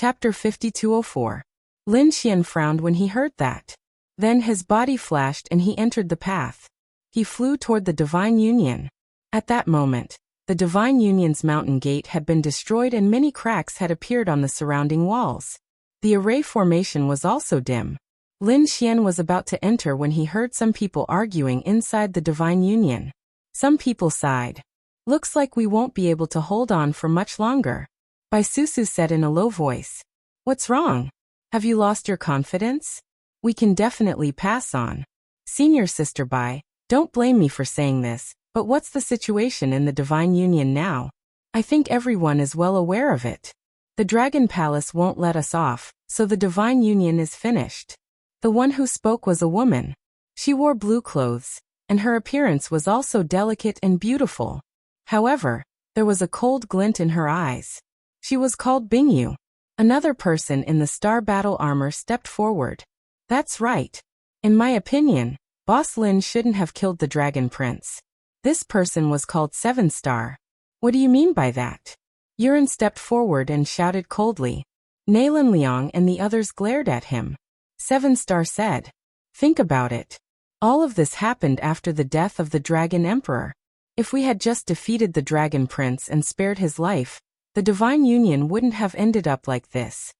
Chapter 5204. Lin Xian frowned when he heard that. Then his body flashed and he entered the path. He flew toward the Divine Union. At that moment, the Divine Union's mountain gate had been destroyed and many cracks had appeared on the surrounding walls. The array formation was also dim. Lin Xian was about to enter when he heard some people arguing inside the Divine Union. Some people sighed. "Looks like we won't be able to hold on for much longer," Bai Susu said in a low voice. "What's wrong? Have you lost your confidence? We can definitely pass on." "Senior Sister Bai, don't blame me for saying this, but what's the situation in the Divine Union now? I think everyone is well aware of it. The Dragon Palace won't let us off, so the Divine Union is finished." The one who spoke was a woman. She wore blue clothes, and her appearance was also delicate and beautiful. However, there was a cold glint in her eyes. She was called Bingyu. Another person in the star battle armor stepped forward. "That's right. In my opinion, Boss Lin shouldn't have killed the Dragon Prince. This person was called 7 Star. What do you mean by that?" Yuren stepped forward and shouted coldly. Nalan Liang and the others glared at him. 7 Star said, "Think about it. All of this happened after the death of the Dragon Emperor. If we had just defeated the Dragon Prince and spared his life, the Divine Union wouldn't have ended up like this.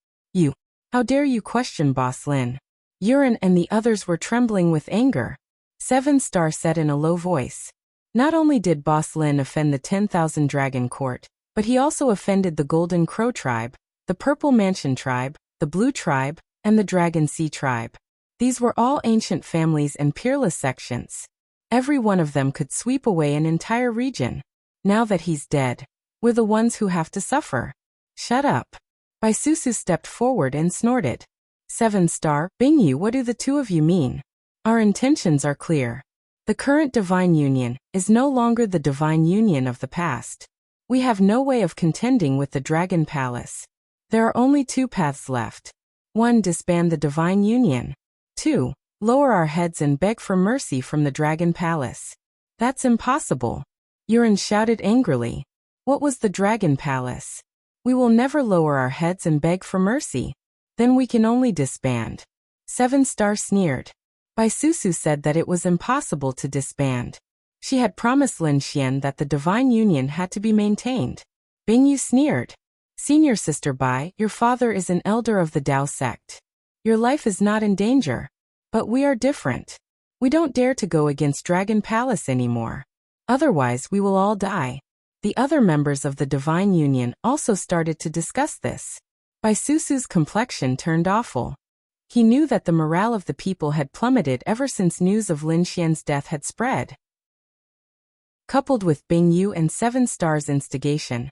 How dare you question Boss Lin?" Yuren and the others were trembling with anger. 7 Star said in a low voice. Not only did Boss Lin offend the 10,000 Dragon Court, but he also offended the Golden Crow Tribe, the Purple Mansion Tribe, the Blue Tribe, and the Dragon Sea Tribe. These were all ancient families and peerless sections. Every one of them could sweep away an entire region. Now that he's dead, we're the ones who have to suffer. "Shut up." Bai Susu stepped forward and snorted. 7 Star, Bingyu, what do the two of you mean? Our intentions are clear. The current Divine Union is no longer the Divine Union of the past. We have no way of contending with the Dragon Palace. There are only 2 paths left. 1. Disband the Divine Union. 2. Lower our heads and beg for mercy from the Dragon Palace. That's impossible. Yuren shouted angrily. What was the Dragon Palace? We will never lower our heads and beg for mercy. Then we can only disband. 7 Star sneered. Bai Susu said that it was impossible to disband. She had promised Lin Xian that the Divine Union had to be maintained. Bingyu sneered. Senior Sister Bai, your father is an elder of the Dao sect. Your life is not in danger. But we are different. We don't dare to go against Dragon Palace anymore. Otherwise we will all die. The other members of the Divine Union also started to discuss this. Bai Susu's complexion turned awful. He knew that the morale of the people had plummeted ever since news of Lin Xian's death had spread. Coupled with Bingyu and 7 Star's instigation,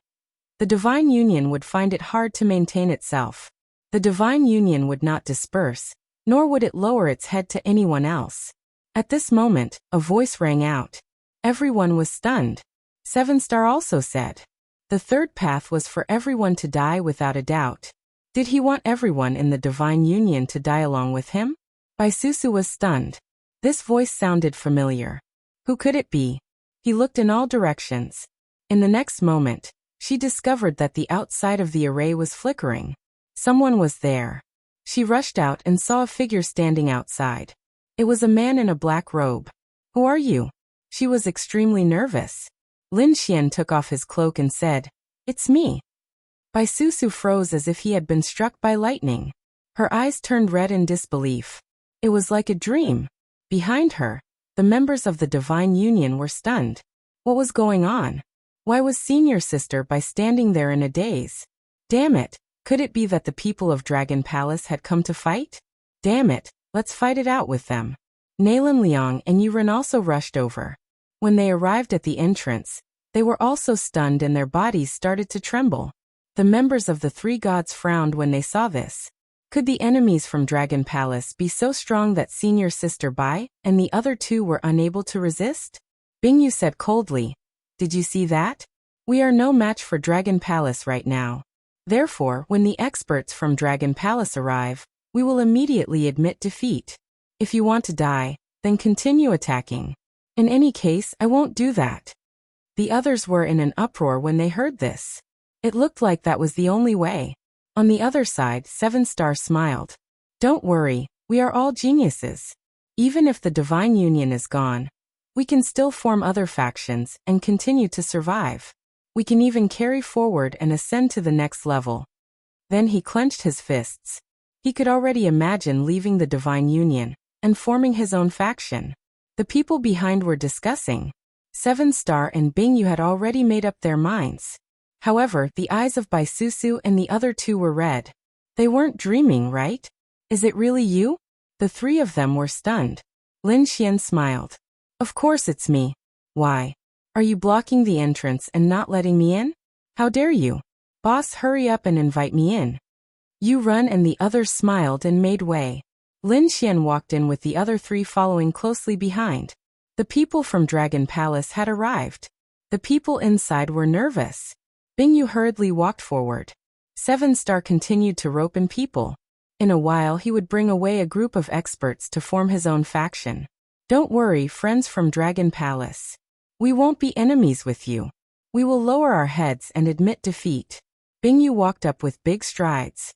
the Divine Union would find it hard to maintain itself. The Divine Union would not disperse, nor would it lower its head to anyone else. At this moment, a voice rang out. Everyone was stunned. 7 Star also said. The third path was for everyone to die without a doubt. Did he want everyone in the Divine Union to die along with him? Bai Susu was stunned. This voice sounded familiar. Who could it be? He looked in all directions. In the next moment, she discovered that the outside of the array was flickering. Someone was there. She rushed out and saw a figure standing outside. It was a man in a black robe. Who are you? She was extremely nervous. Lin Xian took off his cloak and said, It's me. Bai Susu froze as if he had been struck by lightning. Her eyes turned red in disbelief. It was like a dream. Behind her, the members of the Divine Union were stunned. What was going on? Why was Senior Sister Bai standing there in a daze? Damn it, could it be that the people of Dragon Palace had come to fight? Damn it, let's fight it out with them. Nalan Liang and Yuren also rushed over. When they arrived at the entrance, they were also stunned and their bodies started to tremble. The members of the 3 gods frowned when they saw this. Could the enemies from Dragon Palace be so strong that Senior Sister Bai and the other 2 were unable to resist? Bingyu said coldly, Did you see that? We are no match for Dragon Palace right now. Therefore, when the experts from Dragon Palace arrive, we will immediately admit defeat. If you want to die, then continue attacking. In any case, I won't do that. The others were in an uproar when they heard this. It looked like that was the only way. On the other side, 7-star smiled. Don't worry, we are all geniuses. Even if the divine union is gone, we can still form other factions and continue to survive. We can even carry forward and ascend to the next level. Then he clenched his fists. He could already imagine leaving the divine union and forming his own faction. The people behind were discussing. 7-star and Bingyu had already made up their minds. However, the eyes of Bai Susu and the other two were red. They weren't dreaming, right? Is it really you? The three of them were stunned. Lin Xian smiled. Of course it's me. Why? Are you blocking the entrance and not letting me in? How dare you? Boss, hurry up and invite me in. You run, and the others smiled and made way. Lin Xian walked in with the other three following closely behind. The people from Dragon Palace had arrived. The people inside were nervous. Bingyu hurriedly walked forward. 7-star continued to rope in people. In a while he would bring away a group of experts to form his own faction. Don't worry, friends from Dragon Palace. We won't be enemies with you. We will lower our heads and admit defeat. Bingyu walked up with big strides.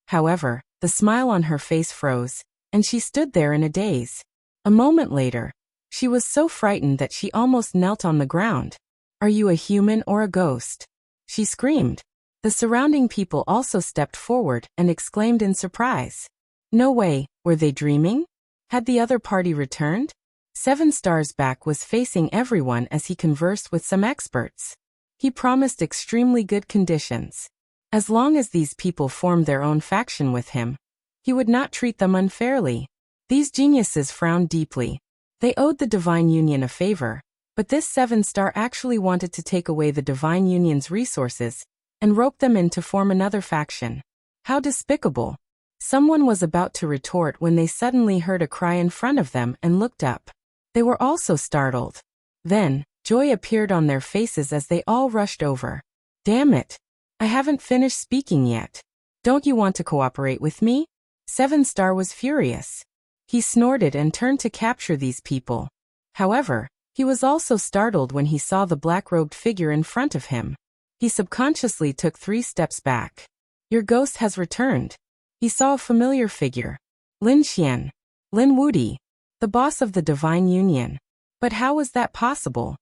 However, the smile on her face froze, and she stood there in a daze. A moment later, she was so frightened that she almost knelt on the ground. Are you a human or a ghost? She screamed. The surrounding people also stepped forward and exclaimed in surprise. No way, were they dreaming? Had the other party returned? 7-star's back was facing everyone as he conversed with some experts. He promised extremely good conditions. As long as these people formed their own faction with him, he would not treat them unfairly. These geniuses frowned deeply. They owed the Divine Union a favor, but this 7-star actually wanted to take away the Divine Union's resources and rope them in to form another faction. How despicable! Someone was about to retort when they suddenly heard a cry in front of them and looked up. They were also startled. Then, joy appeared on their faces as they all rushed over. Damn it! I haven't finished speaking yet. Don't you want to cooperate with me? 7-star was furious. He snorted and turned to capture these people. However, he was also startled when he saw the black-robed figure in front of him. He subconsciously took 3 steps back. Your ghost has returned. He saw a familiar figure. Lin Xian. Lin Wudi. The boss of the Divine Union. But how was that possible?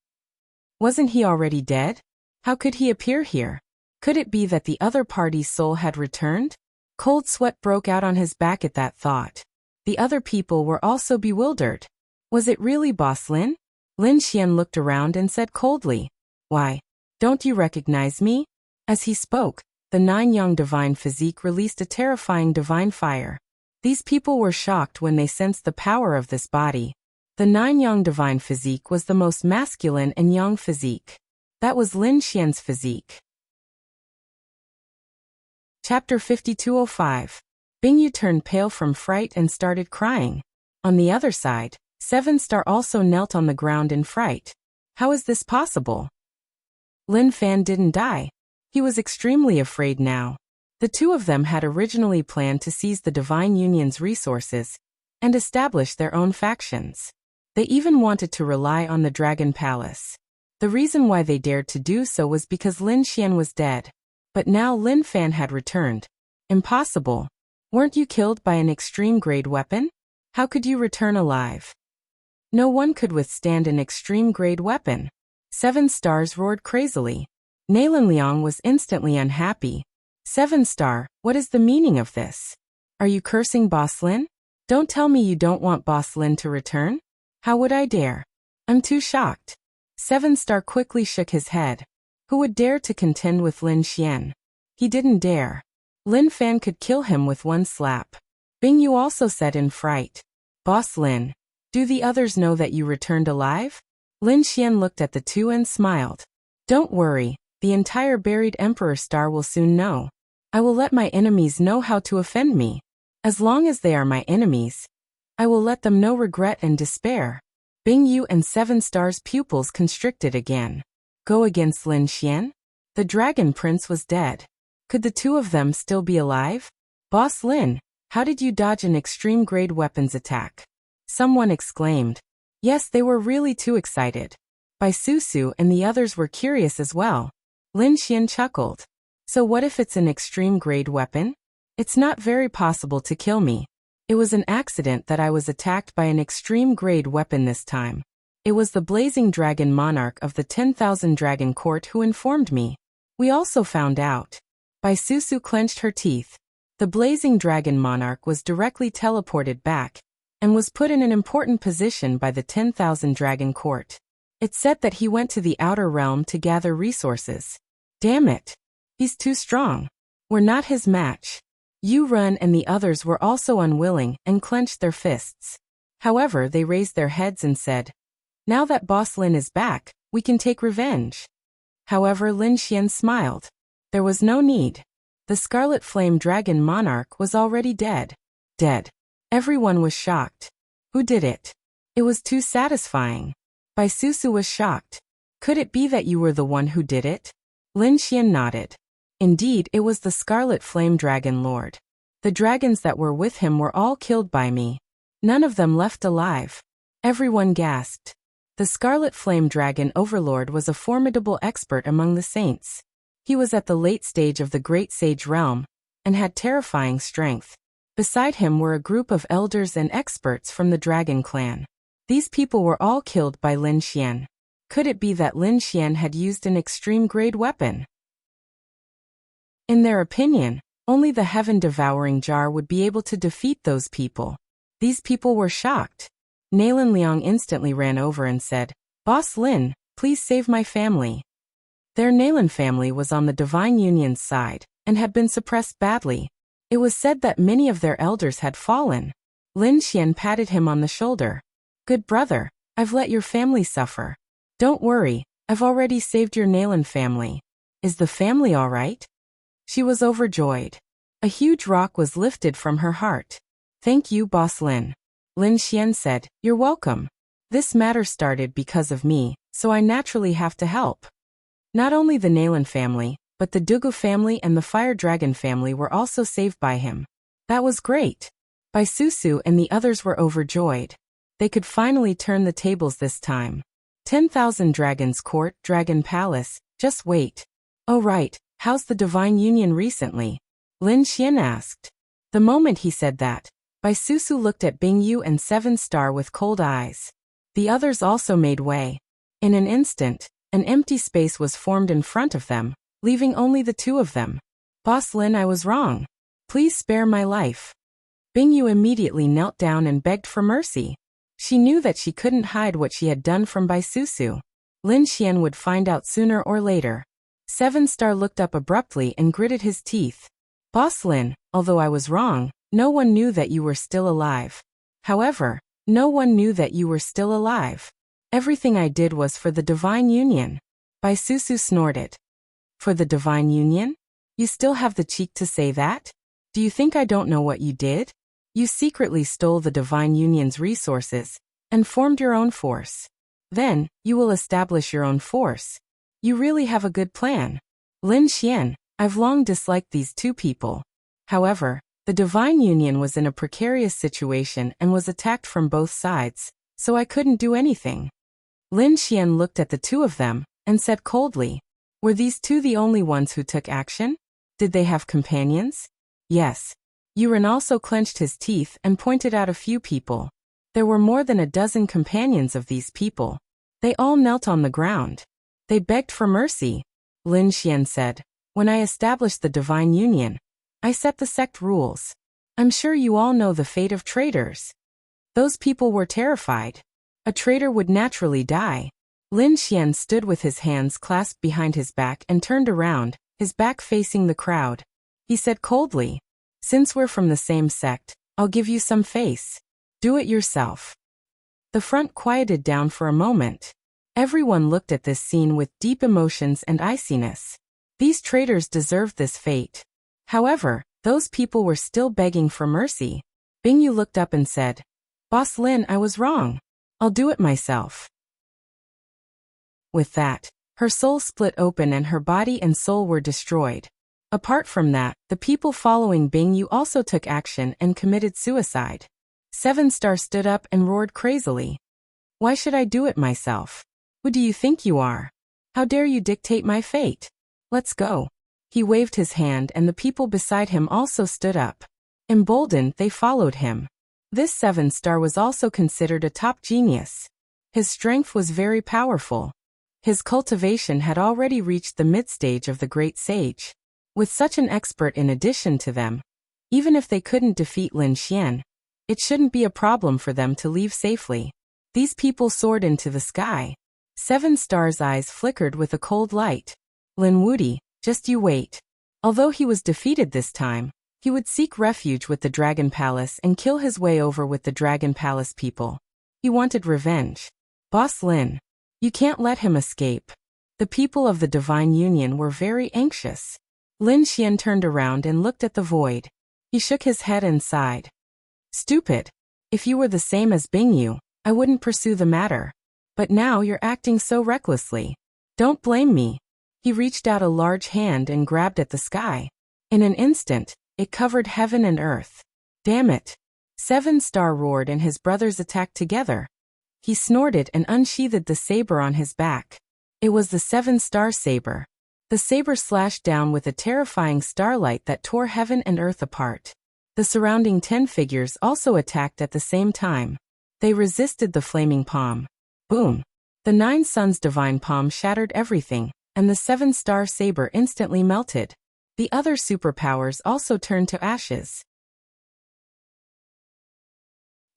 Wasn't he already dead? How could he appear here? Could it be that the other party's soul had returned? Cold sweat broke out on his back at that thought. The other people were also bewildered. Was it really Boss Lin? Lin Xian looked around and said coldly, Why, don't you recognize me? As he spoke, the 9 young divine physique released a terrifying divine fire. These people were shocked when they sensed the power of this body. The 9 young divine physique was the most masculine and young physique. That was Lin Xian's physique. Chapter 5205. Bingyu turned pale from fright and started crying. On the other side, 7-star also knelt on the ground in fright. How is this possible? Lin Fan didn't die. He was extremely afraid now. The two of them had originally planned to seize the Divine Union's resources and establish their own factions. They even wanted to rely on the Dragon Palace. The reason why they dared to do so was because Lin Xian was dead. But now Lin Fan had returned. Impossible. Weren't you killed by an extreme-grade weapon? How could you return alive? No one could withstand an extreme-grade weapon. 7 stars roared crazily. Nalan Liang was instantly unhappy. 7-star, what is the meaning of this? Are you cursing Boss Lin? Don't tell me you don't want Boss Lin to return? How would I dare? I'm too shocked. 7-star quickly shook his head. Who would dare to contend with Lin Xian? He didn't dare. Lin Fan could kill him with one slap. Bingyu also said in fright. Boss Lin, do the others know that you returned alive? Lin Xian looked at the two and smiled. Don't worry, the entire buried Emperor Star will soon know. I will let my enemies know how to offend me. As long as they are my enemies, I will let them know regret and despair. Bingyu and 7-star's pupils constricted again. Go against Lin Xian? The Dragon Prince was dead. Could the two of them still be alive? Boss Lin, how did you dodge an extreme-grade weapons attack? Someone exclaimed. Yes, they were really too excited. Bai Susu and the others were curious as well. Lin Xian chuckled. So what if it's an extreme-grade weapon? It's not very possible to kill me. It was an accident that I was attacked by an extreme-grade weapon this time. It was the Blazing Dragon Monarch of the 10,000 Dragon Court who informed me. We also found out. Susu clenched her teeth. The Blazing Dragon Monarch was directly teleported back and was put in an important position by the 10,000 Dragon Court. It said that he went to the outer realm to gather resources. Damn it. He's too strong. We're not his match. Yu Run and the others were also unwilling and clenched their fists. However, they raised their heads and said, "Now that Boss Lin is back, we can take revenge." However, Lin Xian smiled. There was no need. The Scarlet Flame Dragon Monarch was already dead. Dead. Everyone was shocked. Who did it? It was too satisfying. Susu was shocked. Could it be that you were the one who did it? Lin Xian nodded. Indeed, it was the Scarlet Flame Dragon Lord. The dragons that were with him were all killed by me. None of them left alive. Everyone gasped. The Scarlet Flame Dragon Overlord was a formidable expert among the saints. He was at the late stage of the Great Sage Realm and had terrifying strength. Beside him were a group of elders and experts from the Dragon Clan. These people were all killed by Lin Xian. Could it be that Lin Xian had used an extreme-grade weapon? In their opinion, only the heaven-devouring jar would be able to defeat those people. These people were shocked. Nalan Liang instantly ran over and said, "Boss Lin, please save my family." Their Nalan family was on the Divine Union's side and had been suppressed badly. It was said that many of their elders had fallen. Lin Xian patted him on the shoulder. "Good brother, I've let your family suffer. Don't worry, I've already saved your Nalan family. Is the family all right?" She was overjoyed. A huge rock was lifted from her heart. "Thank you, Boss Lin." Lin Xian said, "You're welcome. This matter started because of me, so I naturally have to help." Not only the Nalan family, but the Dugu family and the Fire Dragon family were also saved by him. That was great. Susu and the others were overjoyed. They could finally turn the tables this time. 10,000 Dragons Court, Dragon Palace, just wait. "Oh right, how's the Divine Union recently?" Lin Xian asked. The moment he said that, Susu looked at Bingyu and Seven Star with cold eyes. The others also made way. In an instant, an empty space was formed in front of them, leaving only the two of them. "Boss Lin, I was wrong. Please spare my life." Bingyu immediately knelt down and begged for mercy. She knew that she couldn't hide what she had done from Susu. Lin Xian would find out sooner or later. Seven Star looked up abruptly and gritted his teeth. "Boss Lin, although I was wrong, no one knew that you were still alive. However, no one knew that you were still alive. Everything I did was for the Divine Union." Susu snorted. "For the Divine Union? You still have the cheek to say that? Do you think I don't know what you did? You secretly stole the Divine Union's resources and formed your own force. Then, you will establish your own force. You really have a good plan." Lin Xian, I've long disliked these two people. However, the Divine Union was in a precarious situation and was attacked from both sides, so I couldn't do anything. Lin Xian looked at the two of them and said coldly, "Were these two the only ones who took action? Did they have companions?" "Yes." Yuren also clenched his teeth and pointed out a few people. There were more than a dozen companions of these people. They all knelt on the ground. They begged for mercy. Lin Xian said, "When I established the Divine Union, I set the sect rules. I'm sure you all know the fate of traitors. Those people were terrified. A traitor would naturally die." Lin Xian stood with his hands clasped behind his back and turned around, his back facing the crowd. He said coldly, "Since we're from the same sect, I'll give you some face. Do it yourself." The front quieted down for a moment. Everyone looked at this scene with deep emotions and iciness. These traitors deserved this fate. However, those people were still begging for mercy. Bingyu looked up and said, "Boss Lin, I was wrong. I'll do it myself." With that, her soul split open and her body and soul were destroyed. Apart from that, the people following Bingyu also took action and committed suicide. Seven Star stood up and roared crazily. "Why should I do it myself? Who do you think you are? How dare you dictate my fate? Let's go." He waved his hand and the people beside him also stood up. Emboldened, they followed him. This 7-star was also considered a top genius. His strength was very powerful. His cultivation had already reached the mid-stage of the great sage. With such an expert in addition to them, even if they couldn't defeat Lin Xian, it shouldn't be a problem for them to leave safely. These people soared into the sky. 7-star's eyes flickered with a cold light. Lin Wuti, just you wait. Although he was defeated this time, he would seek refuge with the Dragon Palace and kill his way over with the Dragon Palace people. He wanted revenge. Boss Lin, you can't let him escape. The people of the Divine Union were very anxious. Lin Xian turned around and looked at the void. He shook his head and sighed. Stupid. If you were the same as Bingyu, I wouldn't pursue the matter. But now you're acting so recklessly. Don't blame me. He reached out a large hand and grabbed at the sky. In an instant, it covered heaven and earth. Damn it. 7-star roared and his brothers attacked together. He snorted and unsheathed the saber on his back. It was the 7-star saber. The saber slashed down with a terrifying starlight that tore heaven and earth apart. The surrounding 10 figures also attacked at the same time. They resisted the flaming palm. Boom. The 9 suns' divine palm shattered everything, and the 7-star saber instantly melted. The other superpowers also turned to ashes.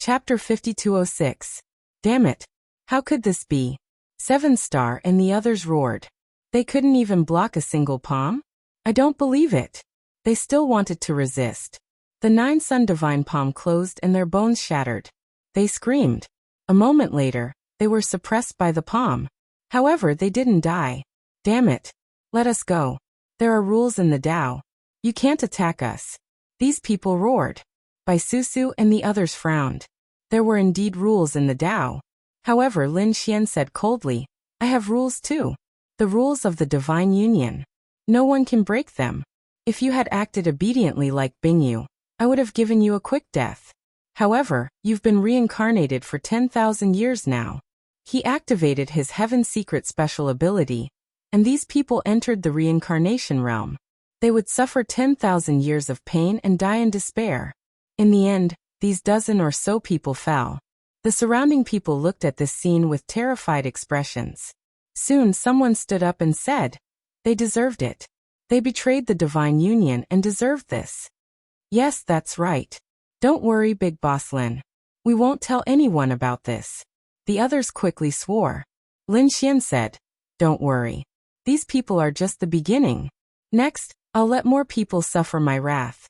Chapter 5206. Damn it. How could this be? 7-star and the others roared. They couldn't even block a single palm? I don't believe it. They still wanted to resist. The 9 sun divine palm closed and their bones shattered. They screamed. A moment later, they were suppressed by the palm. However, they didn't die. Damn it. Let us go. There are rules in the Tao. You can't attack us. These people roared. Bai Susu and the others frowned. There were indeed rules in the Tao. However, Lin Xian said coldly, I have rules too. The rules of the Divine Union. No one can break them. If you had acted obediently like Bingyu, I would have given you a quick death. However, you've been reincarnated for 10,000 years now. He activated his Heaven Secret special ability, and these people entered the reincarnation realm. They would suffer 10,000 years of pain and die in despair. In the end, these dozen or so people fell. The surrounding people looked at this scene with terrified expressions. Soon someone stood up and said, they deserved it. They betrayed the Divine Union and deserved this. Yes, that's right. Don't worry, Big Boss Lin. We won't tell anyone about this. The others quickly swore. Lin Xian said, don't worry. These people are just the beginning. Next, I'll let more people suffer my wrath.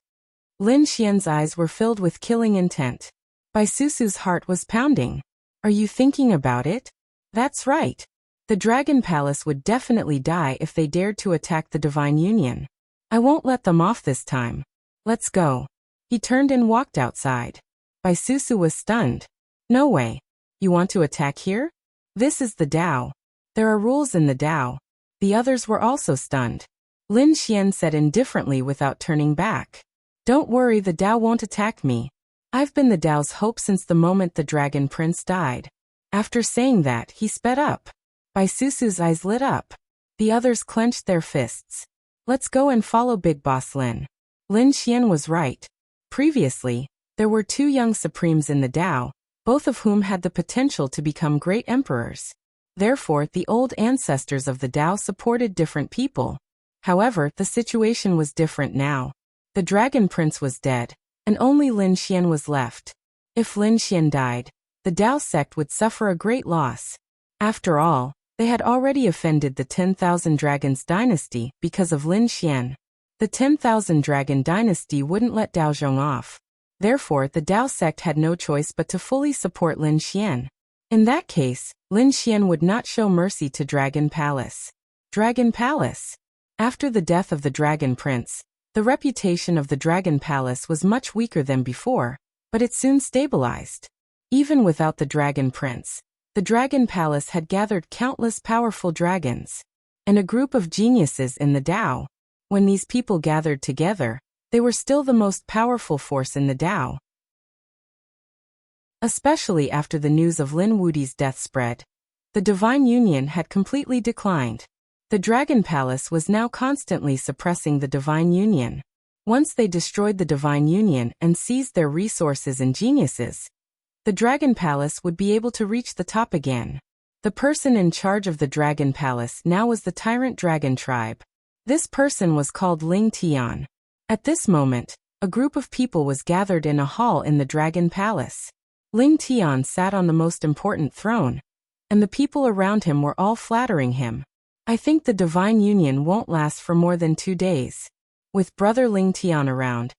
Lin Xian's eyes were filled with killing intent. Bai Susu's heart was pounding. Are you thinking about it? That's right. The Dragon Palace would definitely die if they dared to attack the Divine Union. I won't let them off this time. Let's go. He turned and walked outside. Bai Susu was stunned. No way. You want to attack here? This is the Tao. There are rules in the Tao. The others were also stunned. Lin Xian said indifferently without turning back. Don't worry, the Tao won't attack me. I've been the Tao's hope since the moment the Dragon Prince died. After saying that, he sped up. Bai Susu's eyes lit up. The others clenched their fists. Let's go and follow Big Boss Lin. Lin Xian was right. Previously, there were 2 young supremes in the Tao, both of whom had the potential to become great emperors. Therefore, the old ancestors of the Tao supported different people. However, the situation was different now. The Dragon Prince was dead, and only Lin Xian was left. If Lin Xian died, the Tao sect would suffer a great loss. After all, they had already offended the 10,000 Dragons dynasty because of Lin Xian. The 10,000 Dragon dynasty wouldn't let Dao Zhong off. Therefore, the Tao sect had no choice but to fully support Lin Xian. In that case, Lin Xian would not show mercy to Dragon Palace. Dragon Palace. After the death of the Dragon Prince, the reputation of the Dragon Palace was much weaker than before, but it soon stabilized. Even without the Dragon Prince, the Dragon Palace had gathered countless powerful dragons, and a group of geniuses in the Tao. When these people gathered together, they were still the most powerful force in the Tao. Especially after the news of Lin Wuti's death spread, the Divine Union had completely declined. The Dragon Palace was now constantly suppressing the Divine Union. Once they destroyed the Divine Union and seized their resources and geniuses, the Dragon Palace would be able to reach the top again. The person in charge of the Dragon Palace now was the Tyrant Dragon Tribe. This person was called Ling Tian. At this moment, a group of people was gathered in a hall in the Dragon Palace. Ling Tian sat on the most important throne, and the people around him were all flattering him. I think the Divine Union won't last for more than 2 days. With brother Ling Tian around,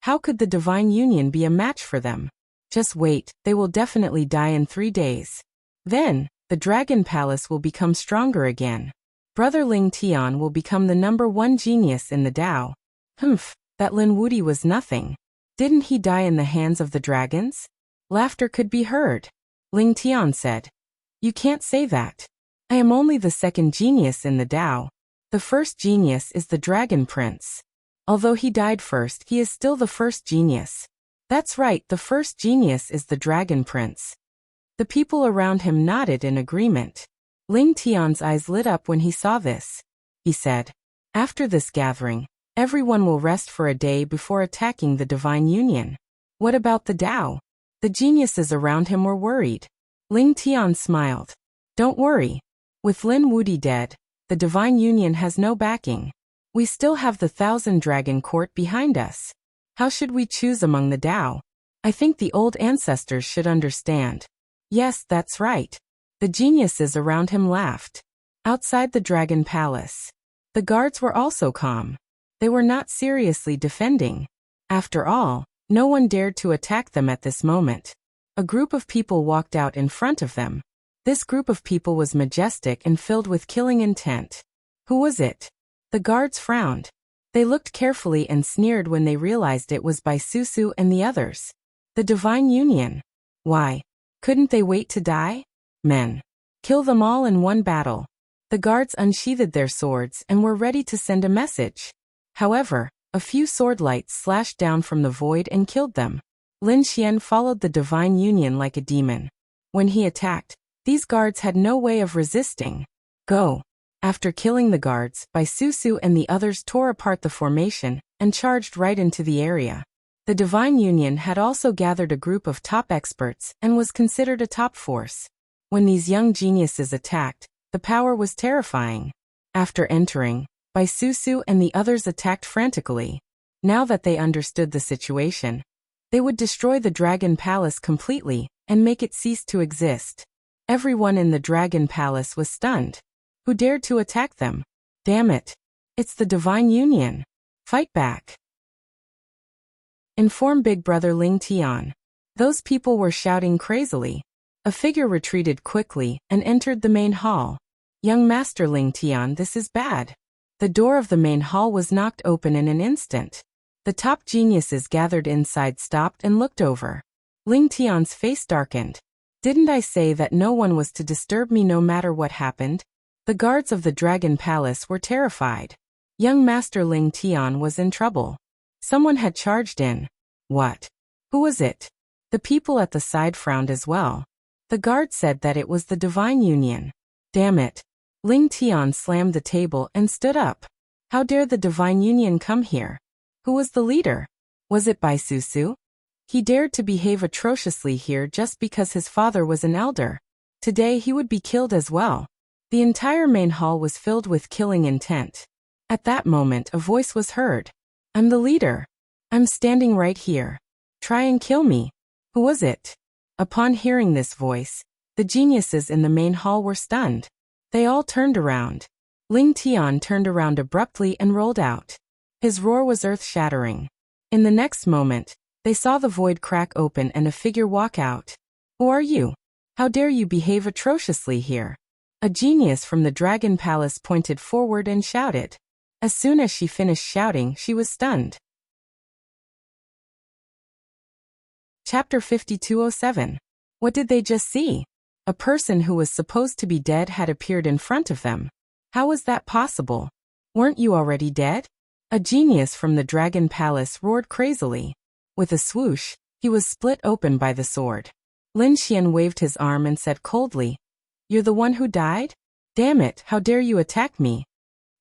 how could the Divine Union be a match for them? Just wait, they will definitely die in 3 days. Then, the Dragon Palace will become stronger again. Brother Ling Tian will become the #1 genius in the Tao. That Lin Wudi was nothing. Didn't he die in the hands of the dragons? Laughter could be heard. Ling Tian said, "You can't say that. I am only the 2nd genius in the Tao. The 1st genius is the Dragon Prince. Although he died first, he is still the 1st genius." That's right, the 1st genius is the Dragon Prince. The people around him nodded in agreement. Ling Tian's eyes lit up when he saw this. He said, "After this gathering, everyone will rest for a day before attacking the Divine Union." What about the Tao? The geniuses around him were worried. Ling Tian smiled. "Don't worry. With Lin Wudi dead, the Divine Union has no backing. We still have the 1,000 Dragon Court behind us. How should we choose among the Tao? I think the old ancestors should understand." Yes, that's right. The geniuses around him laughed. Outside the Dragon Palace, the guards were also calm. They were not seriously defending. After all, no one dared to attack them at this moment. A group of people walked out in front of them. This group of people was majestic and filled with killing intent. Who was it? The guards frowned. They looked carefully and sneered when they realized it was by Susu and the others. The Divine Union. Why? Couldn't they wait to die? Men. Kill them all in one battle. The guards unsheathed their swords and were ready to send a message. However, a few sword lights slashed down from the void and killed them. Lin Xian followed the Divine Union like a demon. When he attacked, these guards had no way of resisting. Go. After killing the guards, Bai Susu and the others tore apart the formation and charged right into the area. The Divine Union had also gathered a group of top experts and was considered a top force. When these young geniuses attacked, the power was terrifying. After entering, Bai Susu and the others attacked frantically. Now that they understood the situation, they would destroy the Dragon Palace completely and make it cease to exist. Everyone in the Dragon Palace was stunned. Who dared to attack them? Damn it. It's the Divine Union. Fight back. Inform Big Brother Ling Tian. Those people were shouting crazily. A figure retreated quickly and entered the main hall. Young Master Ling Tian, this is bad. The door of the main hall was knocked open in an instant. The top geniuses gathered inside stopped and looked over. Ling Tian's face darkened. Didn't I say that no one was to disturb me no matter what happened? The guards of the Dragon Palace were terrified. Young Master Ling Tian was in trouble. Someone had charged in. What? Who was it? The people at the side frowned as well. The guard said that it was the Divine Union. Damn it. Ling Tian slammed the table and stood up. How dare the Divine Union come here? Who was the leader? Was it Bai Susu? He dared to behave atrociously here just because his father was an elder. Today he would be killed as well. The entire main hall was filled with killing intent. At that moment a voice was heard. I'm the leader. I'm standing right here. Try and kill me. Who was it? Upon hearing this voice, the geniuses in the main hall were stunned. They all turned around. Ling Tian turned around abruptly and rolled out. His roar was earth-shattering. In the next moment, they saw the void crack open and a figure walk out. Who are you? How dare you behave atrociously here? A genius from the Dragon Palace pointed forward and shouted. As soon as she finished shouting, she was stunned. Chapter 5207. What did they just see? A person who was supposed to be dead had appeared in front of them. How was that possible? Weren't you already dead? A genius from the Dragon Palace roared crazily. With a swoosh, he was split open by the sword. Lin Xian waved his arm and said coldly, You're the one who died? Damn it, how dare you attack me?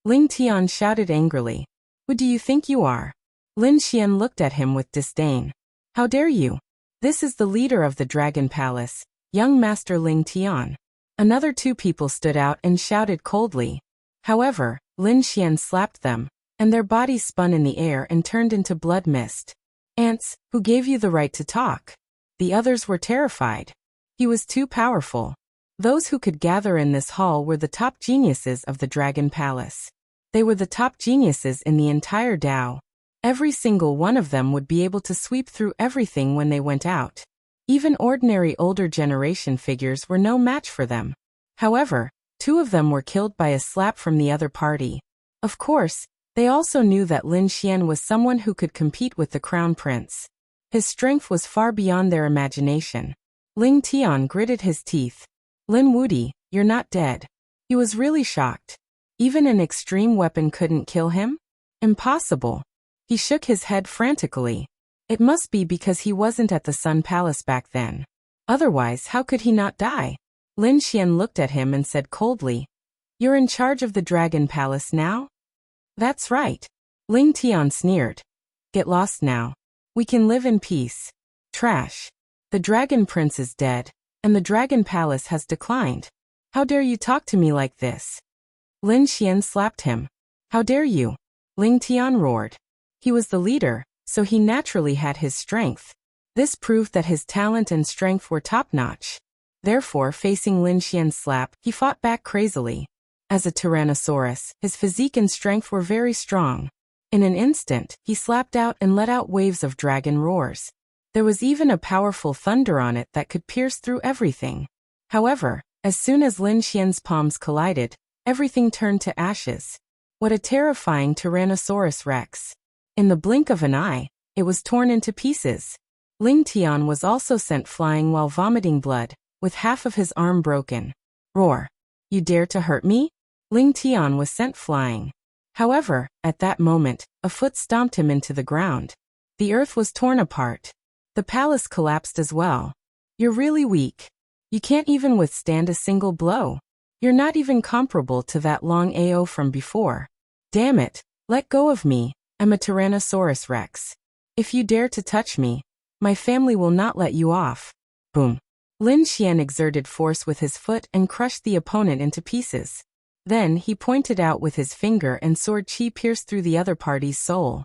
Ling Tian shouted angrily. Who do you think you are? Lin Xian looked at him with disdain. How dare you? This is the leader of the Dragon Palace, young Master Ling Tian. Another two people stood out and shouted coldly. However, Lin Xian slapped them, and their bodies spun in the air and turned into blood mist. Ants, who gave you the right to talk? The others were terrified. He was too powerful. Those who could gather in this hall were the top geniuses of the Dragon Palace. They were the top geniuses in the entire Dao. Every single one of them would be able to sweep through everything when they went out. Even ordinary older generation figures were no match for them. However, two of them were killed by a slap from the other party. Of course, they also knew that Lin Xian was someone who could compete with the Crown Prince. His strength was far beyond their imagination. Ling Tian gritted his teeth. Lin Wudi, you're not dead. He was really shocked. Even an extreme weapon couldn't kill him? Impossible. He shook his head frantically. It must be because he wasn't at the Sun Palace back then. Otherwise, how could he not die? Lin Xian looked at him and said coldly, You're in charge of the Dragon Palace now? That's right. Ling Tian sneered. Get lost now. We can live in peace. Trash. The Dragon Prince is dead, and the Dragon Palace has declined. How dare you talk to me like this? Lin Xian slapped him. How dare you? Ling Tian roared. He was the leader, so he naturally had his strength. This proved that his talent and strength were top-notch. Therefore, facing Lin Xian's slap, he fought back crazily. As a Tyrannosaurus, his physique and strength were very strong. In an instant, he slapped out and let out waves of dragon roars. There was even a powerful thunder on it that could pierce through everything. However, as soon as Lin Xian's palms collided, everything turned to ashes. What a terrifying Tyrannosaurus Rex. In the blink of an eye, it was torn into pieces. Ling Tian was also sent flying while vomiting blood, with half of his arm broken. Roar. You dare to hurt me? Ling Tian was sent flying. However, at that moment, a foot stomped him into the ground. The earth was torn apart. The palace collapsed as well. You're really weak. You can't even withstand a single blow. You're not even comparable to that long AO from before. Damn it, let go of me. I'm a Tyrannosaurus Rex. If you dare to touch me, my family will not let you off. Boom. Lin Xian exerted force with his foot and crushed the opponent into pieces. Then he pointed out with his finger and sword chi pierced through the other party's soul,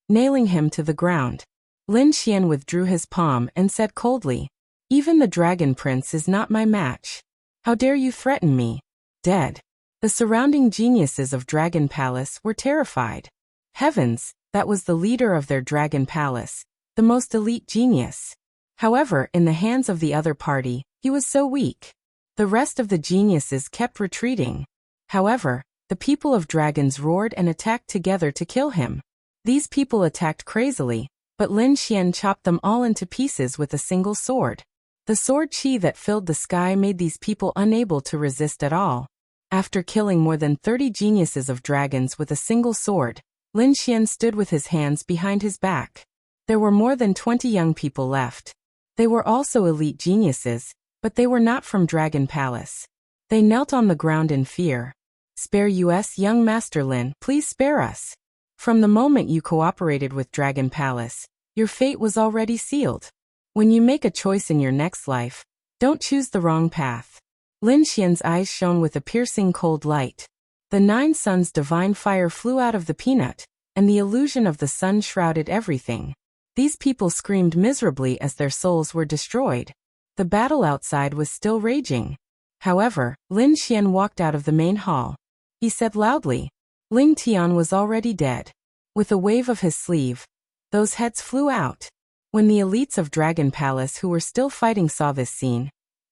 nailing him to the ground. Lin Xian withdrew his palm and said coldly, Even the Dragon Prince is not my match. How dare you threaten me? Dead. The surrounding geniuses of Dragon Palace were terrified. Heavens, that was the leader of their Dragon Palace, the most elite genius. However, in the hands of the other party, he was so weak. The rest of the geniuses kept retreating. However, the people of dragons roared and attacked together to kill him. These people attacked crazily, but Lin Xian chopped them all into pieces with a single sword. The sword chi that filled the sky made these people unable to resist at all. After killing more than 30 geniuses of dragons with a single sword, Lin Xian stood with his hands behind his back. There were more than 20 young people left. They were also elite geniuses, but they were not from Dragon Palace. They knelt on the ground in fear. Spare us, young Master Lin, please spare us. From the moment you cooperated with Dragon Palace, your fate was already sealed. When you make a choice in your next life, don't choose the wrong path. Lin Xian's eyes shone with a piercing cold light. The 9 suns' divine fire flew out of the peanut, and the illusion of the sun shrouded everything. These people screamed miserably as their souls were destroyed. The battle outside was still raging. However, Lin Xian walked out of the main hall. He said loudly, Ling Tian was already dead. With a wave of his sleeve, those heads flew out. When the elites of Dragon Palace who were still fighting saw this scene,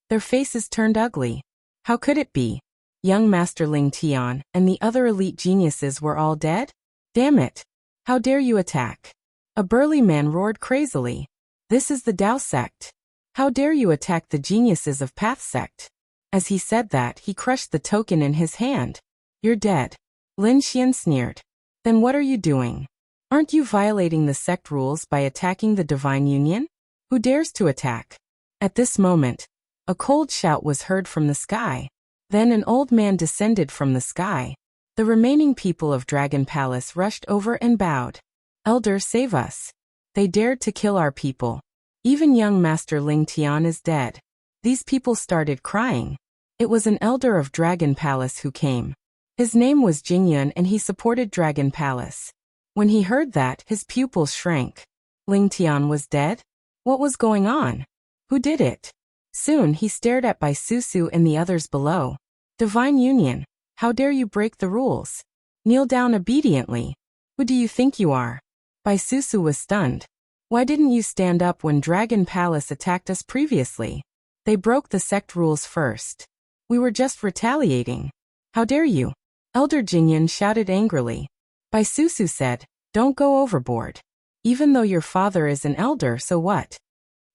their faces turned ugly. How could it be? Young Master Ling Tian and the other elite geniuses were all dead? Damn it! How dare you attack? A burly man roared crazily. This is the Dao sect. How dare you attack the geniuses of Path sect? As he said that, he crushed the token in his hand. You're dead. Lin Xian sneered. Then what are you doing? Aren't you violating the sect rules by attacking the Divine Union? Who dares to attack? At this moment, A cold shout was heard from the sky. Then an old man descended from the sky. The remaining people of Dragon Palace rushed over and bowed. Elder, save us. They dared to kill our people. Even young Master Ling Tian is dead. These people started crying. It was an elder of Dragon Palace who came. His name was Jingyun and he supported Dragon Palace. When he heard that, his pupils shrank. Ling Tian was dead? What was going on? Who did it? Soon he stared at Bai Susu and the others below. Divine Union, how dare you break the rules? Kneel down obediently. Who do you think you are? Bai Susu was stunned. Why didn't you stand up when Dragon Palace attacked us previously? They broke the sect rules first. We were just retaliating. How dare you? Elder Jingyun shouted angrily. Bai Susu said, don't go overboard. Even though your father is an elder, so what?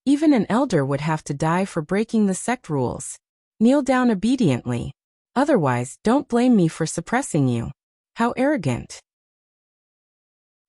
Even an elder would have to die for breaking the sect rules. Kneel down obediently. Otherwise, don't blame me for suppressing you. How arrogant.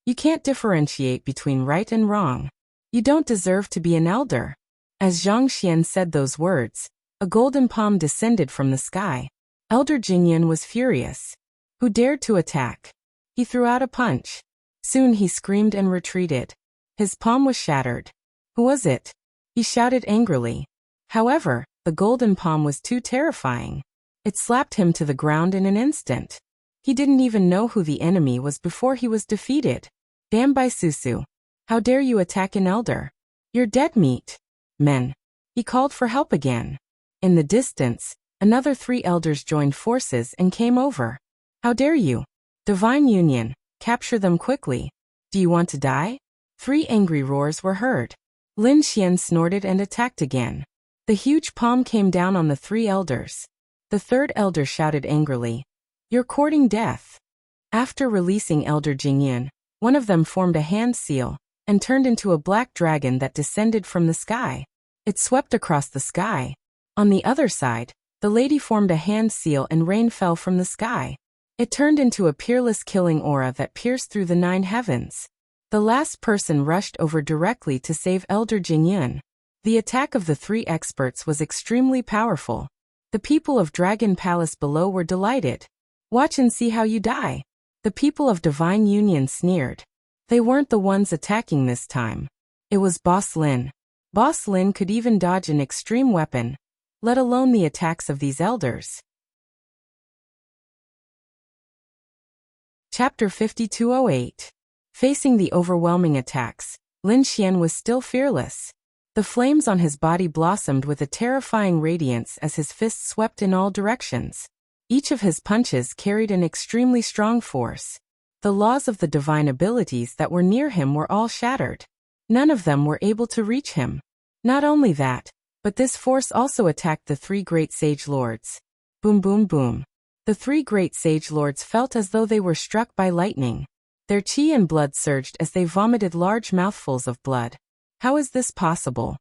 You can't differentiate between right and wrong. You don't deserve to be an elder. As Zhang Xian said those words, a golden palm descended from the sky. Elder Jingyun was furious. Who dared to attack? He threw out a punch. Soon he screamed and retreated. His palm was shattered. Who was it? He shouted angrily. However, the golden palm was too terrifying. It slapped him to the ground in an instant. He didn't even know who the enemy was before he was defeated. Damn Bai Susu. How dare you attack an elder? You're dead meat. Men. He called for help again. In the distance, another 3 elders joined forces and came over. How dare you? Divine Union, capture them quickly. Do you want to die? 3 angry roars were heard. Lin Xian snorted and attacked again. The huge palm came down on the 3 elders. The 3rd elder shouted angrily, you're courting death. After releasing Elder Jingyun, one of them formed a hand seal and turned into a black dragon that descended from the sky. It swept across the sky. On the other side, the lady formed a hand seal and rain fell from the sky. It turned into a peerless killing aura that pierced through the 9 heavens. The last person rushed over directly to save Elder Jingyun. The attack of the 3 experts was extremely powerful. The people of Dragon Palace below were delighted. Watch and see how you die. The people of Divine Union sneered. They weren't the ones attacking this time. It was Boss Lin. Boss Lin could even dodge an extreme weapon, let alone the attacks of these elders. Chapter 5208. Facing the overwhelming attacks, Lin Xian was still fearless. The flames on his body blossomed with a terrifying radiance as his fists swept in all directions. Each of his punches carried an extremely strong force. The laws of the divine abilities that were near him were all shattered. None of them were able to reach him. Not only that, but this force also attacked the 3 great sage lords. Boom boom boom. The 3 great sage lords felt as though they were struck by lightning. Their chi and blood surged as they vomited large mouthfuls of blood. How is this possible?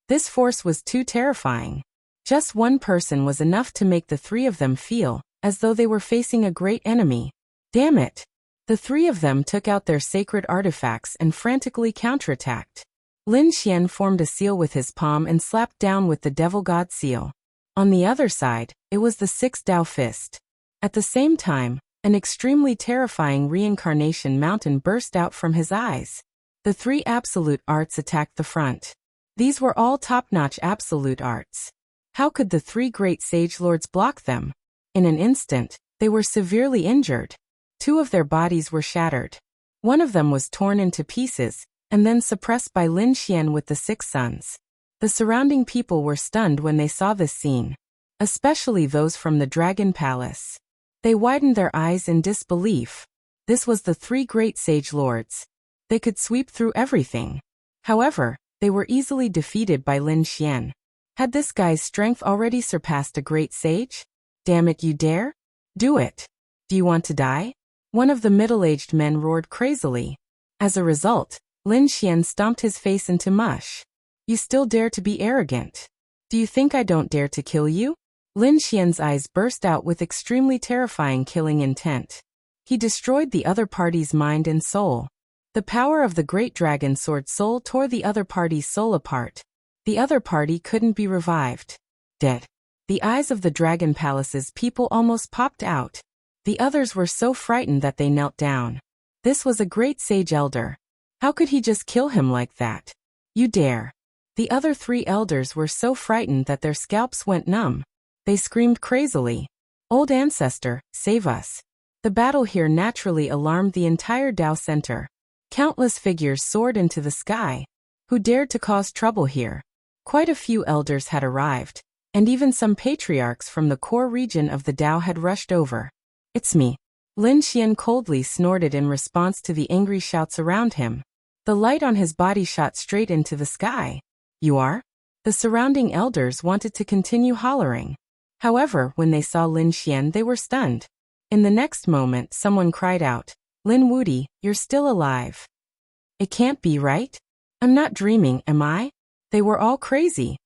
This force was too terrifying. Just one person was enough to make the 3 of them feel as though they were facing a great enemy. Damn it! The 3 of them took out their sacred artifacts and frantically counterattacked. Lin Xian formed a seal with his palm and slapped down with the Devil God seal. On the other side, it was the 6th Dao Fist. At the same time, an extremely terrifying reincarnation mountain burst out from his eyes. The 3 absolute arts attacked the front. These were all top-notch absolute arts. How could the 3 great sage lords block them? In an instant, they were severely injured. 2 of their bodies were shattered. One of them was torn into pieces, and then suppressed by Lin Xian with the 6 sons. The surrounding people were stunned when they saw this scene, especially those from the Dragon Palace. They widened their eyes in disbelief. This was the 3 great sage lords. They could sweep through everything. However, they were easily defeated by Lin Xian. Had this guy's strength already surpassed a great sage? Damn it, you dare? Do it. Do you want to die? One of the middle-aged men roared crazily. As a result, Lin Xian stomped his face into mush. You still dare to be arrogant? Do you think I don't dare to kill you? Lin Xian's eyes burst out with extremely terrifying killing intent. He destroyed the other party's mind and soul. The power of the great dragon sword soul tore the other party's soul apart. The other party couldn't be revived. Dead. The eyes of the Dragon Palace's people almost popped out. The others were so frightened that they knelt down. This was a great sage elder. How could he just kill him like that? You dare. The other 3 elders were so frightened that their scalps went numb. They screamed crazily. Old ancestor, save us. The battle here naturally alarmed the entire Dao Center. Countless figures soared into the sky. Who dared to cause trouble here? Quite a few elders had arrived, and even some patriarchs from the core region of the Dao had rushed over. It's me. Lin Xian coldly snorted in response to the angry shouts around him. The light on his body shot straight into the sky. You are? The surrounding elders wanted to continue hollering. However, when they saw Lin Xian, they were stunned. In the next moment, someone cried out, Lin Wudi, you're still alive. It can't be right? I'm not dreaming, am I? They were all crazy.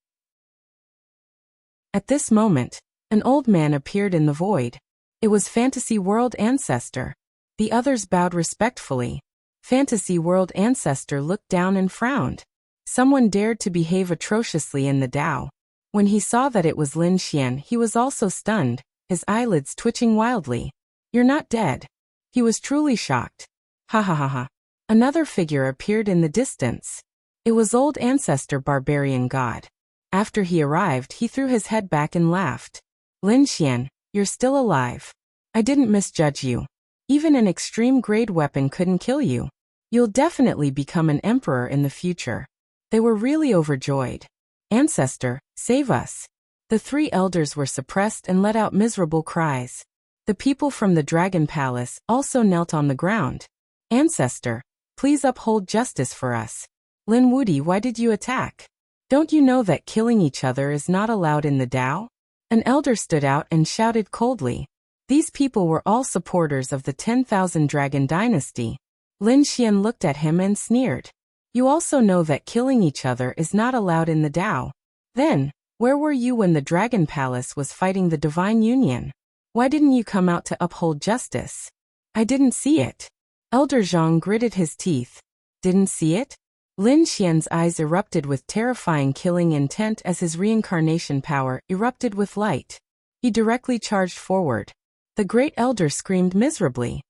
At this moment, an old man appeared in the void. It was Fantasy World Ancestor. The others bowed respectfully. Fantasy World Ancestor looked down and frowned. Someone dared to behave atrociously in the Dao. When he saw that it was Lin Xian, he was also stunned, his eyelids twitching wildly. You're not dead. He was truly shocked. Ha ha ha ha. Another figure appeared in the distance. It was old ancestor Barbarian God. After he arrived, he threw his head back and laughed. Lin Xian, you're still alive. I didn't misjudge you. Even an extreme-grade weapon couldn't kill you. You'll definitely become an emperor in the future. They were really overjoyed. Ancestor, save us. The 3 elders were suppressed and let out miserable cries. The people from the Dragon Palace also knelt on the ground. Ancestor, please uphold justice for us. Lin Wudi, why did you attack? Don't you know that killing each other is not allowed in the Dao? An elder stood out and shouted coldly. These people were all supporters of the 10,000 Dragon Dynasty. Lin Xian looked at him and sneered. You also know that killing each other is not allowed in the Dao. Then, where were you when the Dragon Palace was fighting the Divine Union? Why didn't you come out to uphold justice? I didn't see it. Elder Zhang gritted his teeth. Didn't see it? Lin Xian's eyes erupted with terrifying killing intent as his reincarnation power erupted with light. He directly charged forward. The great elder screamed miserably.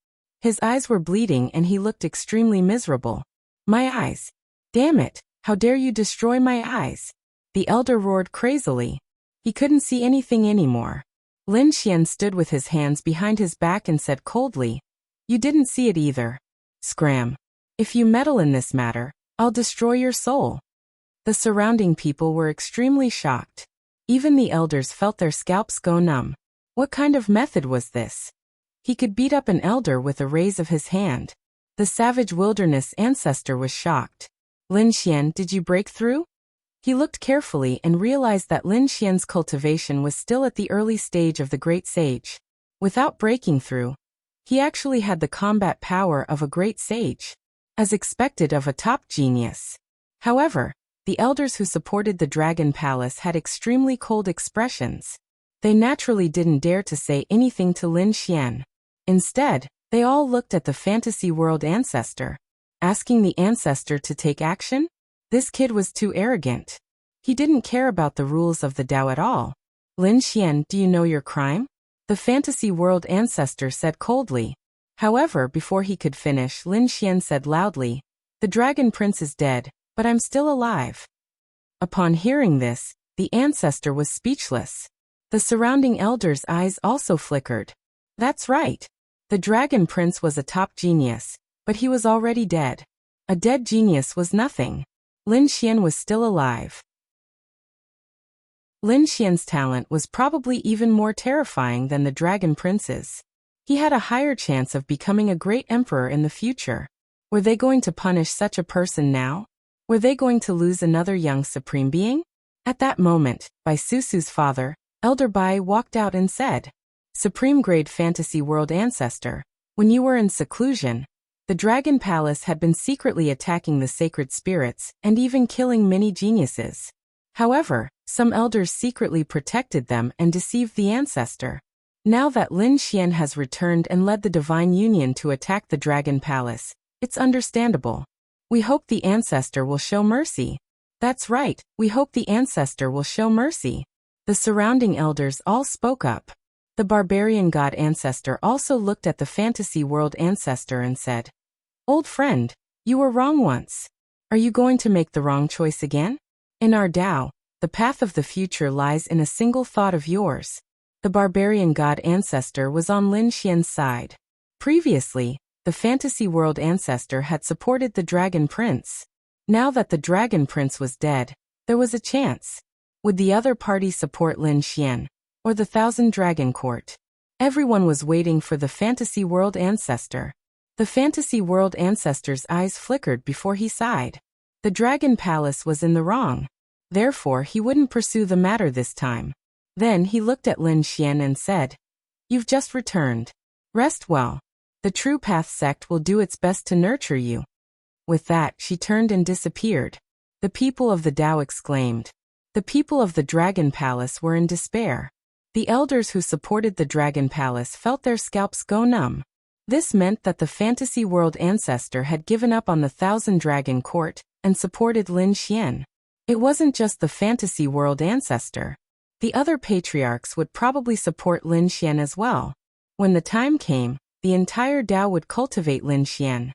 His eyes were bleeding and he looked extremely miserable. My eyes. Damn it, how dare you destroy my eyes? The elder roared crazily. He couldn't see anything anymore. Lin Xian stood with his hands behind his back and said coldly, You didn't see it either. Scram. If you meddle in this matter, I'll destroy your soul. The surrounding people were extremely shocked. Even the elders felt their scalps go numb. What kind of method was this? He could beat up an elder with a raise of his hand. The savage wilderness ancestor was shocked. Lin Xian, did you break through? He looked carefully and realized that Lin Xian's cultivation was still at the early stage of the great sage. Without breaking through, he actually had the combat power of a great sage, as expected of a top genius. However, the elders who supported the Dragon Palace had extremely cold expressions. They naturally didn't dare to say anything to Lin Xian. Instead, they all looked at the Fantasy World Ancestor, asking the ancestor to take action. This kid was too arrogant. He didn't care about the rules of the Dao at all. Lin Xian, do you know your crime? The Fantasy World Ancestor said coldly. However, before he could finish, Lin Xian said loudly, The Dragon Prince is dead, but I'm still alive. Upon hearing this, the ancestor was speechless. The surrounding elders' eyes also flickered. That's right. The Dragon Prince was a top genius, but he was already dead. A dead genius was nothing. Lin Xian was still alive. Lin Xian's talent was probably even more terrifying than the Dragon Prince's. He had a higher chance of becoming a great emperor in the future. Were they going to punish such a person now? Were they going to lose another young supreme being? At that moment, Bai Susu's father, Elder Bai, walked out and said, Supreme Grade Fantasy World Ancestor, when you were in seclusion, the Dragon Palace had been secretly attacking the sacred spirits and even killing many geniuses. However, some elders secretly protected them and deceived the ancestor. Now that Lin Xian has returned and led the Divine Union to attack the Dragon Palace, it's understandable. We hope the ancestor will show mercy. That's right, we hope the ancestor will show mercy. The surrounding elders all spoke up. The barbarian god ancestor also looked at the fantasy world ancestor and said, "Old friend, you were wrong once. Are you going to make the wrong choice again? In our Tao, the path of the future lies in a single thought of yours." The barbarian god ancestor was on Lin Xian's side. Previously, the fantasy world ancestor had supported the dragon prince. Now that the dragon prince was dead, there was a chance. Would the other party support Lin Xian, or the Thousand Dragon Court? Everyone was waiting for the fantasy world ancestor. The fantasy world ancestor's eyes flickered before he sighed. The dragon palace was in the wrong. Therefore, he wouldn't pursue the matter this time. Then he looked at Lin Xian and said, "You've just returned. Rest well. The True Path sect will do its best to nurture you." With that, she turned and disappeared. The people of the Tao exclaimed. The people of the Dragon Palace were in despair. The elders who supported the Dragon Palace felt their scalps go numb. This meant that the fantasy world ancestor had given up on the Thousand Dragon Court and supported Lin Xian. It wasn't just the fantasy world ancestor. The other patriarchs would probably support Lin Xian as well. When the time came, the entire Tao would cultivate Lin Xian.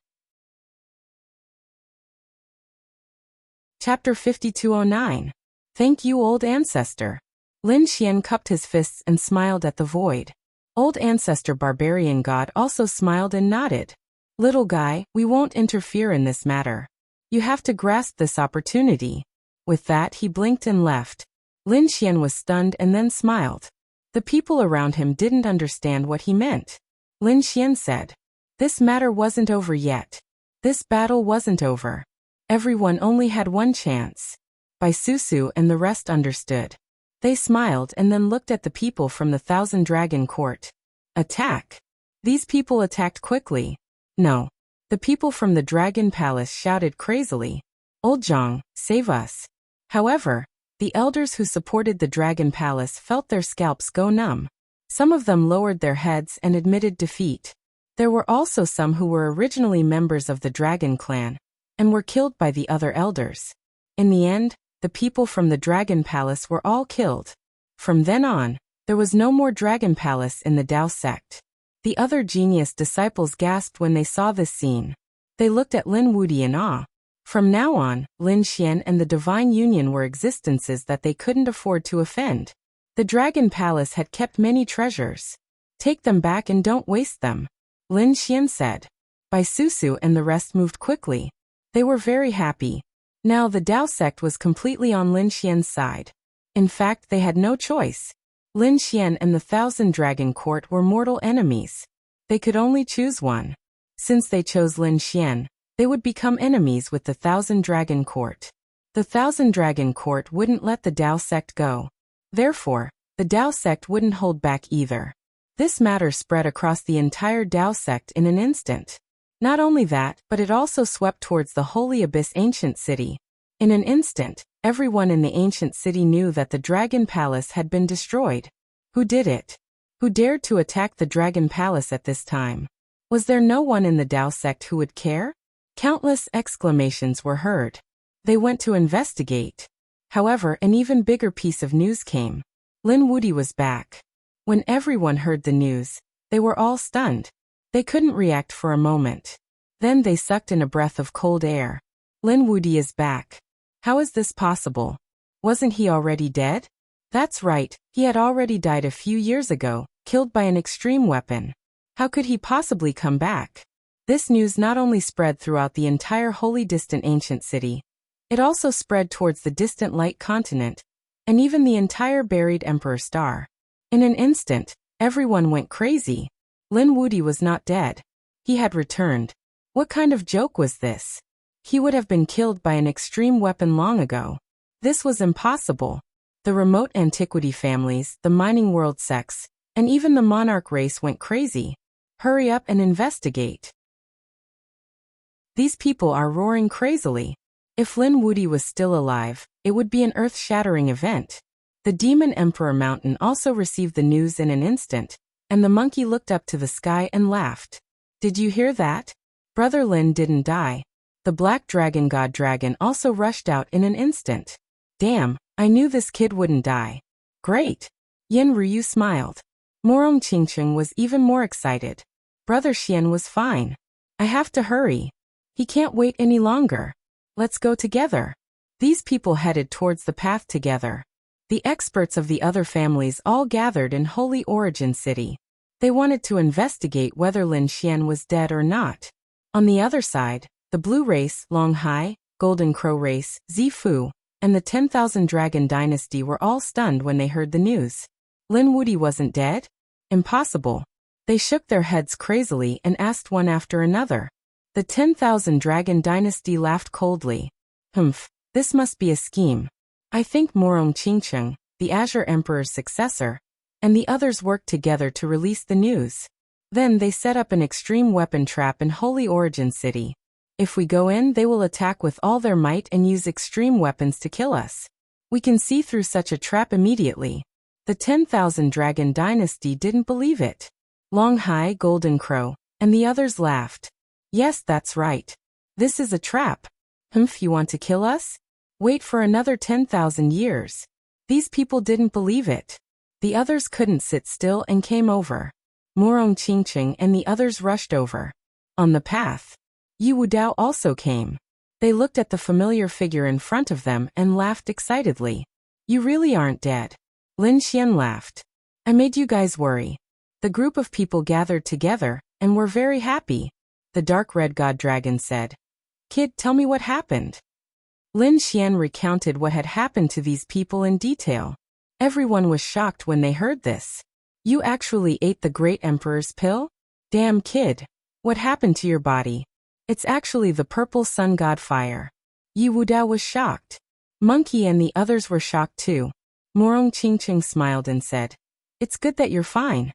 Chapter 5209. Thank you, old ancestor. Lin Xian cupped his fists and smiled at the void. Old ancestor barbarian god also smiled and nodded. Little guy, we won't interfere in this matter. You have to grasp this opportunity. With that, he blinked and left. Lin Xian was stunned and then smiled. The people around him didn't understand what he meant. Lin Xian said, "This matter wasn't over yet. This battle wasn't over. Everyone only had one chance." Bai Susu and the rest understood. They smiled and then looked at the people from the Thousand Dragon Court. Attack! These people attacked quickly. No. The people from the Dragon Palace shouted crazily, "Old Zhang, save us." However, the elders who supported the Dragon Palace felt their scalps go numb. Some of them lowered their heads and admitted defeat. There were also some who were originally members of the Dragon Clan and were killed by the other elders. In the end, the people from the Dragon Palace were all killed. From then on, there was no more Dragon Palace in the Tao sect. The other genius disciples gasped when they saw this scene. They looked at Lin Wuди in awe. From now on, Lin Xian and the Divine Union were existences that they couldn't afford to offend. The Dragon Palace had kept many treasures. Take them back and don't waste them, Lin Xian said. Bai Susu and the rest moved quickly. They were very happy. Now the Tao sect was completely on Lin Xian's side. In fact, they had no choice. Lin Xian and the Thousand Dragon Court were mortal enemies. They could only choose one. Since they chose Lin Xian, they would become enemies with the Thousand Dragon Court. The Thousand Dragon Court wouldn't let the Tao sect go. Therefore, the Tao sect wouldn't hold back either. This matter spread across the entire Tao sect in an instant. Not only that, but it also swept towards the Holy Abyss ancient city. In an instant, everyone in the ancient city knew that the Dragon Palace had been destroyed. Who did it? Who dared to attack the Dragon Palace at this time? Was there no one in the Tao sect who would care? Countless exclamations were heard. They went to investigate. However, an even bigger piece of news came. Lin Wudi was back. When everyone heard the news, they were all stunned. They couldn't react for a moment. Then they sucked in a breath of cold air. Lin Wudi is back. How is this possible? Wasn't he already dead? That's right, he had already died a few years ago, killed by an extreme weapon. How could he possibly come back? This news not only spread throughout the entire wholly distant ancient city, it also spread towards the distant light continent, and even the entire buried Emperor Star. In an instant, everyone went crazy. Lin Wudi was not dead. He had returned. What kind of joke was this? He would have been killed by an extreme weapon long ago. This was impossible. The remote antiquity families, the mining world sects, and even the monarch race went crazy. Hurry up and investigate. These people are roaring crazily. If Lin Wudi was still alive, it would be an earth-shattering event. The Demon Emperor Mountain also received the news in an instant, and the monkey looked up to the sky and laughed. Did you hear that? Brother Lin didn't die. The Black Dragon God Dragon also rushed out in an instant. Damn, I knew this kid wouldn't die. Great. Yin Ryu smiled. Morong Qingqing was even more excited. Brother Xian was fine. I have to hurry. He can't wait any longer. Let's go together. These people headed towards the path together. The experts of the other families all gathered in Holy Origin City. They wanted to investigate whether Lin Xian was dead or not. On the other side, the Blue Race, Long Hai, Golden Crow Race, Zifu, and the 10,000 Dragon Dynasty were all stunned when they heard the news. Lin Wuti wasn't dead? Impossible. They shook their heads crazily and asked one after another. The 10,000 Dragon Dynasty laughed coldly. This must be a scheme. I think Morong Qingqing, the Azure Emperor's successor, and the others worked together to release the news. Then they set up an extreme weapon trap in Holy Origin City. If we go in, they will attack with all their might and use extreme weapons to kill us. We can see through such a trap immediately. The 10,000 Dragon Dynasty didn't believe it. Long Hai, Golden Crow, and the others laughed. Yes, that's right. This is a trap. You want to kill us? Wait for another 10,000 years. These people didn't believe it. The others couldn't sit still and came over. Morong Qingqing and the others rushed over. On the path, Yi Wudao also came. They looked at the familiar figure in front of them and laughed excitedly. You really aren't dead. Lin Xian laughed. I made you guys worry. The group of people gathered together and were very happy. The dark red god dragon said, Kid, tell me what happened. Lin Xian recounted what had happened to these people in detail. Everyone was shocked when they heard this. You actually ate the great emperor's pill? Damn kid. What happened to your body? It's actually the purple sun god fire. Yi Wudao was shocked. Monkey and the others were shocked too. Morong Qingqing smiled and said, It's good that you're fine.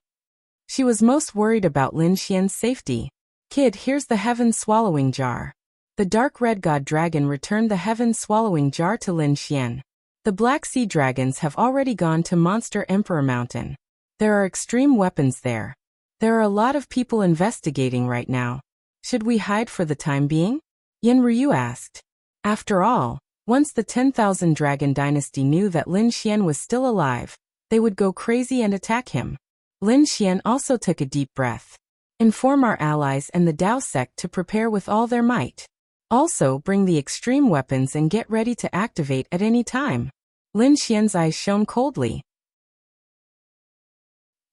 She was most worried about Lin Xian's safety. Kid, here's the heaven swallowing jar. The dark red god dragon returned the heaven swallowing jar to Lin Xian. The Black Sea Dragons have already gone to Monster Emperor Mountain. There are extreme weapons there. There are a lot of people investigating right now. Should we hide for the time being? Yin Ryu asked. After all, once the 10,000 Dragon Dynasty knew that Lin Xian was still alive, they would go crazy and attack him. Lin Xian also took a deep breath. Inform our allies and the Dao sect to prepare with all their might. Also bring the extreme weapons and get ready to activate at any time. Lin Xian's eyes shone coldly.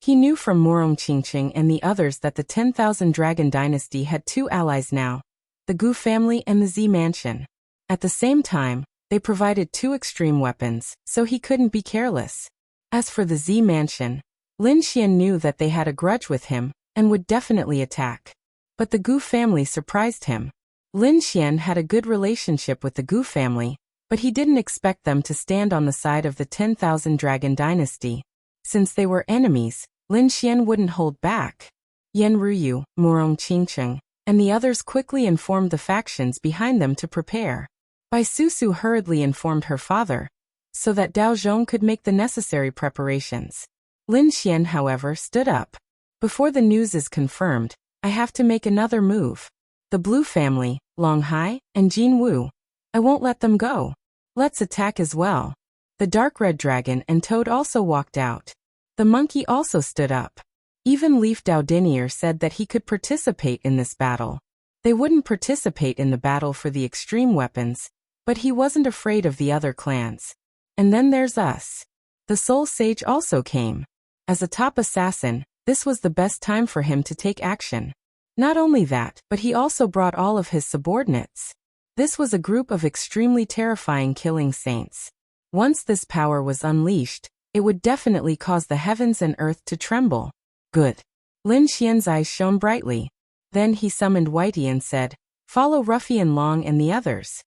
He knew from Morong Qingqing and the others that the 10,000 Dragon Dynasty had two allies now, the Gu family and the Z Mansion. At the same time, they provided two extreme weapons, so he couldn't be careless. As for the Z Mansion, Lin Xian knew that they had a grudge with him and would definitely attack. But the Gu family surprised him. Lin Xian had a good relationship with the Gu family, but he didn't expect them to stand on the side of the 10,000 Dragon Dynasty. Since they were enemies, Lin Xian wouldn't hold back. Yen Ryu, Morong Qingqing, and the others quickly informed the factions behind them to prepare. Bai Susu hurriedly informed her father, so that Dao Zhong could make the necessary preparations. Lin Xian, however, stood up. Before the news is confirmed, I have to make another move. The Blue family, Long Hai, and Jin Wu. I won't let them go. Let's attack as well. The dark red dragon and Toad also walked out. The monkey also stood up. Even Leaf Daodinier said that he could participate in this battle. They wouldn't participate in the battle for the extreme weapons, but he wasn't afraid of the other clans. And then there's us. The Soul Sage also came. As a top assassin, this was the best time for him to take action. Not only that, but he also brought all of his subordinates. This was a group of extremely terrifying killing saints. Once this power was unleashed, it would definitely cause the heavens and earth to tremble. Good. Lin Xian's eyes shone brightly. Then he summoned Whitey and said, Follow Ruffian Long and the others.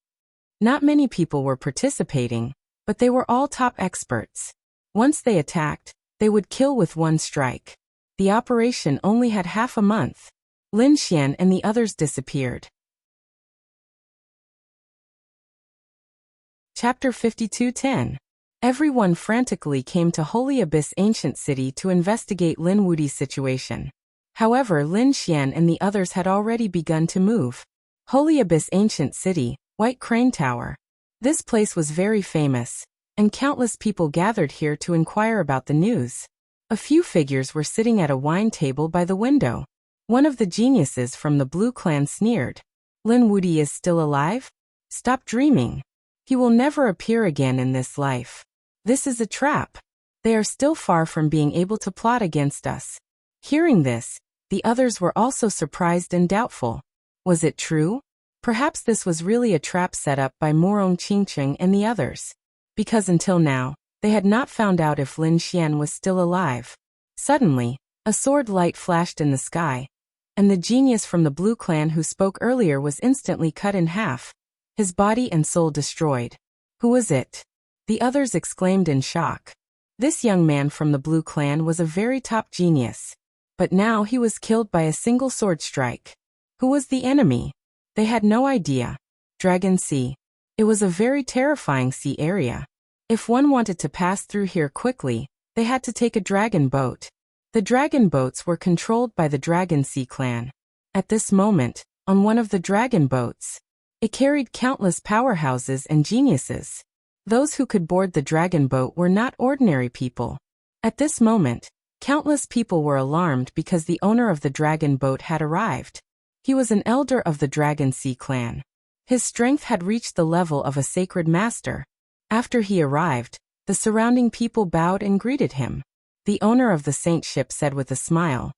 Not many people were participating, but they were all top experts. Once they attacked, they would kill with one strike. The operation only had half a month. Lin Xian and the others disappeared. Chapter 52:10. Everyone frantically came to Holy Abyss Ancient City to investigate Lin Wuti's situation. However, Lin Xian and the others had already begun to move. Holy Abyss Ancient City, White Crane Tower. This place was very famous. and countless people gathered here to inquire about the news. A few figures were sitting at a wine table by the window. One of the geniuses from the Blue Clan sneered. Lin Wuxia is still alive? Stop dreaming. He will never appear again in this life. This is a trap. They are still far from being able to plot against us. Hearing this, the others were also surprised and doubtful. Was it true? Perhaps this was really a trap set up by Morong Qingcheng and the others. Because until now, they had not found out if Lin Xian was still alive. Suddenly, a sword light flashed in the sky, and the genius from the Blue Clan who spoke earlier was instantly cut in half, his body and soul destroyed. Who was it? The others exclaimed in shock. This young man from the Blue Clan was a very top genius. But now he was killed by a single sword strike. Who was the enemy? They had no idea. Dragon Sea. It was a very terrifying sea area. If one wanted to pass through here quickly, they had to take a dragon boat. The dragon boats were controlled by the Dragon Sea clan. At this moment, on one of the dragon boats, it carried countless powerhouses and geniuses. Those who could board the dragon boat were not ordinary people. At this moment, countless people were alarmed because the owner of the dragon boat had arrived. He was an elder of the Dragon Sea clan. His strength had reached the level of a sacred master. After he arrived, the surrounding people bowed and greeted him. The owner of the Saint ship said with a smile,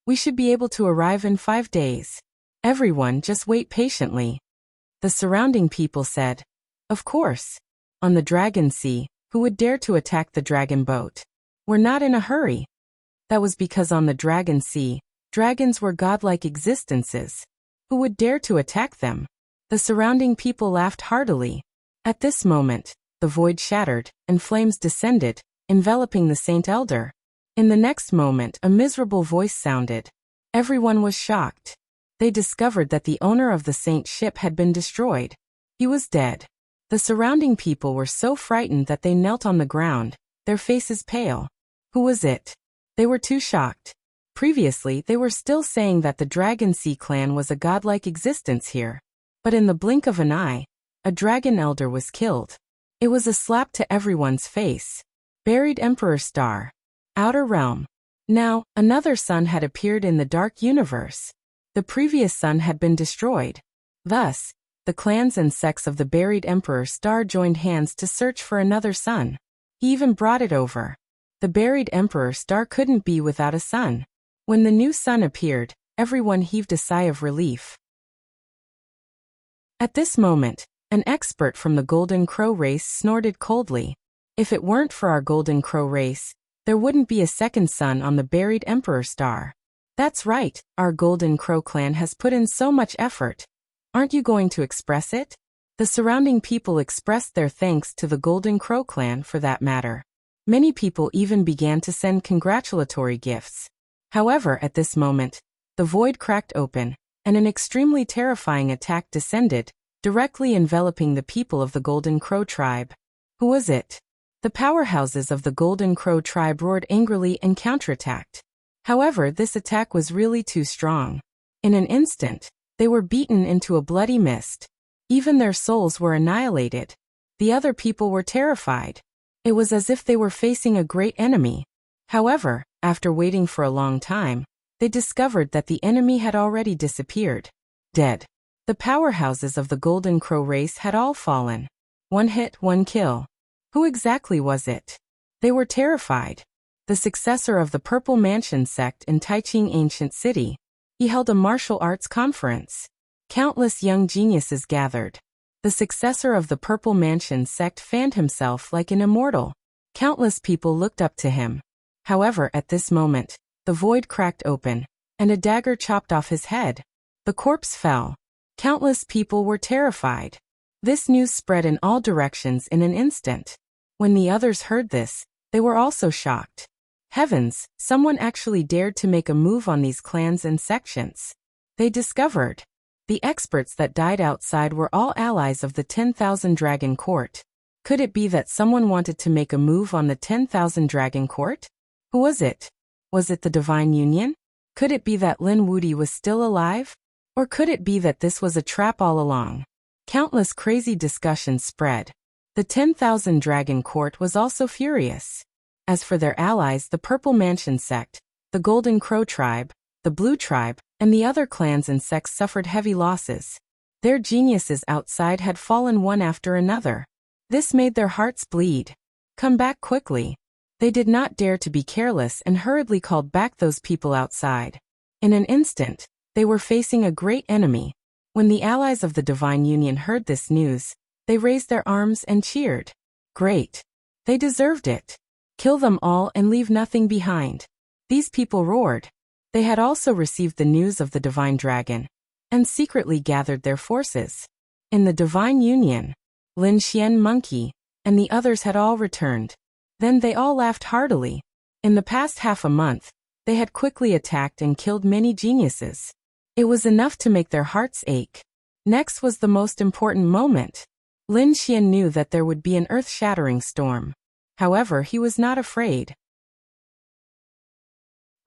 "We should be able to arrive in 5 days. Everyone just wait patiently." The surrounding people said, "Of course. On the Dragon Sea, who would dare to attack the dragon boat? We're not in a hurry." That was because on the Dragon Sea, dragons were godlike existences. Who would dare to attack them? The surrounding people laughed heartily. At this moment, the void shattered, and flames descended, enveloping the Saint Elder. In the next moment, a miserable voice sounded. Everyone was shocked. They discovered that the owner of the Saint ship had been destroyed. He was dead. The surrounding people were so frightened that they knelt on the ground, their faces pale. Who was it? They were too shocked. Previously, they were still saying that the Dragon Sea clan was a godlike existence here. But in the blink of an eye, a dragon elder was killed. It was a slap to everyone's face. Buried Emperor Star. Outer Realm. Now, another sun had appeared in the dark universe. The previous sun had been destroyed. Thus, the clans and sects of the buried Emperor Star joined hands to search for another sun. He even brought it over. The buried Emperor Star couldn't be without a sun. When the new sun appeared, everyone heaved a sigh of relief. At this moment, an expert from the Golden Crow race snorted coldly. If it weren't for our Golden Crow race, there wouldn't be a second sun on the buried Emperor Star. That's right, our Golden Crow clan has put in so much effort. Aren't you going to express it? The surrounding people expressed their thanks to the Golden Crow clan for that matter. Many people even began to send congratulatory gifts. However, at this moment, the void cracked open, and an extremely terrifying attack descended, directly enveloping the people of the Golden Crow tribe. Who was it? The powerhouses of the Golden Crow tribe roared angrily and counterattacked. However, this attack was really too strong. In an instant, they were beaten into a bloody mist. Even their souls were annihilated. The other people were terrified. It was as if they were facing a great enemy. However, after waiting for a long time, they discovered that the enemy had already disappeared. Dead. The powerhouses of the Golden Crow race had all fallen. 1 hit, 1 kill. Who exactly was it? They were terrified. The successor of the Purple Mansion sect in Taiching Ancient City. He held a martial arts conference. Countless young geniuses gathered. The successor of the Purple Mansion sect fanned himself like an immortal. Countless people looked up to him. However, at this moment, the void cracked open, and a dagger chopped off his head. The corpse fell. Countless people were terrified. This news spread in all directions in an instant. When the others heard this, they were also shocked. Heavens, someone actually dared to make a move on these clans and sections. They discovered. The experts that died outside were all allies of the 10,000 Dragon Court. Could it be that someone wanted to make a move on the 10,000 Dragon Court? Who was it? Was it the Divine Union? Could it be that Lin Wuxia was still alive? Or could it be that this was a trap all along? Countless crazy discussions spread. The 10,000 Dragon Court was also furious. As for their allies, the Purple Mansion sect, the Golden Crow tribe, the Blue tribe, and the other clans and sects suffered heavy losses. Their geniuses outside had fallen one after another. This made their hearts bleed. Come back quickly. They did not dare to be careless and hurriedly called back those people outside. In an instant, they were facing a great enemy. When the allies of the Divine Union heard this news, they raised their arms and cheered. Great. They deserved it. Kill them all and leave nothing behind. These people roared. They had also received the news of the Divine Dragon, and secretly gathered their forces. In the Divine Union, Lin Xian Monkey, and the others had all returned. Then they all laughed heartily. In the past half a month, they had quickly attacked and killed many geniuses. It was enough to make their hearts ache. Next was the most important moment. Lin Xian knew that there would be an earth-shattering storm. However, he was not afraid.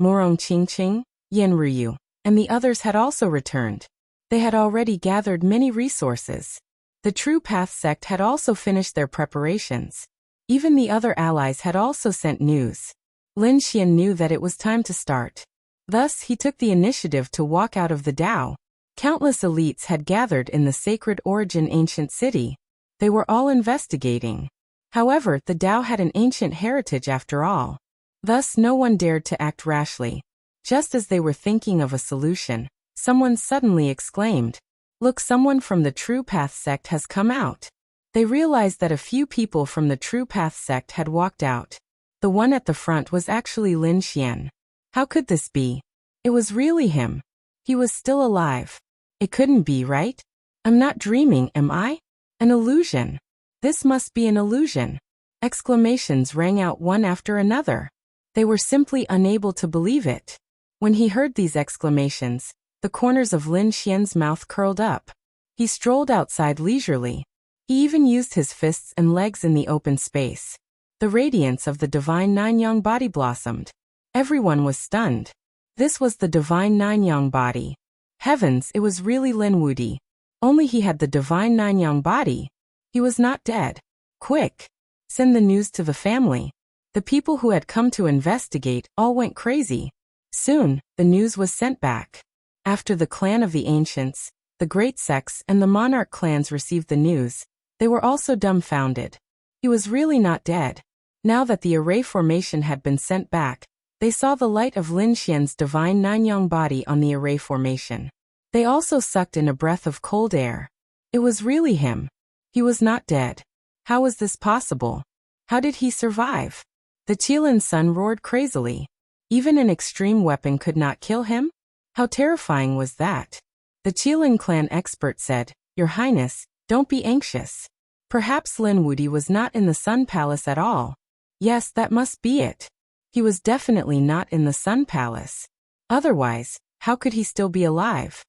Morong Qingqing, Yan Ruyu, and the others had also returned. They had already gathered many resources. The True Path sect had also finished their preparations. Even the other allies had also sent news. Lin Xian knew that it was time to start. Thus, he took the initiative to walk out of the Dao. Countless elites had gathered in the Sacred Origin ancient city. They were all investigating. However, the Dao had an ancient heritage after all. Thus, no one dared to act rashly. Just as they were thinking of a solution, someone suddenly exclaimed, "Look, someone from the True Path sect has come out." They realized that a few people from the True Path sect had walked out. The one at the front was actually Lin Xian. How could this be? It was really him. He was still alive. It couldn't be, right? I'm not dreaming, am I? An illusion. This must be an illusion. Exclamations rang out one after another. They were simply unable to believe it. When he heard these exclamations, the corners of Lin Xian's mouth curled up. He strolled outside leisurely. He even used his fists and legs in the open space. The radiance of the Divine Nine-Yang body blossomed. Everyone was stunned. This was the Divine Nine-Yang body. Heavens, it was really Lin Wudi. Only he had the Divine Nine-Yang body. He was not dead. Quick! Send the news to the family. The people who had come to investigate all went crazy. Soon, the news was sent back. After the clan of the ancients, the great sects and the monarch clans received the news, they were also dumbfounded. He was really not dead. Now that the array formation had been sent back, they saw the light of Lin Xian's Divine Nine-Yang body on the array formation. They also sucked in a breath of cold air. It was really him. He was not dead. How was this possible? How did he survive? The Qilin Sun roared crazily. Even an extreme weapon could not kill him? How terrifying was that? The Qilin clan expert said, "Your Highness, don't be anxious. Perhaps Lin Wudi was not in the Sun Palace at all." Yes, that must be it. He was definitely not in the Sun Palace. Otherwise, how could he still be alive?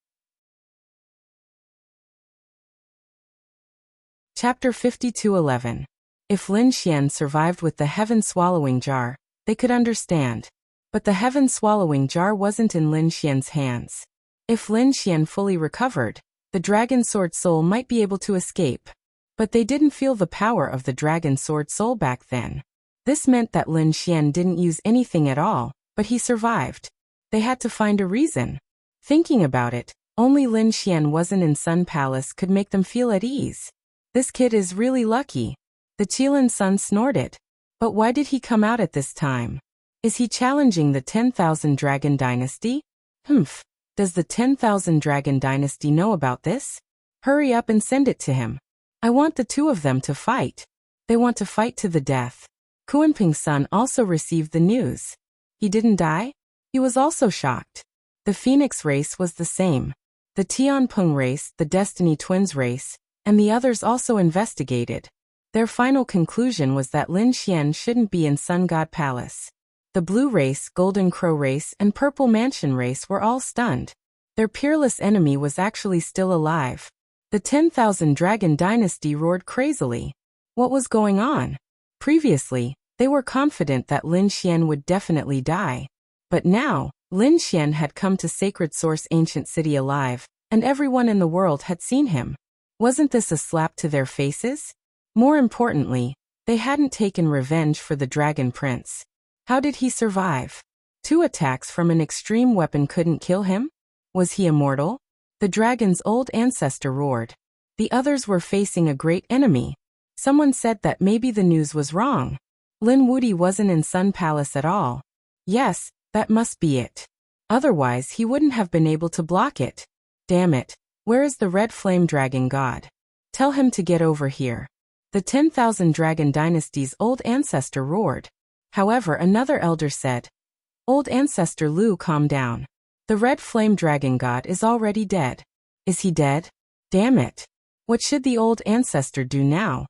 Chapter 52:11. If Lin Xian survived with the heaven-swallowing jar, they could understand. But the heaven-swallowing jar wasn't in Lin Xian's hands. If Lin Xian fully recovered, the Dragon Sword Soul might be able to escape. But they didn't feel the power of the Dragon Sword Soul back then. This meant that Lin Xian didn't use anything at all, but he survived. They had to find a reason. Thinking about it, only Lin Xian wasn't in Sun Palace could make them feel at ease. This kid is really lucky. The Qilin Sun snorted. But why did he come out at this time? Is he challenging the 10,000 Dragon Dynasty? Does the 10,000 Dragon Dynasty know about this? Hurry up and send it to him. I want the two of them to fight. They want to fight to the death. Kuanping's son also received the news. He didn't die? He was also shocked. The Phoenix race was the same. The Tianpeng race, the Destiny Twins race, and the others also investigated. Their final conclusion was that Lin Xian shouldn't be in Sun God Palace. The Blue race, Golden Crow race, and Purple Mansion race were all stunned. Their peerless enemy was actually still alive. The 10,000 Dragon Dynasty roared crazily. What was going on? Previously, they were confident that Lin Xian would definitely die. But now, Lin Xian had come to Sacred Source Ancient City alive, and everyone in the world had seen him. Wasn't this a slap to their faces? More importantly, they hadn't taken revenge for the Dragon Prince. How did he survive? 2 attacks from an extreme weapon couldn't kill him? Was he immortal? The dragon's old ancestor roared. The others were facing a great enemy. Someone said that maybe the news was wrong. Lin Wuti wasn't in Sun Palace at all. Yes, that must be it. Otherwise he wouldn't have been able to block it. Damn it, where is the red flame dragon god? Tell him to get over here. The 10,000 Dragon Dynasty's old ancestor roared. However, another elder said, Old ancestor Lu, calm down. The red flame dragon god is already dead. Is he dead? Damn it. What should the old ancestor do now?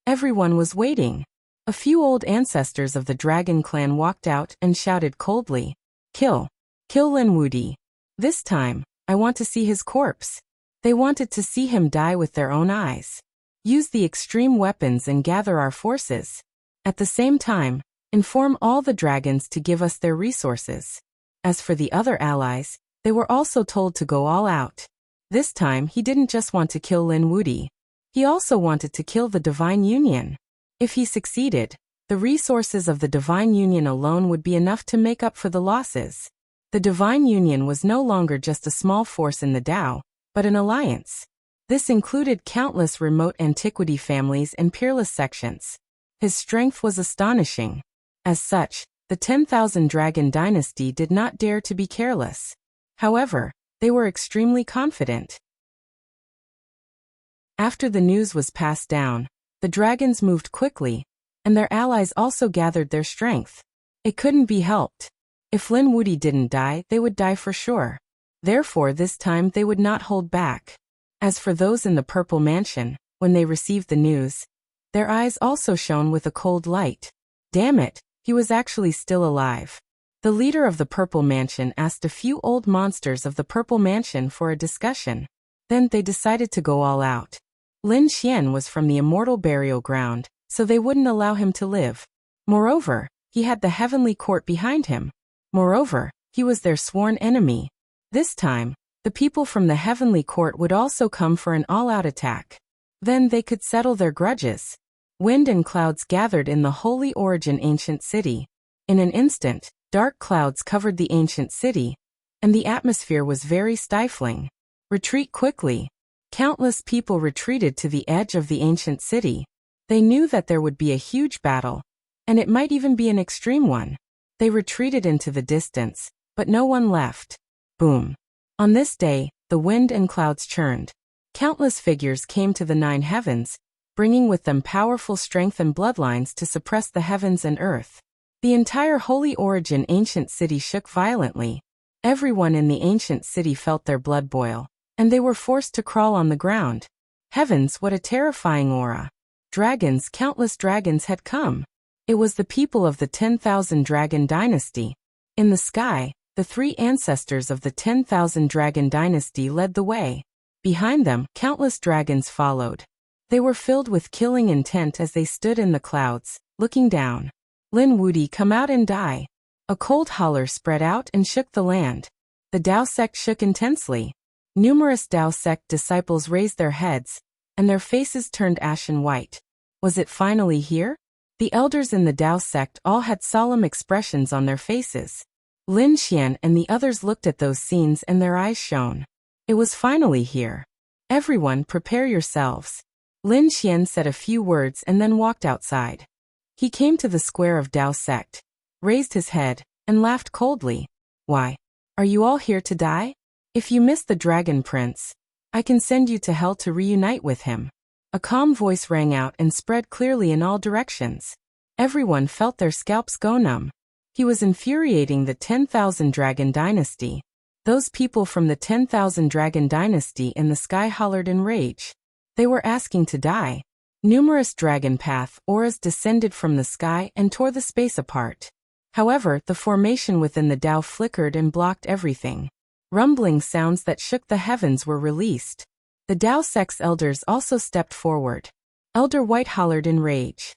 Everyone was waiting. A few old ancestors of the dragon clan walked out and shouted coldly, Kill. Kill Lin Wuti. This time, I want to see his corpse. They wanted to see him die with their own eyes. Use the extreme weapons and gather our forces. At the same time, inform all the dragons to give us their resources. As for the other allies, they were also told to go all out. This time he didn't just want to kill Lin Wuti. He also wanted to kill the Divine Union. If he succeeded, the resources of the Divine Union alone would be enough to make up for the losses. The Divine Union was no longer just a small force in the Tao, but an alliance. This included countless remote antiquity families and peerless sections. His strength was astonishing. As such, the 10,000 Dragon Dynasty did not dare to be careless. However, they were extremely confident. After the news was passed down, the dragons moved quickly, and their allies also gathered their strength. It couldn't be helped. If Lin Wuti didn't die, they would die for sure. Therefore, this time they would not hold back. As for those in the Purple Mansion, when they received the news, their eyes also shone with a cold light. Damn it, he was actually still alive. The leader of the Purple Mansion asked a few old monsters of the Purple Mansion for a discussion. Then they decided to go all out. Lin Xian was from the immortal burial ground, so they wouldn't allow him to live. Moreover, he had the heavenly court behind him. Moreover, he was their sworn enemy. This time, the people from the heavenly court would also come for an all-out attack. Then they could settle their grudges. Wind and clouds gathered in the Holy Origin ancient city. In an instant, dark clouds covered the ancient city, and the atmosphere was very stifling. Retreat quickly. Countless people retreated to the edge of the ancient city. They knew that there would be a huge battle, and it might even be an extreme one. They retreated into the distance, but no one left. Boom. On this day, the wind and clouds churned. Countless figures came to the 9 heavens, bringing with them powerful strength and bloodlines to suppress the heavens and earth. The entire Holy Origin ancient city shook violently. Everyone in the ancient city felt their blood boil, and they were forced to crawl on the ground. Heavens, what a terrifying aura. Dragons, countless dragons had come. It was the people of the 10,000 Dragon Dynasty. In the sky, the 3 ancestors of the 10,000 Dragon Dynasty led the way. Behind them, countless dragons followed. They were filled with killing intent as they stood in the clouds, looking down. Lin Wuti, come out and die. A cold holler spread out and shook the land. The Dao sect shook intensely. Numerous Dao sect disciples raised their heads, and their faces turned ashen white. Was it finally here? The elders in the Dao sect all had solemn expressions on their faces. Lin Xian and the others looked at those scenes and their eyes shone. It was finally here. Everyone, prepare yourselves. Lin Xian said a few words and then walked outside. He came to the square of Dao sect, raised his head, and laughed coldly. Why? Are you all here to die? If you miss the Dragon Prince, I can send you to hell to reunite with him. A calm voice rang out and spread clearly in all directions. Everyone felt their scalps go numb. He was infuriating the 10,000 Dragon Dynasty. Those people from the 10,000 Dragon Dynasty in the sky hollered in rage. They were asking to die. Numerous dragon path auras descended from the sky and tore the space apart. However, the formation within the Tao flickered and blocked everything. Rumbling sounds that shook the heavens were released. The Dao sect's elders also stepped forward. Elder White hollered in rage.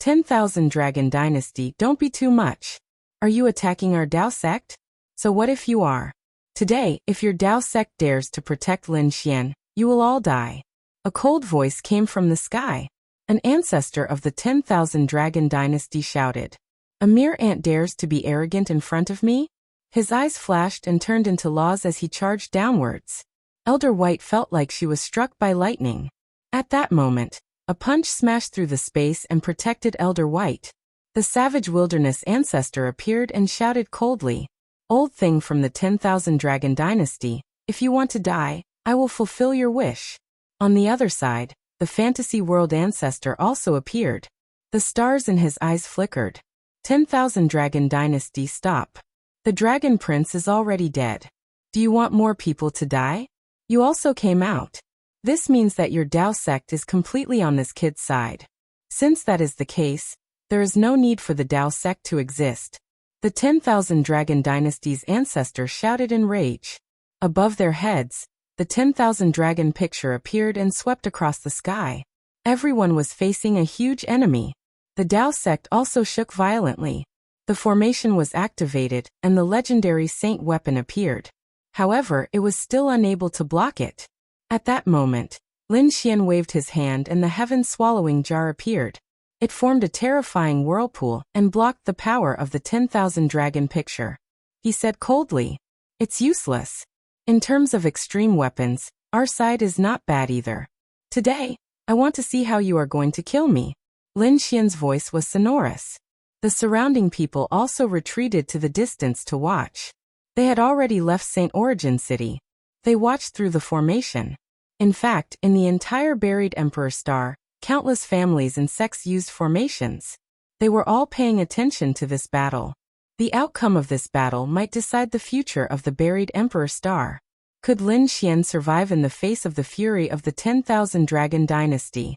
10,000 Dragon Dynasty, don't be too much. Are you attacking our Dao sect? So what if you are? Today, if your Dao sect dares to protect Lin Xian, you will all die. A cold voice came from the sky. An ancestor of the 10,000 Dragon Dynasty shouted. A mere ant dares to be arrogant in front of me? His eyes flashed and turned into laws as he charged downwards. Elder White felt like she was struck by lightning. At that moment, a punch smashed through the space and protected Elder White. The savage wilderness ancestor appeared and shouted coldly. Old thing from the 10,000 Dragon Dynasty, if you want to die, I will fulfill your wish. On the other side, the fantasy world ancestor also appeared. The stars in his eyes flickered. 10,000 Dragon Dynasty, stop. The Dragon Prince is already dead. Do you want more people to die? You also came out. This means that your Dao sect is completely on this kid's side. Since that is the case, there is no need for the Dao sect to exist. The 10,000 Dragon Dynasty's ancestor shouted in rage. Above their heads, the 10,000 dragon picture appeared and swept across the sky. Everyone was facing a huge enemy. The Dao sect also shook violently. The formation was activated, and the legendary saint weapon appeared. However, it was still unable to block it. At that moment, Lin Xian waved his hand and the heaven-swallowing jar appeared. It formed a terrifying whirlpool and blocked the power of the 10,000 dragon picture. He said coldly, "It's useless. In terms of extreme weapons, our side is not bad either. Today, I want to see how you are going to kill me." Lin Xian's voice was sonorous. The surrounding people also retreated to the distance to watch. They had already left Saint Origin City. They watched through the formation. In fact, in the entire buried Emperor Star, countless families and sects used formations. They were all paying attention to this battle. The outcome of this battle might decide the future of the buried Emperor Star. Could Lin Xian survive in the face of the fury of the 10,000 Dragon Dynasty?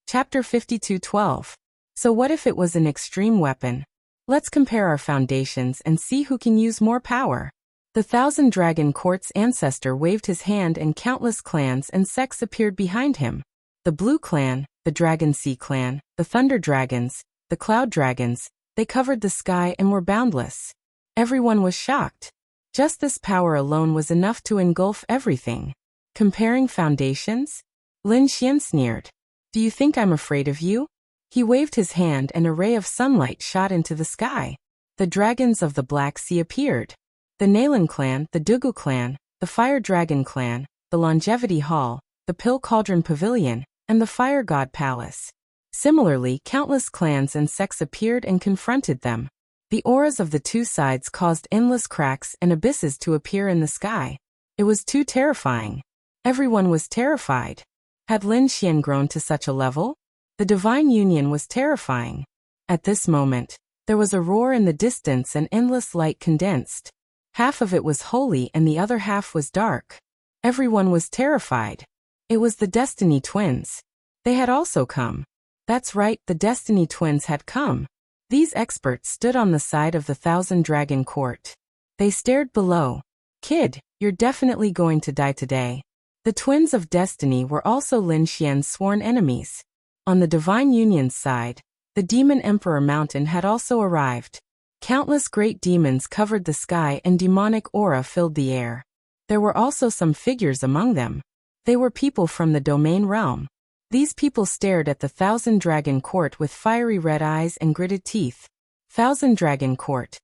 Chapter 52:12. So what if it was an extreme weapon? Let's compare our foundations and see who can use more power. The 1,000 Dragon Court's ancestor waved his hand and countless clans and sects appeared behind him. The Blue Clan, the Dragon Sea Clan, the Thunder Dragons, the Cloud Dragons, they covered the sky and were boundless. Everyone was shocked. Just this power alone was enough to engulf everything. Comparing foundations? Lin Xian sneered. Do you think I'm afraid of you? He waved his hand and a ray of sunlight shot into the sky. The dragons of the Black Sea appeared. The Nalan Clan, the Dugu Clan, the Fire Dragon Clan, the Longevity Hall, the Pill Cauldron Pavilion, and the Fire God Palace. Similarly, countless clans and sects appeared and confronted them. The auras of the two sides caused endless cracks and abysses to appear in the sky. It was too terrifying. Everyone was terrified. Had Lin Xian grown to such a level? The divine union was terrifying. At this moment, there was a roar in the distance and endless light condensed. Half of it was holy and the other half was dark. Everyone was terrified. It was the Destiny Twins. They had also come. That's right, the Destiny Twins had come. These experts stood on the side of the 1,000 Dragon Court. They stared below. Kid, you're definitely going to die today. The Twins of Destiny were also Lin Xian's sworn enemies. On the Divine Union's side, the Demon Emperor Mountain had also arrived. Countless great demons covered the sky and demonic aura filled the air. There were also some figures among them. They were people from the Domain Realm. These people stared at the 1,000 Dragon Court with fiery red eyes and gritted teeth. 1,000 Dragon Court.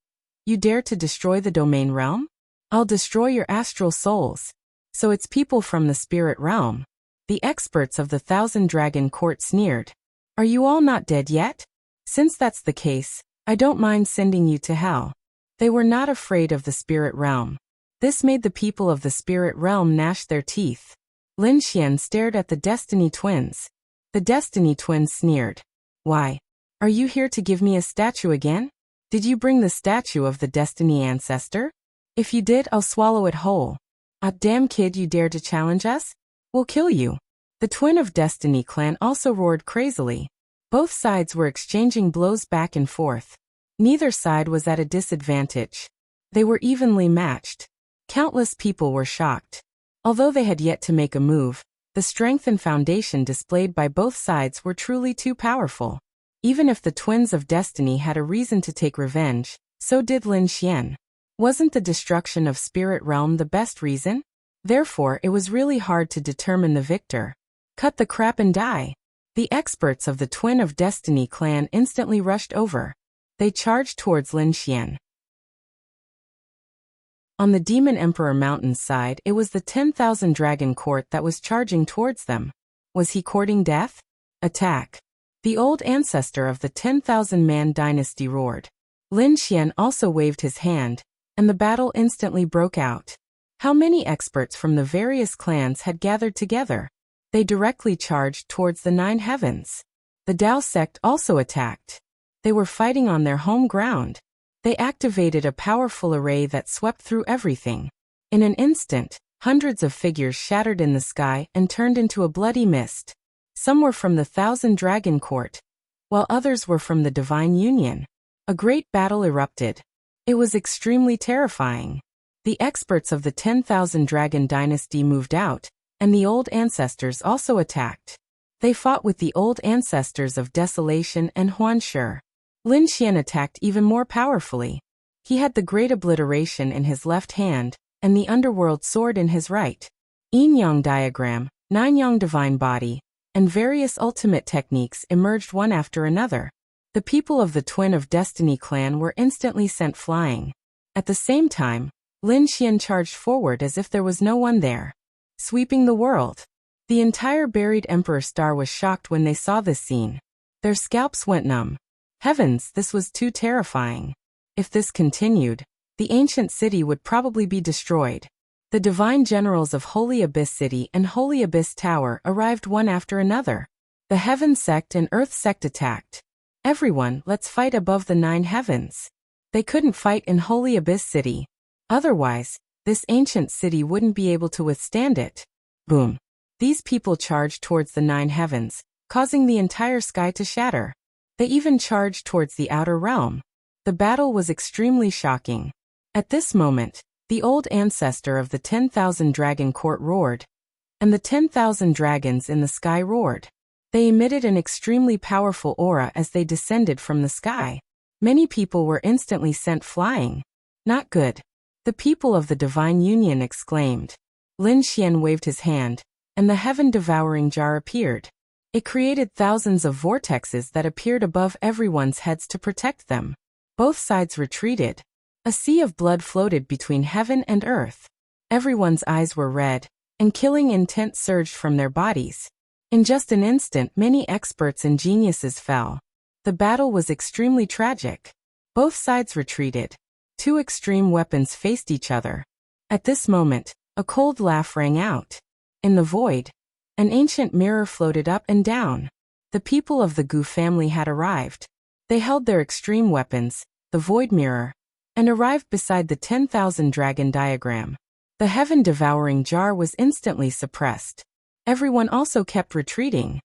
You dare to destroy the Domain Realm? I'll destroy your astral souls. So it's people from the Spirit Realm. The experts of the 1,000 Dragon Court sneered. Are you all not dead yet? Since that's the case, I don't mind sending you to hell. They were not afraid of the Spirit Realm. This made the people of the Spirit Realm gnash their teeth. Lin Xian stared at the Destiny Twins. The Destiny Twins sneered. Why? Are you here to give me a statue again? Did you bring the statue of the Destiny Ancestor? If you did, I'll swallow it whole. Ah, damn kid, you dare to challenge us? We'll kill you. The Twin of Destiny clan also roared crazily. Both sides were exchanging blows back and forth. Neither side was at a disadvantage. They were evenly matched. Countless people were shocked. Although they had yet to make a move, the strength and foundation displayed by both sides were truly too powerful. Even if the Twins of Destiny had a reason to take revenge, so did Lin Xian. Wasn't the destruction of Spirit Realm the best reason? Therefore, it was really hard to determine the victor. Cut the crap and die. The experts of the Twin of Destiny clan instantly rushed over. They charged towards Lin Xian. On the Demon Emperor Mountain's side, it was the 10,000 Dragon Court that was charging towards them. Was he courting death? Attack! The old ancestor of the 10,000-man dynasty roared. Lin Xian also waved his hand, and the battle instantly broke out. How many experts from the various clans had gathered together? They directly charged towards the 9 heavens. The Dao sect also attacked. They were fighting on their home ground. They activated a powerful array that swept through everything. In an instant, hundreds of figures shattered in the sky and turned into a bloody mist. Some were from the 1,000 Dragon Court, while others were from the Divine Union. A great battle erupted. It was extremely terrifying. The experts of the 10,000 Dragon Dynasty moved out, and the old ancestors also attacked. They fought with the old ancestors of Desolation and Huanshi. Lin Xian attacked even more powerfully. He had the Great Obliteration in his left hand, and the Underworld Sword in his right. Yin-Yang Diagram, Nine-Yang Divine Body, and various ultimate techniques emerged one after another. The people of the Twin of Destiny clan were instantly sent flying. At the same time, Lin Xian charged forward as if there was no one there. Sweeping the world. The entire buried Emperor Star was shocked when they saw this scene. Their scalps went numb. Heavens, this was too terrifying. If this continued, the ancient city would probably be destroyed. The divine generals of Holy Abyss City and Holy Abyss Tower arrived one after another. The Heaven Sect and Earth Sect attacked. Everyone, let's fight above the 9 heavens. They couldn't fight in Holy Abyss City. Otherwise, this ancient city wouldn't be able to withstand it. Boom. These people charged towards the 9 heavens, causing the entire sky to shatter. They even charged towards the outer realm. The battle was extremely shocking. At this moment, the old ancestor of the 10,000 Dragon Court roared, and the 10,000 dragons in the sky roared. They emitted an extremely powerful aura as they descended from the sky. Many people were instantly sent flying. Not good. The people of the Divine Union exclaimed. Lin Xian waved his hand, and the heaven-devouring jar appeared. It created thousands of vortexes that appeared above everyone's heads to protect them. Both sides retreated. A sea of blood floated between heaven and earth. Everyone's eyes were red, and killing intent surged from their bodies. In just an instant, many experts and geniuses fell. The battle was extremely tragic. Both sides retreated. 2 extreme weapons faced each other. At this moment, a cold laugh rang out. In the void, an ancient mirror floated up and down. The people of the Gu family had arrived. They held their extreme weapons, the void mirror, and arrived beside the 10,000 dragon diagram. The heaven-devouring jar was instantly suppressed. Everyone also kept retreating.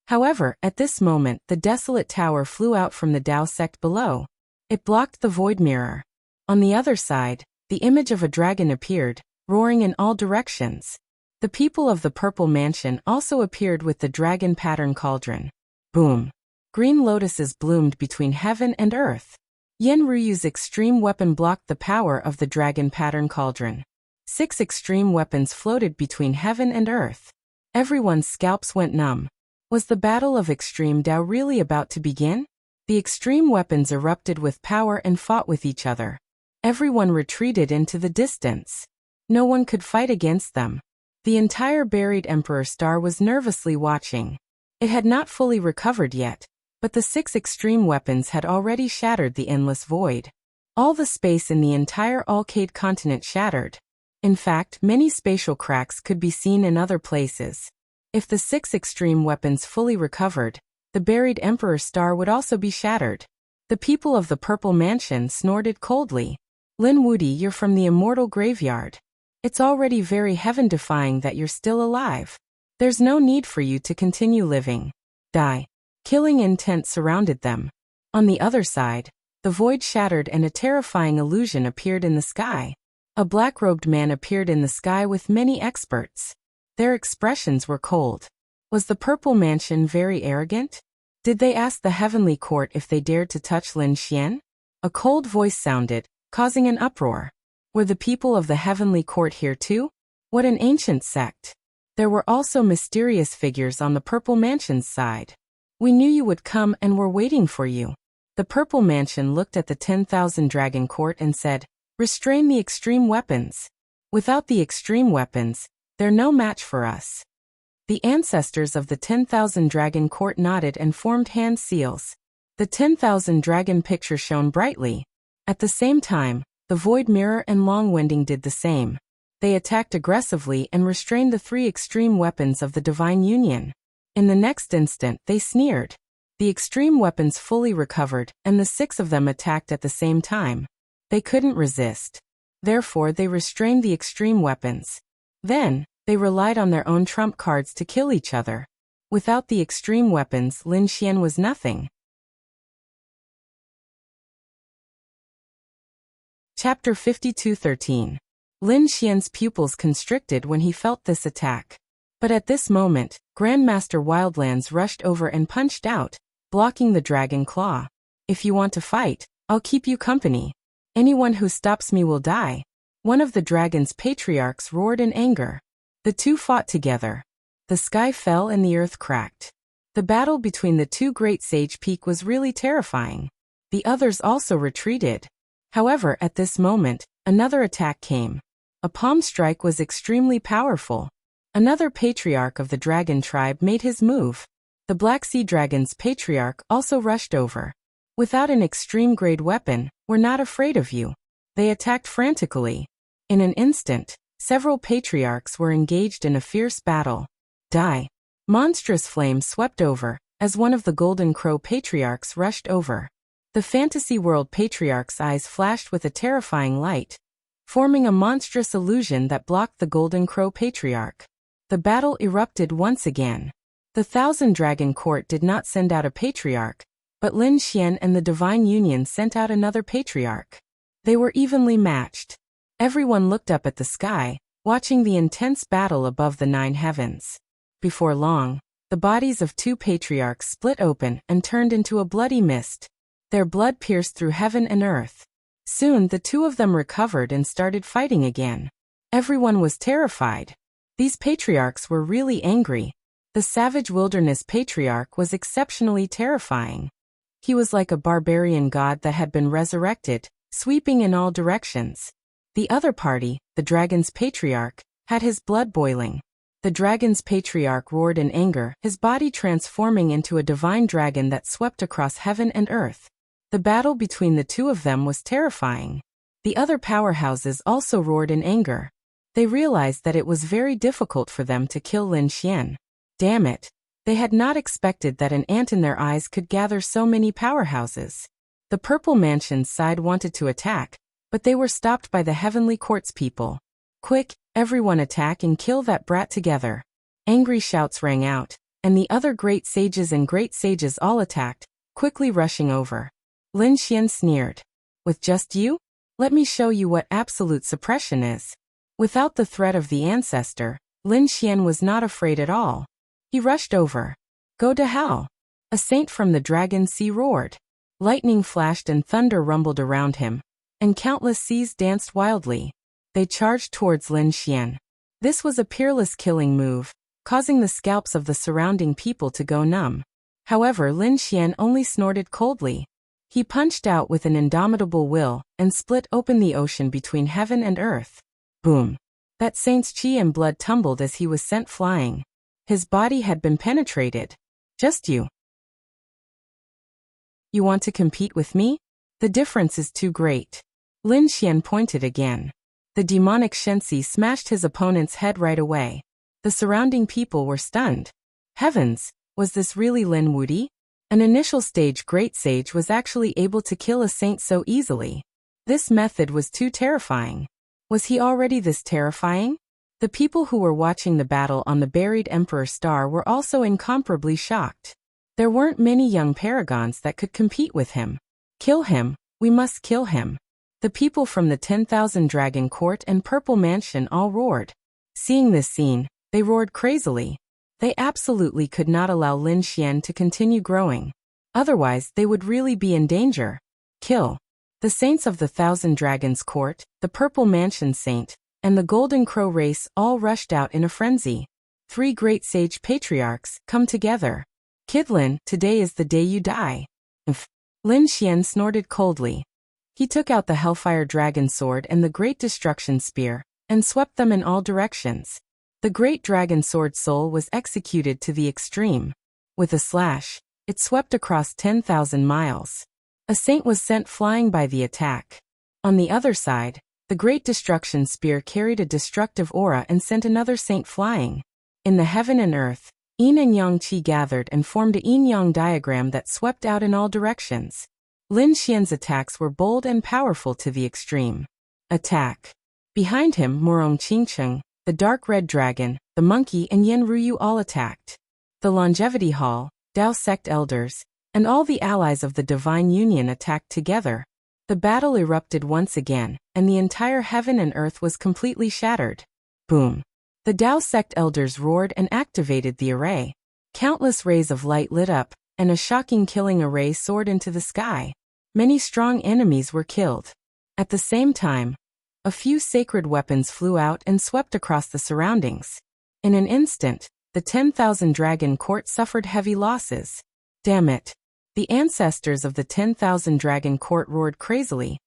However, at this moment, the desolate tower flew out from the Dao sect below. It blocked the void mirror. On the other side, the image of a dragon appeared, roaring in all directions. The people of the Purple Mansion also appeared with the dragon pattern cauldron. Boom! Green lotuses bloomed between heaven and earth. Yen Ruyu's extreme weapon blocked the power of the dragon pattern cauldron. 6 extreme weapons floated between heaven and earth. Everyone's scalps went numb. Was the battle of extreme Dao really about to begin? The extreme weapons erupted with power and fought with each other. Everyone retreated into the distance. No one could fight against them. The entire buried Emperor Star was nervously watching. It had not fully recovered yet, but the 6 extreme weapons had already shattered the endless void. All the space in the entire Alcade continent shattered. In fact, many spatial cracks could be seen in other places. If the 6 extreme weapons fully recovered, the buried Emperor Star would also be shattered. The people of the Purple Mansion snorted coldly. Lin Wudi, you're from the immortal graveyard. It's already very heaven-defying that you're still alive. There's no need for you to continue living. Die. Killing intent surrounded them. On the other side, the void shattered and a terrifying illusion appeared in the sky. A black-robed man appeared in the sky with many experts. Their expressions were cold. Was the Purple Mansion very arrogant? Did they ask the Heavenly Court if they dared to touch Lin Xian? A cold voice sounded, causing an uproar. Were the people of the heavenly court here too? What an ancient sect. There were also mysterious figures on the Purple Mansion's side. We knew you would come and were waiting for you. The Purple Mansion looked at the 10,000 Dragon Court and said, "Restrain the extreme weapons. Without the extreme weapons, they're no match for us." The ancestors of the 10,000 Dragon Court nodded and formed hand seals. The 10,000 Dragon picture shone brightly. At the same time, the Void Mirror and Longwinding did the same. They attacked aggressively and restrained the 3 extreme weapons of the Divine Union. In the next instant, they sneered. The extreme weapons fully recovered, and the 6 of them attacked at the same time. They couldn't resist. Therefore, they restrained the extreme weapons. Then, they relied on their own trump cards to kill each other. Without the extreme weapons, Lin Xian was nothing. Chapter 52:13. Lin Xian's pupils constricted when he felt this attack. But at this moment, Grandmaster Wildlands rushed over and punched out, blocking the dragon claw. "If you want to fight, I'll keep you company. Anyone who stops me will die." One of the dragon's patriarchs roared in anger. The two fought together. The sky fell and the earth cracked. The battle between the two great sage peak was really terrifying. The others also retreated. However, at this moment, another attack came. A palm strike was extremely powerful. Another patriarch of the dragon tribe made his move. The Black Sea Dragon's patriarch also rushed over. "Without an extreme-grade weapon, we're not afraid of you." They attacked frantically. In an instant, several patriarchs were engaged in a fierce battle. Die! Monstrous flames swept over, as one of the Golden Crow patriarchs rushed over. The Fantasy World patriarch's eyes flashed with a terrifying light, forming a monstrous illusion that blocked the Golden Crow patriarch. The battle erupted once again. The Thousand Dragon Court did not send out a patriarch, but Lin Xian and the Divine Union sent out another patriarch. They were evenly matched. Everyone looked up at the sky, watching the intense battle above the 9 heavens. Before long, the bodies of 2 patriarchs split open and turned into a bloody mist. Their blood pierced through heaven and earth. Soon the 2 of them recovered and started fighting again. Everyone was terrified. These patriarchs were really angry. The Savage Wilderness Patriarch was exceptionally terrifying. He was like a barbarian god that had been resurrected, sweeping in all directions. The other party, the Dragon's Patriarch, had his blood boiling. The Dragon's Patriarch roared in anger, his body transforming into a divine dragon that swept across heaven and earth. The battle between the 2 of them was terrifying. The other powerhouses also roared in anger. They realized that it was very difficult for them to kill Lin Xian. Damn it! They had not expected that an ant in their eyes could gather so many powerhouses. The Purple Mansion's side wanted to attack, but they were stopped by the Heavenly Court's people. "Quick, everyone attack and kill that brat together." Angry shouts rang out, and the other great sages and great sages all attacked, quickly rushing over. Lin Xian sneered. "With just you? Let me show you what absolute suppression is." Without the threat of the ancestor, Lin Xian was not afraid at all. He rushed over. "Go to hell!" A saint from the Dragon Sea roared. Lightning flashed and thunder rumbled around him, and countless seas danced wildly. They charged towards Lin Xian. This was a peerless killing move, causing the scalps of the surrounding people to go numb. However, Lin Xian only snorted coldly. He punched out with an indomitable will, and split open the ocean between heaven and earth. Boom! That saint's chi and blood tumbled as he was sent flying. His body had been penetrated. "Just you. You want to compete with me? The difference is too great." Lin Xian pointed again. The demonic Shensi smashed his opponent's head right away. The surrounding people were stunned. Heavens, was this really Lin Wudi? An initial stage great sage was actually able to kill a saint so easily. This method was too terrifying. Was he already this terrifying? The people who were watching the battle on the buried Emperor Star were also incomparably shocked. There weren't many young paragons that could compete with him. "Kill him, we must kill him." The people from the 10,000 Dragon Court and Purple Mansion all roared. Seeing this scene, they roared crazily. They absolutely could not allow Lin Xian to continue growing. Otherwise, they would really be in danger. "Kill." The saints of the Thousand Dragons Court, the Purple Mansion Saint, and the Golden Crow race all rushed out in a frenzy. 3 great sage patriarchs come together. Kid Lin, today is the day you die. Lin Xian snorted coldly. He took out the Hellfire Dragon Sword and the Great Destruction Spear, and swept them in all directions. The Great Dragon Sword soul was executed to the extreme. With a slash, it swept across 10,000 miles. A saint was sent flying by the attack. On the other side, the Great Destruction Spear carried a destructive aura and sent another saint flying. In the heaven and earth, yin and yang qi gathered and formed a yin-yang diagram that swept out in all directions. Lin Xian's attacks were bold and powerful to the extreme. Attack. Behind him, Morong Qingcheng, the dark red dragon, the monkey and Yen Ruyu all attacked. The Longevity Hall, Dao Sect elders, and all the allies of the Divine Union attacked together. The battle erupted once again, and the entire heaven and earth was completely shattered. Boom. The Dao Sect elders roared and activated the array. Countless rays of light lit up, and a shocking killing array soared into the sky. Many strong enemies were killed. At the same time, a few sacred weapons flew out and swept across the surroundings. In an instant, the 10,000 Dragon Court suffered heavy losses. Damn it. The ancestors of the 10,000 Dragon Court roared crazily.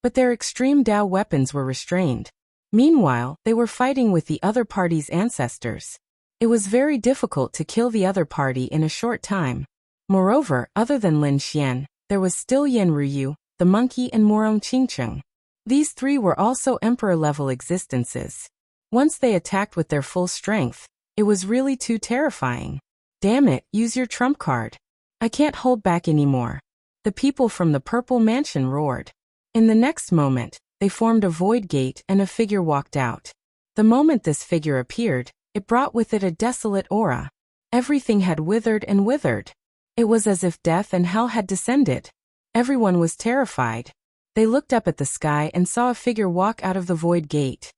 But their extreme Dao weapons were restrained. Meanwhile, they were fighting with the other party's ancestors. It was very difficult to kill the other party in a short time. Moreover, other than Lin Xian, there was still Yen Ruyu, the monkey and Morong Qingcheng. These 3 were also emperor-level existences. Once they attacked with their full strength, it was really too terrifying. Damn it, use your trump card. I can't hold back anymore. The people from the Purple Mansion roared. In the next moment, they formed a void gate and a figure walked out. The moment this figure appeared, it brought with it a desolate aura. Everything had withered and withered. It was as if death and hell had descended. Everyone was terrified. They looked up at the sky and saw a figure walk out of the void gate.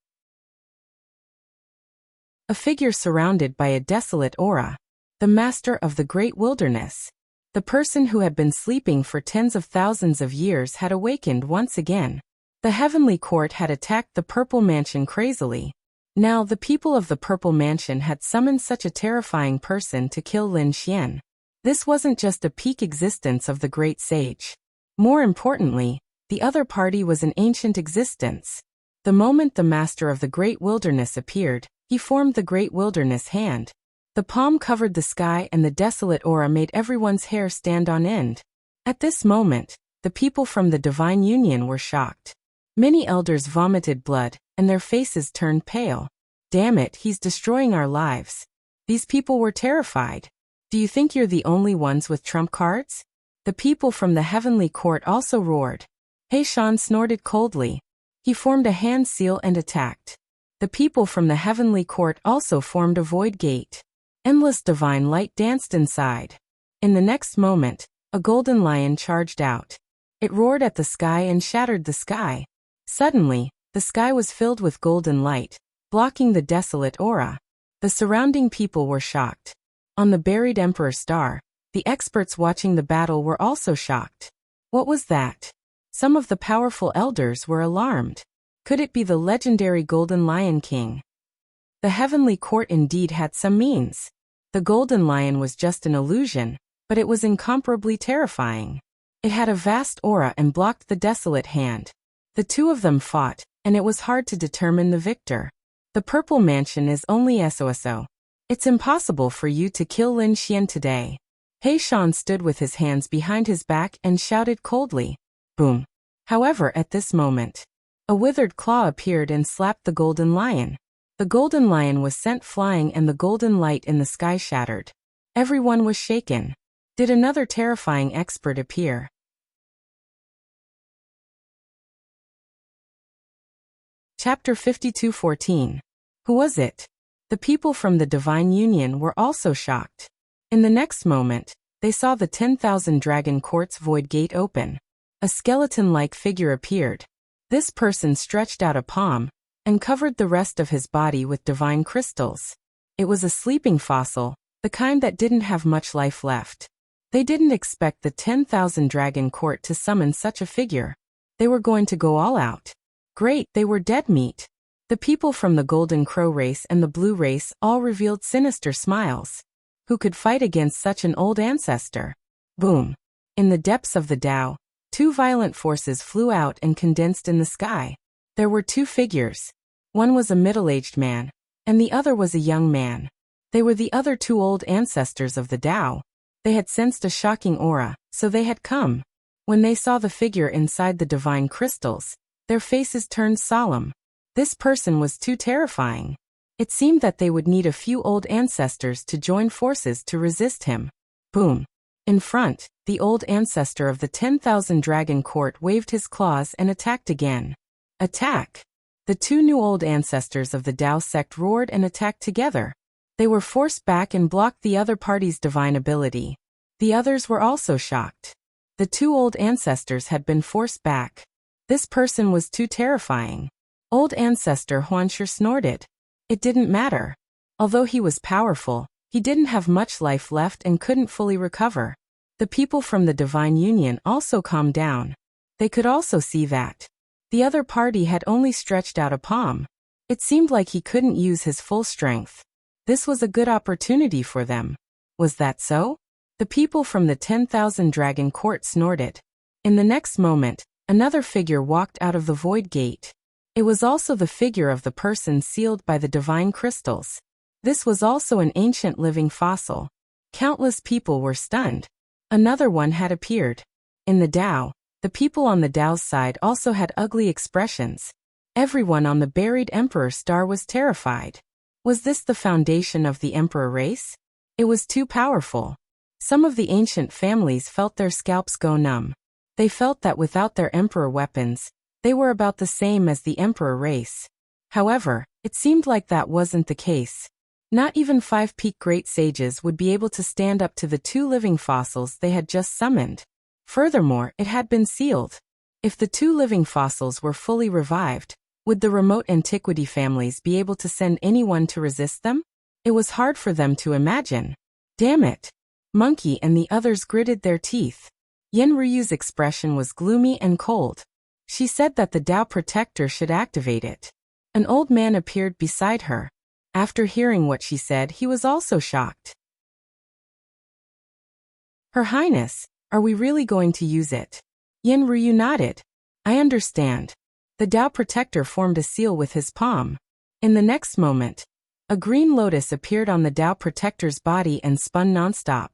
A figure surrounded by a desolate aura. The master of the great wilderness. The person who had been sleeping for tens of thousands of years had awakened once again. The heavenly court had attacked the Purple Mansion crazily. Now the people of the Purple Mansion had summoned such a terrifying person to kill Lin Xian. This wasn't just a peak existence of the great sage. More importantly, the other party was an ancient existence. The moment the master of the great wilderness appeared, he formed the great wilderness hand. The palm covered the sky and the desolate aura made everyone's hair stand on end. At this moment, the people from the Divine Union were shocked. Many elders vomited blood, and their faces turned pale. Damn it, he's destroying our lives. These people were terrified. Do you think you're the only ones with trump cards? The people from the heavenly court also roared. He Shan snorted coldly. He formed a hand seal and attacked. The people from the heavenly court also formed a void gate. Endless divine light danced inside. In the next moment, a golden lion charged out. It roared at the sky and shattered the sky. Suddenly, the sky was filled with golden light, blocking the desolate aura. The surrounding people were shocked. On the buried Emperor Star, the experts watching the battle were also shocked. What was that? Some of the powerful elders were alarmed. Could it be the legendary Golden Lion King? The heavenly court indeed had some means. The Golden Lion was just an illusion, but it was incomparably terrifying. It had a vast aura and blocked the desolate hand. The two of them fought, and it was hard to determine the victor. The Purple Mansion is only SOSO. It's impossible for you to kill Lin Xian today. He Shan stood with his hands behind his back and shouted coldly. Boom. However, at this moment, a withered claw appeared and slapped the Golden Lion. The Golden Lion was sent flying and the golden light in the sky shattered. Everyone was shaken. Did another terrifying expert appear? Chapter 52:14. Who was it? The people from the Divine Union were also shocked. In the next moment, they saw the 10,000 Dragon Court's void gate open. A skeleton-like figure appeared. This person stretched out a palm and covered the rest of his body with divine crystals. It was a sleeping fossil, the kind that didn't have much life left. They didn't expect the 10,000 Dragon Court to summon such a figure. They were going to go all out. Great, they were dead meat. The people from the Golden Crow race and the Blue race all revealed sinister smiles. Who could fight against such an old ancestor? Boom. In the depths of the Tao, two violent forces flew out and condensed in the sky. There were two figures. One was a middle-aged man, and the other was a young man. They were the other two old ancestors of the Tao. They had sensed a shocking aura, so they had come. When they saw the figure inside the divine crystals, their faces turned solemn. This person was too terrifying. It seemed that they would need a few old ancestors to join forces to resist him. Boom. In front, the old ancestor of the 10,000 Dragon Court waved his claws and attacked again. Attack! The two new old ancestors of the Tao sect roared and attacked together. They were forced back and blocked the other party's divine ability. The others were also shocked. The two old ancestors had been forced back. This person was too terrifying. Old ancestor Huansher snorted. It didn't matter. Although he was powerful, he didn't have much life left and couldn't fully recover. The people from the Divine Union also calmed down. They could also see that the other party had only stretched out a palm. It seemed like he couldn't use his full strength. This was a good opportunity for them. Was that so? The people from the 10,000 Dragon Court snorted. In the next moment, another figure walked out of the void gate. It was also the figure of the person sealed by the divine crystals. This was also an ancient living fossil. Countless people were stunned. Another one had appeared. In the Tao, the people on the Tao's side also had ugly expressions. Everyone on the buried Emperor star was terrified. Was this the foundation of the Emperor race? It was too powerful. Some of the ancient families felt their scalps go numb. They felt that without their Emperor weapons, they were about the same as the Emperor race. However, it seemed like that wasn't the case. Not even 5 peak great sages would be able to stand up to the 2 living fossils they had just summoned. Furthermore, it had been sealed. If the 2 living fossils were fully revived, would the remote antiquity families be able to send anyone to resist them? It was hard for them to imagine. Damn it! Monkey and the others gritted their teeth. Yen Ryu's expression was gloomy and cold. She said that the Tao Protector should activate it. An old man appeared beside her. After hearing what she said, he was also shocked. Her Highness, are we really going to use it? Yen Ryu nodded. I understand. The Tao Protector formed a seal with his palm. In the next moment, a green lotus appeared on the Tao Protector's body and spun nonstop.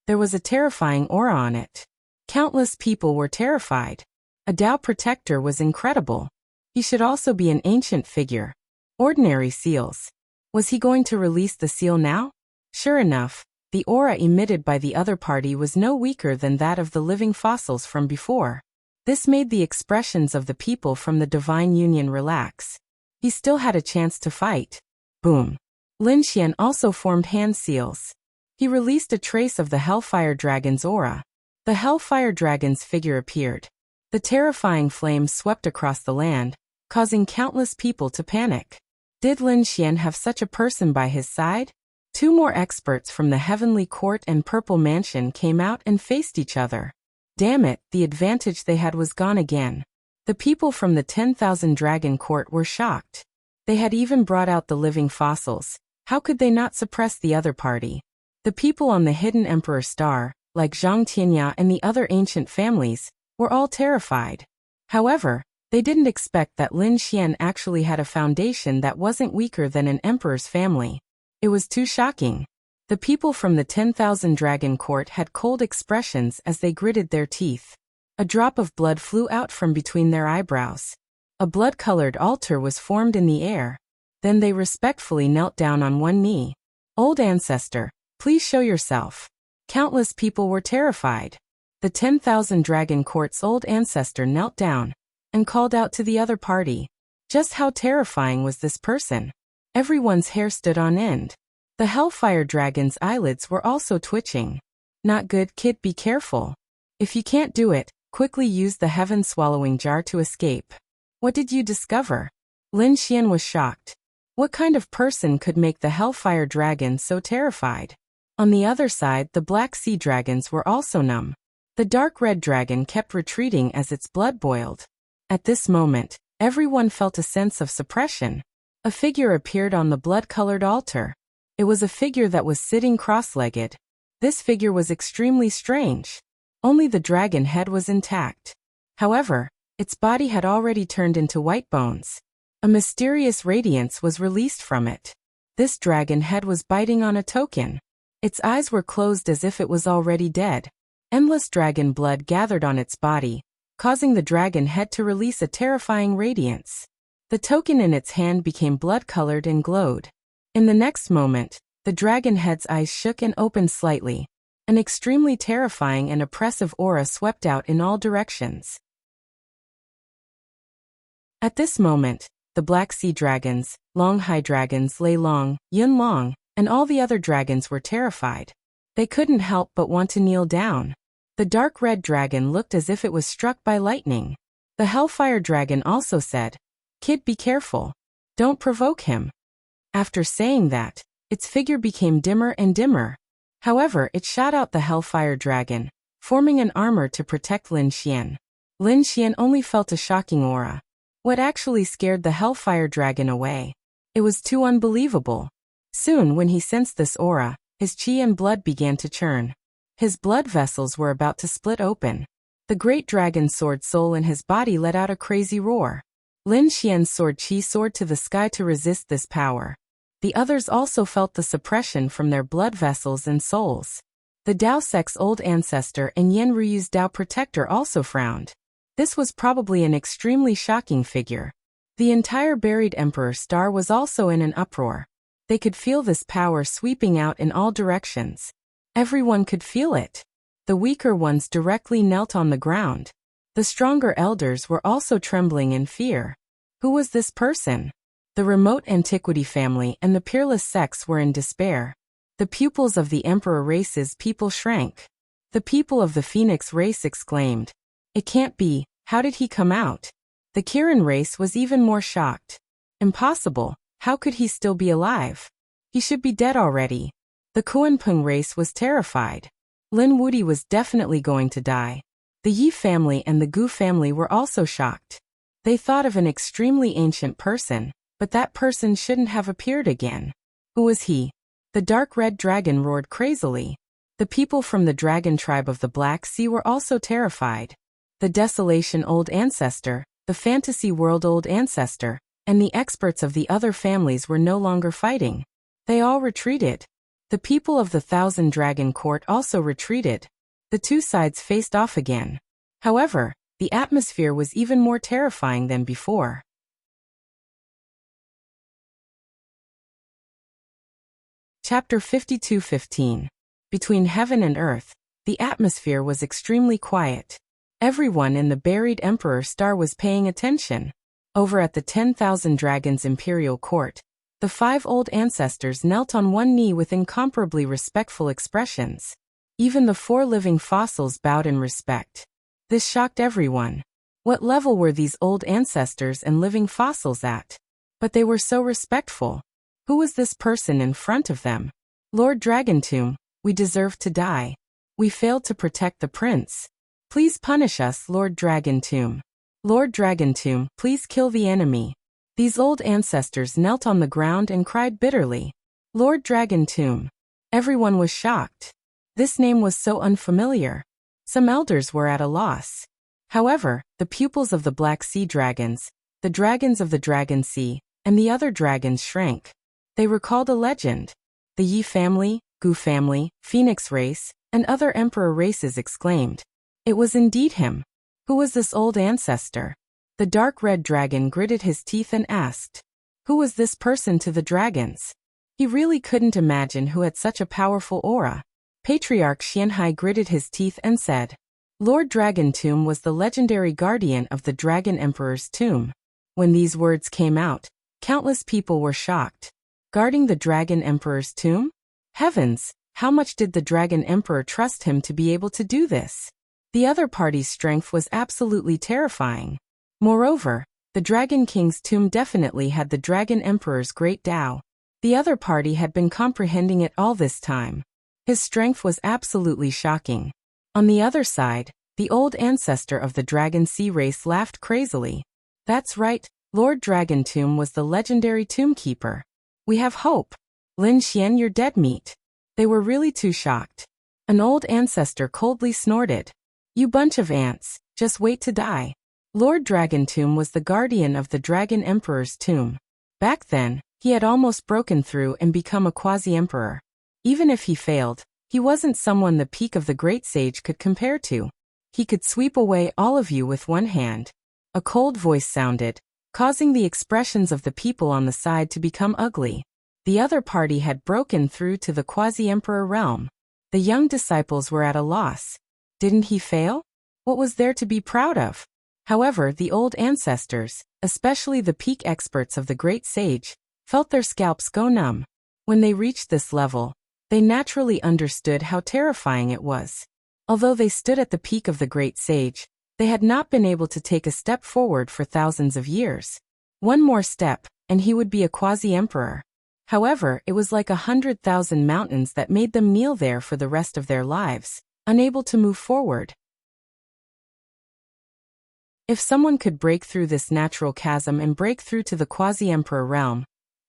There was a terrifying aura on it. Countless people were terrified. A Tao Protector was incredible. He should also be an ancient figure. Ordinary seals. Was he going to release the seal now? Sure enough, the aura emitted by the other party was no weaker than that of the living fossils from before. This made the expressions of the people from the Divine Union relax. He still had a chance to fight. Boom. Lin Xian also formed hand seals. He released a trace of the Hellfire Dragon's aura. The Hellfire Dragon's figure appeared. The terrifying flames swept across the land, causing countless people to panic. Did Lin Xian have such a person by his side? 2 more experts from the Heavenly Court and Purple Mansion came out and faced each other. Damn it, the advantage they had was gone again. The people from the 10,000 Dragon Court were shocked. They had even brought out the living fossils. How could they not suppress the other party? The people on the hidden Emperor star, like Zhang Tianya and the other ancient families, were all terrified. However, they didn't expect that Lin Xian actually had a foundation that wasn't weaker than an emperor's family. It was too shocking. The people from the 10,000 Dragon Court had cold expressions as they gritted their teeth. A drop of blood flew out from between their eyebrows. A blood-colored altar was formed in the air. Then they respectfully knelt down on one knee. Old ancestor, please show yourself. Countless people were terrified. The 10,000 Dragon Court's old ancestor knelt down and called out to the other party. Just how terrifying was this person? Everyone's hair stood on end. The Hellfire Dragon's eyelids were also twitching. Not good, kid, be careful. If you can't do it, quickly use the heaven swallowing jar to escape. What did you discover? Lin Xian was shocked. What kind of person could make the Hellfire Dragon so terrified? On the other side, the Black Sea Dragons were also numb. The dark red dragon kept retreating as its blood boiled. At this moment, everyone felt a sense of suppression. A figure appeared on the blood-colored altar. It was a figure that was sitting cross-legged. This figure was extremely strange. Only the dragon head was intact. However, its body had already turned into white bones. A mysterious radiance was released from it. This dragon head was biting on a token. Its eyes were closed as if it was already dead. Endless dragon blood gathered on its body, causing the dragon head to release a terrifying radiance. The token in its hand became blood-colored and glowed. In the next moment, the dragon head's eyes shook and opened slightly. An extremely terrifying and oppressive aura swept out in all directions. At this moment, the Black Sea dragons, Longhai dragons, Lei Long, Yun Long, and all the other dragons were terrified. They couldn't help but want to kneel down. The dark red dragon looked as if it was struck by lightning. The Hellfire dragon also said, "Kid, be careful. Don't provoke him." After saying that, its figure became dimmer and dimmer. However, it shot out the Hellfire dragon, forming an armor to protect Lin Xian. Lin Xian only felt a shocking aura. What actually scared the Hellfire dragon away? It was too unbelievable. Soon, when he sensed this aura, his chi and blood began to churn. His blood vessels were about to split open. The great dragon's sword soul in his body let out a crazy roar. Lin Xian's sword chi soared to the sky to resist this power. The others also felt the suppression from their blood vessels and souls. The Dao Sect's old ancestor and Yen Ryu's Dao protector also frowned. This was probably an extremely shocking figure. The entire buried Emperor Star was also in an uproar. They could feel this power sweeping out in all directions. Everyone could feel it. The weaker ones directly knelt on the ground. The stronger elders were also trembling in fear. Who was this person? The remote antiquity family and the peerless sects were in despair. The pupils of the emperor race's people shrank. The people of the Phoenix race exclaimed, "It can't be, how did he come out?" The Kirin race was even more shocked. Impossible, how could he still be alive? He should be dead already. The Kuanping race was terrified. Lin Wudi was definitely going to die. The Yi family and the Gu family were also shocked. They thought of an extremely ancient person, but that person shouldn't have appeared again. Who was he? The dark red dragon roared crazily. The people from the dragon tribe of the Black Sea were also terrified. The Desolation Old Ancestor, the Fantasy World Old Ancestor, and the experts of the other families were no longer fighting. They all retreated. The people of the Thousand Dragon Court also retreated. The two sides faced off again. However, the atmosphere was even more terrifying than before. Chapter 52:15. Between heaven and earth, the atmosphere was extremely quiet. Everyone in the buried Emperor Star was paying attention. Over at the 10,000 Dragons Imperial Court, the 5 old ancestors knelt on one knee with incomparably respectful expressions. Even the 4 living fossils bowed in respect. This shocked everyone. What level were these old ancestors and living fossils at? But they were so respectful. Who was this person in front of them? Lord Dragontomb, we deserve to die. We failed to protect the prince. Please punish us, Lord Dragontomb. Lord Dragontomb, please kill the enemy. These old ancestors knelt on the ground and cried bitterly. Lord Dragontomb. Everyone was shocked. This name was so unfamiliar. Some elders were at a loss. However, the pupils of the Black Sea dragons, the dragons of the Dragon Sea, and the other dragons shrank. They recalled a legend. The Yi family, Gu family, Phoenix race, and other emperor races exclaimed. It was indeed him. Who was this old ancestor? The dark red dragon gritted his teeth and asked. Who was this person to the dragons? He really couldn't imagine who had such a powerful aura. Patriarch Xianhai gritted his teeth and said. Lord Dragontomb was the legendary guardian of the Dragon Emperor's tomb. When these words came out, countless people were shocked. Guarding the Dragon Emperor's tomb? Heavens, how much did the Dragon Emperor trust him to be able to do this? The other party's strength was absolutely terrifying. Moreover, the Dragon King's tomb definitely had the Dragon Emperor's great Tao. The other party had been comprehending it all this time. His strength was absolutely shocking. On the other side, The old ancestor of the Dragon Sea race laughed crazily. That's right, Lord Dragon Tomb was the legendary tomb keeper. We have hope. Lin Xian, you're dead meat. They were really too shocked. An old ancestor coldly snorted. You bunch of ants, just wait to die. Lord Dragon Tomb was the guardian of the Dragon Emperor's tomb. Back then, he had almost broken through and become a quasi-emperor. Even if he failed, he wasn't someone the peak of the great sage could compare to. He could sweep away all of you with one hand. A cold voice sounded, causing the expressions of the people on the side to become ugly. The other party had broken through to the quasi-emperor realm. The young disciples were at a loss. Didn't he fail? What was there to be proud of? However, the old ancestors, especially the peak experts of the great sage, felt their scalps go numb. When they reached this level, they naturally understood how terrifying it was. Although they stood at the peak of the great sage, they had not been able to take a step forward for thousands of years. One more step, and he would be a quasi-emperor. However, it was like 100,000 mountains that made them kneel there for the rest of their lives, unable to move forward. If someone could break through this natural chasm and break through to the quasi-emperor realm,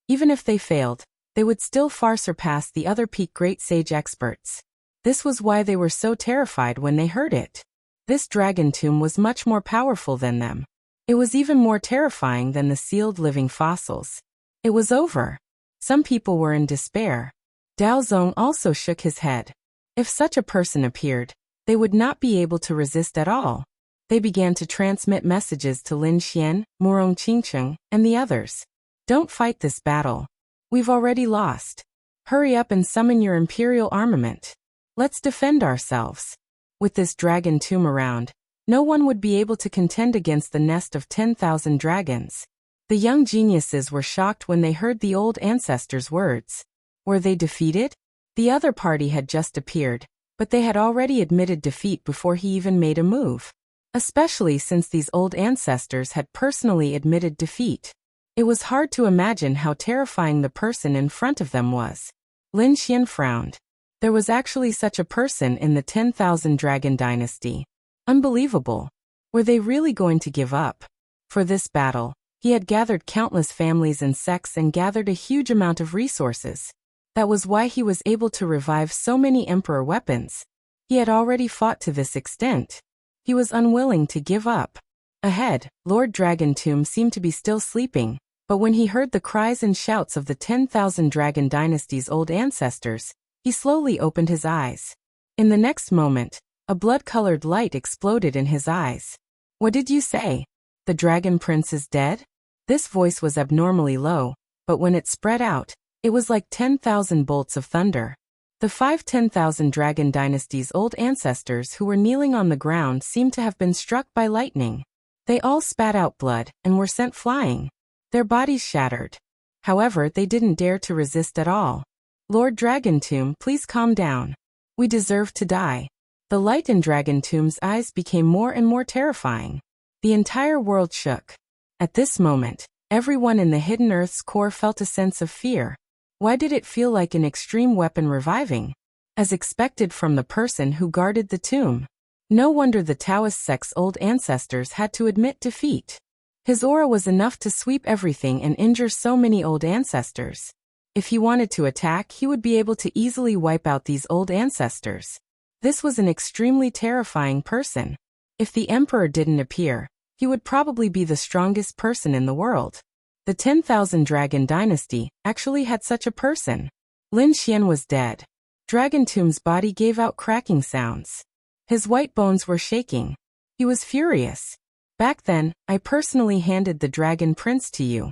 even if they failed, they would still far surpass the other peak great sage experts. This was why they were so terrified when they heard it. This dragon tomb was much more powerful than them. It was even more terrifying than the sealed living fossils. It was over. Some people were in despair. Dao Zong also shook his head. If such a person appeared, they would not be able to resist at all. They began to transmit messages to Lin Xian, Murong Qingcheng, and the others. Don't fight this battle. We've already lost. Hurry up and summon your imperial armament. Let's defend ourselves. With this dragon tomb around, no one would be able to contend against the nest of 10,000 dragons. The young geniuses were shocked when they heard the old ancestors' words. Were they defeated? The other party had just appeared, but they had already admitted defeat before he even made a move. Especially since these old ancestors had personally admitted defeat. It was hard to imagine how terrifying the person in front of them was. Lin Xian frowned. There was actually such a person in the 10,000 Dragon Dynasty. Unbelievable. Were they really going to give up? For this battle, he had gathered countless families and sects and gathered a huge amount of resources. That was why he was able to revive so many emperor weapons. He had already fought to this extent. He was unwilling to give up. Ahead, Lord Dragon Tomb seemed to be still sleeping, but when he heard the cries and shouts of the 10,000 Dragon Dynasty's old ancestors, he slowly opened his eyes. In the next moment, a blood-colored light exploded in his eyes. What did you say? The Dragon Prince is dead? This voice was abnormally low, but when it spread out, it was like 10,000 bolts of thunder. The 10,000 Dragon Dynasty's old ancestors who were kneeling on the ground seemed to have been struck by lightning. They all spat out blood and were sent flying. Their bodies shattered. However, they didn't dare to resist at all. Lord Dragon Tomb, please calm down. We deserve to die. The light in Dragon Tomb's eyes became more and more terrifying. The entire world shook. At this moment, everyone in the hidden Earth's core felt a sense of fear. Why did it feel like an extreme weapon reviving? As expected from the person who guarded the tomb. No wonder the Taoist sect's old ancestors had to admit defeat. His aura was enough to sweep everything and injure so many old ancestors. If he wanted to attack, he would be able to easily wipe out these old ancestors. This was an extremely terrifying person. If the emperor didn't appear, he would probably be the strongest person in the world. The 10,000 Dragon Dynasty actually had such a person. Lin Xian was dead. Dragon Tomb's body gave out cracking sounds. His white bones were shaking. He was furious. Back then, I personally handed the Dragon Prince to you.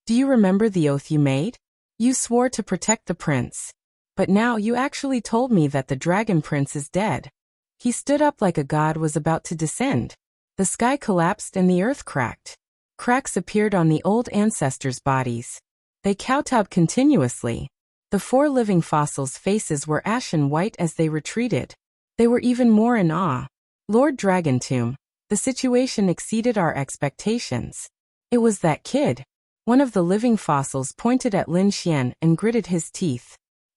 Do you remember the oath you made? You swore to protect the prince. But now you actually told me that the Dragon Prince is dead. He stood up like a god was about to descend. The sky collapsed and the earth cracked. Cracks appeared on the old ancestors' bodies. They kowtowed continuously. The 4 living fossils' faces were ashen white as they retreated. They were even more in awe. Lord Dragon Tomb, the situation exceeded our expectations. It was that kid. One of the living fossils pointed at Lin Xian and gritted his teeth.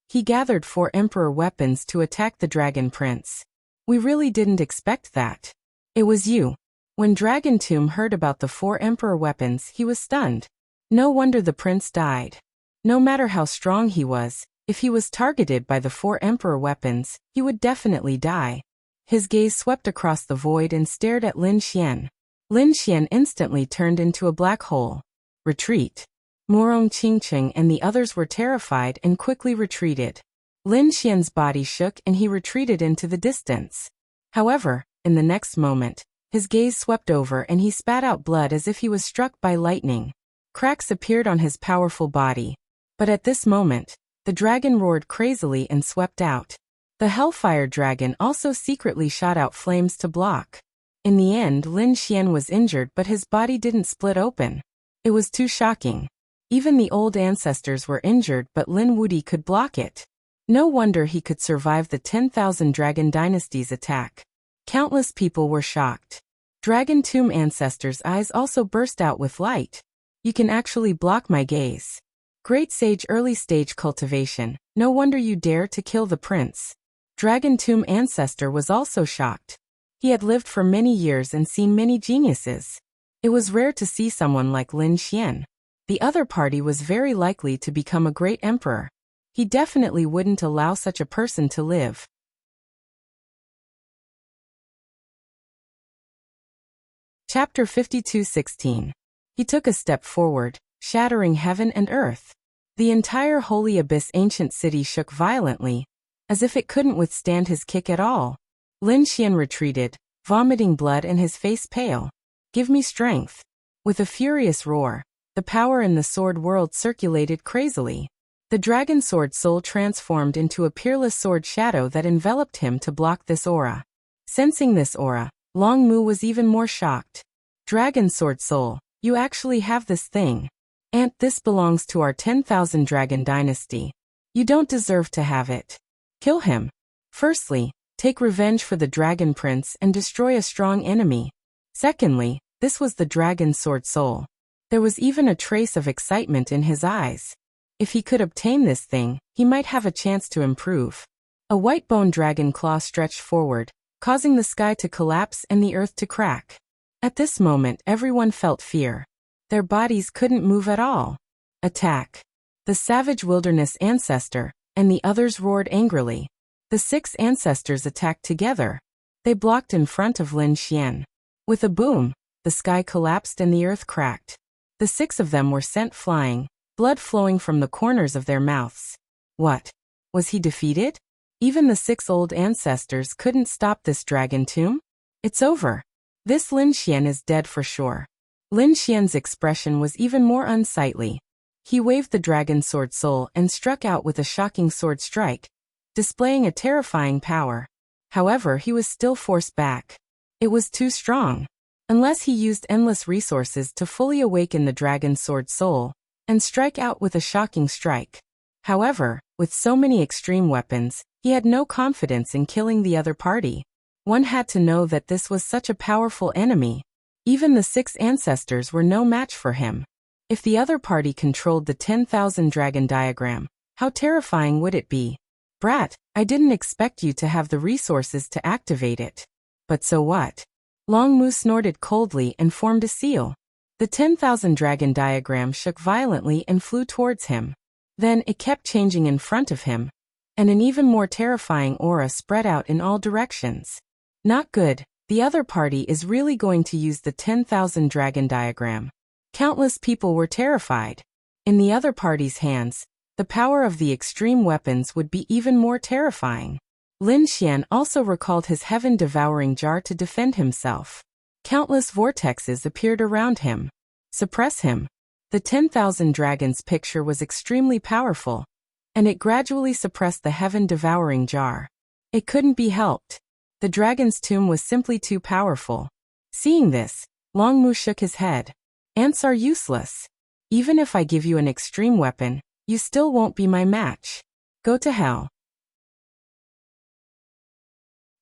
He gathered 4 emperor weapons to attack the dragon prince. We really didn't expect that. It was you. When Dragon Tomb heard about the 4 emperor weapons, he was stunned. No wonder the prince died. No matter how strong he was, if he was targeted by the 4 emperor weapons, he would definitely die. His gaze swept across the void and stared at Lin Xian. Lin Xian instantly turned into a black hole. Retreat. Morong Qingqing and the others were terrified and quickly retreated. Lin Xian's body shook and he retreated into the distance. However, in the next moment, his gaze swept over and he spat out blood as if he was struck by lightning. Cracks appeared on his powerful body. But at this moment, the dragon roared crazily and swept out. The Hellfire Dragon also secretly shot out flames to block. In the end, Lin Xian was injured but his body didn't split open. It was too shocking. Even the old ancestors were injured but Lin Wudi could block it. No wonder he could survive the 10,000 Dragon Dynasty's attack. Countless people were shocked. Dragon Tomb ancestors' eyes also burst out with light. You can actually block my gaze. Great sage early stage cultivation, no wonder you dare to kill the prince. Dragon Tomb ancestor was also shocked. He had lived for many years and seen many geniuses. It was rare to see someone like Lin Xian. The other party was very likely to become a great emperor. He definitely wouldn't allow such a person to live. Chapter 52:16. He took a step forward, shattering heaven and earth. The entire Holy Abyss ancient city shook violently, as if it couldn't withstand his kick at all. Lin Xian retreated, vomiting blood and his face pale. Give me strength. With a furious roar, the power in the sword world circulated crazily. The dragon sword soul transformed into a peerless sword shadow that enveloped him to block this aura. Sensing this aura, Long Mu was even more shocked. Dragon sword soul, you actually have this thing. And this belongs to our 10,000 Dragon Dynasty. You don't deserve to have it. Kill him. Firstly, take revenge for the Dragon Prince and destroy a strong enemy. Secondly, this was the Dragon Sword Soul. There was even a trace of excitement in his eyes. If he could obtain this thing, he might have a chance to improve. A white bone dragon claw stretched forward, causing the sky to collapse and the earth to crack. At this moment, everyone felt fear. Their bodies couldn't move at all. Attack. The savage wilderness ancestor and the others roared angrily. The 6 ancestors attacked together. They blocked in front of Lin Xian. With a boom, the sky collapsed and the earth cracked. The 6 of them were sent flying, blood flowing from the corners of their mouths. What? Was he defeated? Even the 6 old ancestors couldn't stop this dragon tomb? It's over. This Lin Xian is dead for sure. Lin Xian's expression was even more unsightly. He waved the dragon sword soul and struck out with a shocking sword strike, displaying a terrifying power. However, he was still forced back. It was too strong. Unless he used endless resources to fully awaken the dragon sword soul and strike out with a shocking strike. However, with so many extreme weapons, he had no confidence in killing the other party. One had to know that this was such a powerful enemy. Even the 6 ancestors were no match for him. If the other party controlled the 10,000 dragon diagram, how terrifying would it be? Brat, I didn't expect you to have the resources to activate it. But so what? Long Mu snorted coldly and formed a seal. The 10,000 dragon diagram shook violently and flew towards him. Then it kept changing in front of him, and an even more terrifying aura spread out in all directions. Not good. The other party is really going to use the 10,000 dragon diagram. Countless people were terrified. In the other party's hands, the power of the extreme weapons would be even more terrifying. Lin Xian also recalled his heaven-devouring jar to defend himself. Countless vortexes appeared around him. Suppress him. The 10,000 dragons picture was extremely powerful, and it gradually suppressed the heaven-devouring jar. It couldn't be helped. The dragon's tomb was simply too powerful. Seeing this, Long Mu shook his head. Ants are useless. Even if I give you an extreme weapon, you still won't be my match. Go to hell.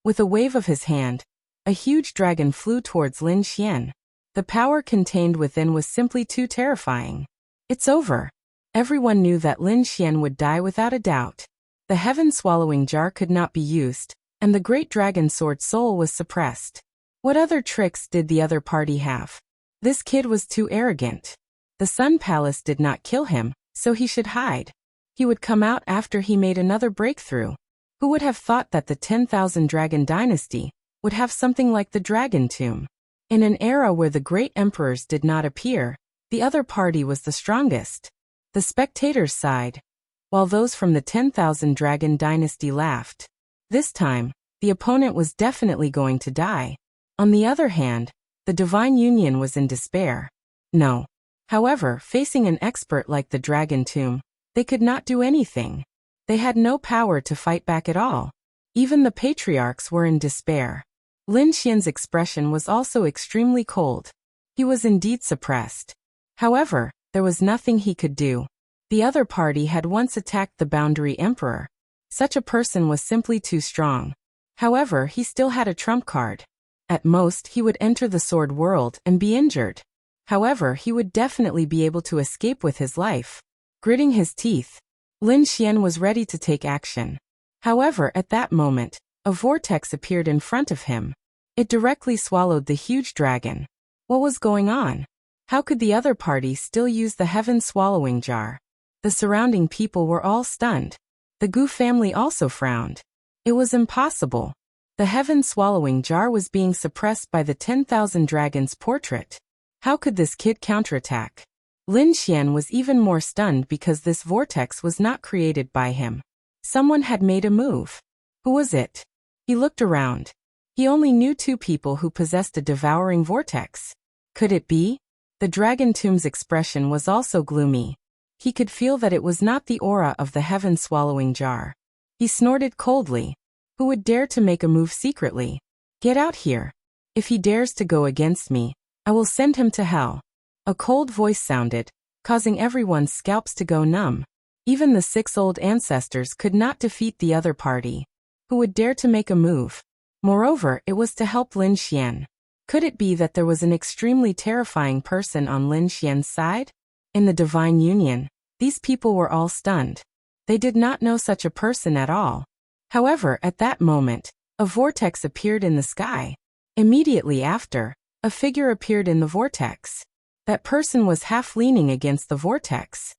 With a wave of his hand, a huge dragon flew towards Lin Xian. The power contained within was simply too terrifying. It's over. Everyone knew that Lin Xian would die without a doubt. The heaven-swallowing jar could not be used, and the great dragon sword soul was suppressed. What other tricks did the other party have? This kid was too arrogant. The Sun Palace did not kill him, so he should hide. He would come out after he made another breakthrough. Who would have thought that the 10,000 Dragon Dynasty would have something like the Dragon Tomb? In an era where the great emperors did not appear, the other party was the strongest. The spectators sighed, while those from the 10,000 Dragon Dynasty laughed. This time, the opponent was definitely going to die. On the other hand, the Divine Union was in despair. No. However, facing an expert like the Dragon Tomb, they could not do anything. They had no power to fight back at all. Even the patriarchs were in despair. Lin Xian's expression was also extremely cold. He was indeed suppressed. However, there was nothing he could do. The other party had once attacked the Boundary Emperor. Such a person was simply too strong. However, he still had a trump card. At most, he would enter the sword world and be injured. However, he would definitely be able to escape with his life. Gritting his teeth, Lin Xian was ready to take action. However, at that moment, a vortex appeared in front of him. It directly swallowed the huge dragon. What was going on? How could the other party still use the heaven-swallowing jar? The surrounding people were all stunned. The Gu family also frowned. It was impossible. The heaven-swallowing jar was being suppressed by the 10,000 dragons portrait. How could this kid counterattack? Lin Xian was even more stunned because this vortex was not created by him. Someone had made a move. Who was it? He looked around. He only knew 2 people who possessed a devouring vortex. Could it be? The Dragon Tomb's expression was also gloomy. He could feel that it was not the aura of the heaven-swallowing jar. He snorted coldly. Who would dare to make a move secretly? Get out here. If he dares to go against me, I will send him to hell. A cold voice sounded, causing everyone's scalps to go numb. Even the 6 old ancestors could not defeat the other party. Who would dare to make a move? Moreover, it was to help Lin Xian. Could it be that there was an extremely terrifying person on Lin Xian's side? In the Divine Union, these people were all stunned. They did not know such a person at all. However, at that moment, a vortex appeared in the sky. Immediately after, a figure appeared in the vortex. That person was half leaning against the vortex.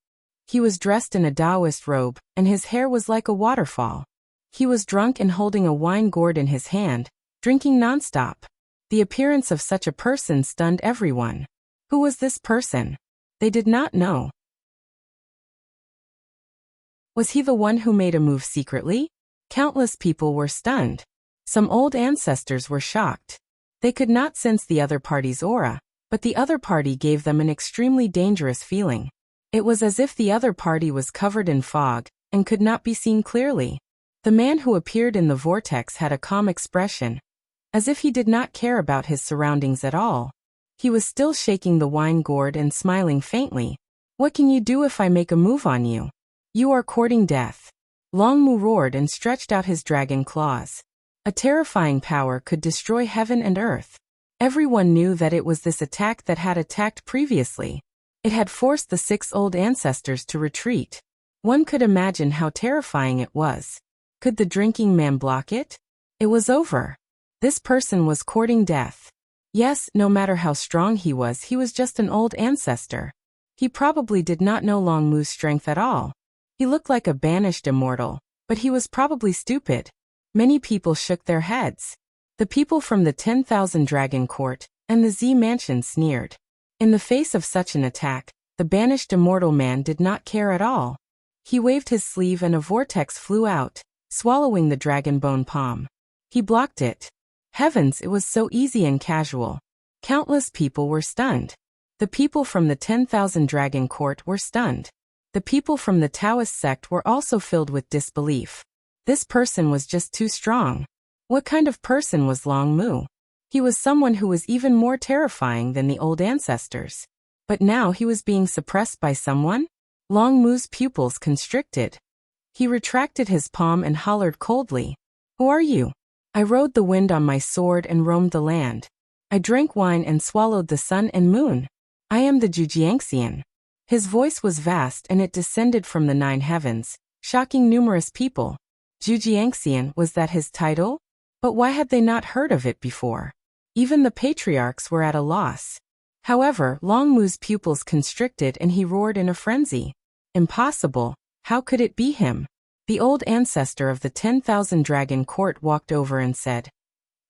He was dressed in a Taoist robe, and his hair was like a waterfall. He was drunk and holding a wine gourd in his hand, drinking nonstop. The appearance of such a person stunned everyone. Who was this person? They did not know. Was he the one who made a move secretly? Countless people were stunned. Some old ancestors were shocked. They could not sense the other party's aura, but the other party gave them an extremely dangerous feeling. It was as if the other party was covered in fog and could not be seen clearly. The man who appeared in the vortex had a calm expression, as if he did not care about his surroundings at all. He was still shaking the wine gourd and smiling faintly. What can you do if I make a move on you? You are courting death. Long Mu roared and stretched out his dragon claws. A terrifying power could destroy heaven and earth. Everyone knew that it was this attack that had attacked previously. It had forced the 6 old ancestors to retreat. One could imagine how terrifying it was. Could the drinking man block it? It was over. This person was courting death. Yes, no matter how strong he was just an old ancestor. He probably did not know Long Mu's strength at all. He looked like a banished immortal, but he was probably stupid. Many people shook their heads. The people from the 10,000 Dragon Court and the Z Mansion sneered. In the face of such an attack, the banished immortal man did not care at all. He waved his sleeve and a vortex flew out, swallowing the dragon bone palm. He blocked it. Heavens, it was so easy and casual. Countless people were stunned. The people from the 10,000 Dragon Court were stunned. The people from the Taoist sect were also filled with disbelief. This person was just too strong. What kind of person was Long Mu? He was someone who was even more terrifying than the old ancestors. But now he was being suppressed by someone? Long Mu's pupils constricted. He retracted his palm and hollered coldly. Who are you? I rode the wind on my sword and roamed the land. I drank wine and swallowed the sun and moon. I am the Zhujiangxian. His voice was vast and it descended from the 9 heavens, shocking numerous people. Zhujiangxian, was that his title? But why had they not heard of it before? Even the patriarchs were at a loss. However, Long Mu's pupils constricted and he roared in a frenzy. Impossible! How could it be him? The old ancestor of the 10,000 Dragon Court walked over and said,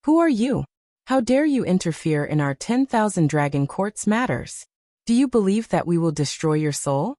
"Who are you? How dare you interfere in our 10,000 Dragon Court's matters? Do you believe that we will destroy your soul?"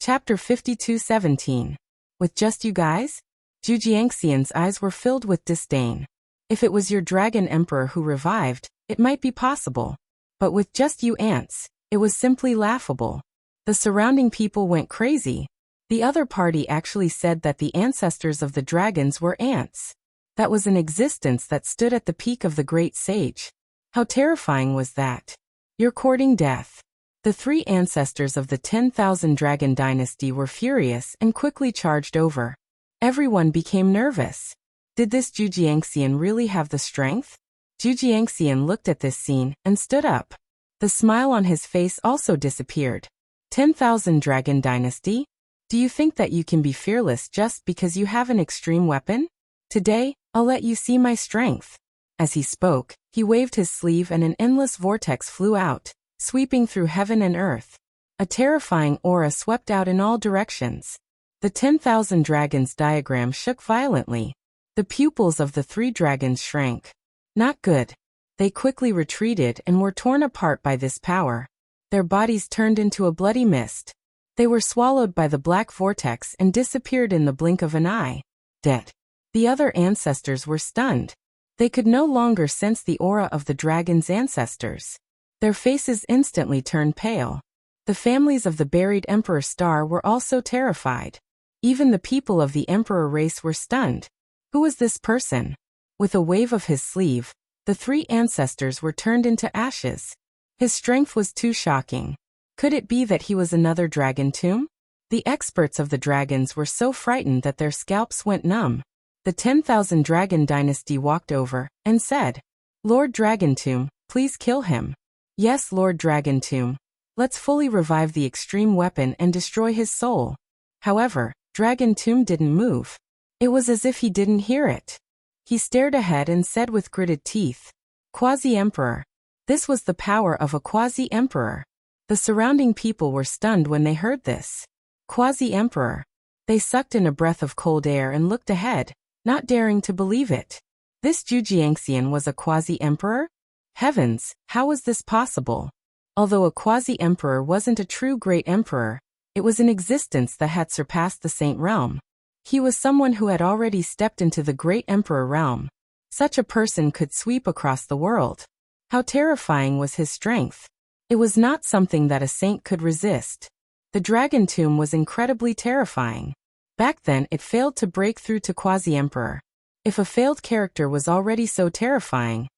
Chapter 52:17. With just you guys? Zhujiangxian's eyes were filled with disdain. If it was your dragon emperor who revived, it might be possible. But with just you ants, it was simply laughable. The surrounding people went crazy. The other party actually said that the ancestors of the dragons were ants. That was an existence that stood at the peak of the great sage. How terrifying was that? You're courting death. The three ancestors of the 10,000 Dragon Dynasty were furious and quickly charged over. Everyone became nervous. Did this Zhujiangxian really have the strength? Zhujiangxian looked at this scene and stood up. The smile on his face also disappeared. 10,000 Dragon Dynasty? Do you think that you can be fearless just because you have an extreme weapon? Today, I'll let you see my strength. As he spoke, he waved his sleeve and an endless vortex flew out, sweeping through heaven and earth. A terrifying aura swept out in all directions. The 10,000 dragons diagram shook violently. The pupils of the three dragons shrank. Not good. They quickly retreated and were torn apart by this power. Their bodies turned into a bloody mist. They were swallowed by the black vortex and disappeared in the blink of an eye. Dead. The other ancestors were stunned. They could no longer sense the aura of the dragon's ancestors. Their faces instantly turned pale. The families of the buried Emperor Star were also terrified. Even the people of the Emperor race were stunned. Who was this person? With a wave of his sleeve, the three ancestors were turned into ashes. His strength was too shocking. Could it be that he was another dragon tomb? The experts of the dragons were so frightened that their scalps went numb. The 10,000 Dragon Dynasty walked over and said, "Lord Dragon Tomb, please kill him." "Yes, Lord Dragon Tomb. Let's fully revive the extreme weapon and destroy his soul." However, Dragon Tomb didn't move. It was as if he didn't hear it. He stared ahead and said with gritted teeth, "Quasi-Emperor." This was the power of a quasi-emperor. The surrounding people were stunned when they heard this. Quasi-Emperor. They sucked in a breath of cold air and looked ahead, not daring to believe it. This Zhujiangxian was a quasi-emperor? Heavens, how was this possible? Although a quasi-emperor wasn't a true great emperor, it was an existence that had surpassed the saint realm. He was someone who had already stepped into the great emperor realm. Such a person could sweep across the world. How terrifying was his strength? It was not something that a saint could resist. The dragon tomb was incredibly terrifying. Back then it failed to break through to quasi-emperor. If a failed character was already so terrifying,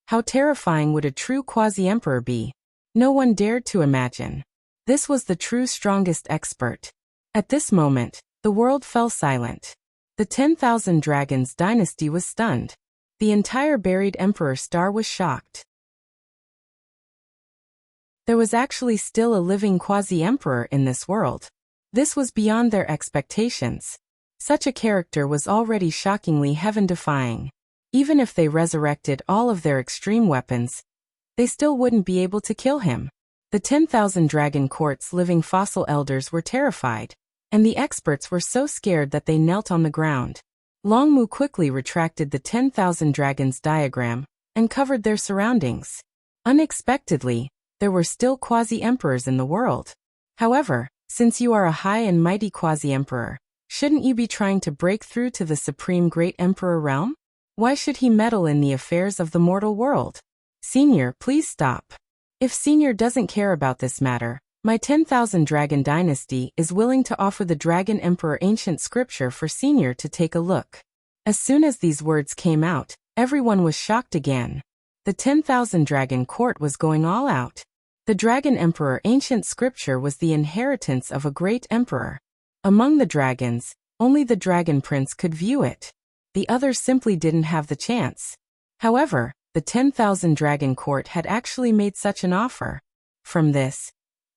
how terrifying would a true quasi-emperor be? No one dared to imagine. This was the true strongest expert. At this moment, the world fell silent. The 10,000 Dragons Dynasty was stunned. The entire buried Emperor Star was shocked. There was actually still a living quasi-emperor in this world. This was beyond their expectations. Such a character was already shockingly heaven-defying. Even if they resurrected all of their extreme weapons, they still wouldn't be able to kill him. The 10,000 Dragon Court's living fossil elders were terrified, and the experts were so scared that they knelt on the ground. Longmu quickly retracted the 10,000 Dragons diagram and covered their surroundings. Unexpectedly, there were still quasi-emperors in the world. However, since you are a high and mighty quasi-emperor, shouldn't you be trying to break through to the supreme great emperor realm? Why should he meddle in the affairs of the mortal world? Senior, please stop. If Senior doesn't care about this matter, my 10,000 Dragon Dynasty is willing to offer the Dragon Emperor ancient scripture for Senior to take a look. As soon as these words came out, everyone was shocked again. The 10,000 Dragon Court was going all out. The Dragon Emperor ancient scripture was the inheritance of a great emperor. Among the dragons, only the Dragon Prince could view it. The others simply didn't have the chance. However, the 10,000 Dragon Court had actually made such an offer. From this,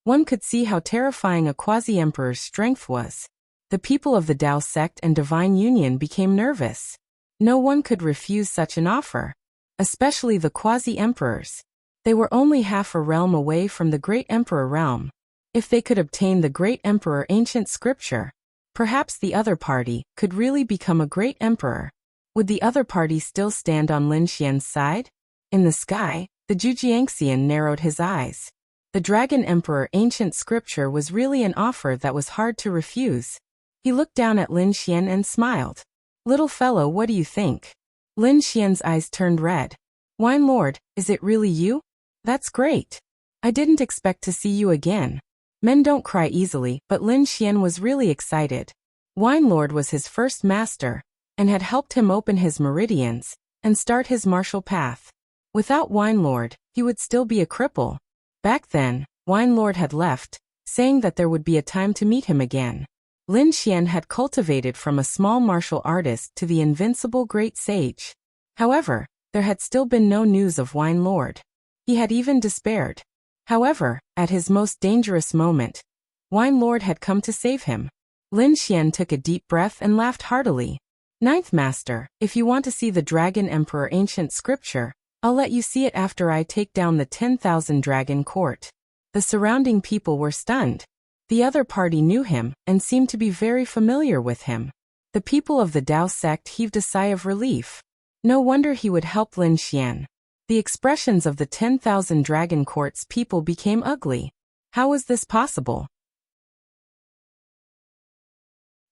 One could see how terrifying a quasi-emperor's strength was. The people of the Tao sect and Divine Union became nervous. No one could refuse such an offer, especially the quasi-emperors. They were only half a realm away from the Great Emperor realm. If they could obtain the Great Emperor ancient scripture, perhaps the other party could really become a great emperor. Would the other party still stand on Lin Xian's side? In the sky, the Zhujiangxian narrowed his eyes. The Dragon Emperor ancient scripture was really an offer that was hard to refuse. He looked down at Lin Xian and smiled. Little fellow, what do you think? Lin Xian's eyes turned red. Wine Lord, is it really you? That's great. I didn't expect to see you again. Men don't cry easily, but Lin Xian was really excited. Wine Lord was his first master, and had helped him open his meridians and start his martial path. Without Wine Lord, he would still be a cripple. Back then, Wine Lord had left, saying that there would be a time to meet him again. Lin Xian had cultivated from a small martial artist to the invincible great sage. However, there had still been no news of Wine Lord. He had even despaired. However, at his most dangerous moment, Wine Lord had come to save him. Lin Xian took a deep breath and laughed heartily. Ninth Master, if you want to see the Dragon Emperor ancient scripture, I'll let you see it after I take down the 10,000 Dragon Court. The surrounding people were stunned. The other party knew him and seemed to be very familiar with him. The people of the Tao sect heaved a sigh of relief. No wonder he would help Lin Xian. The expressions of the 10,000 Dragon Court's people became ugly. How was this possible?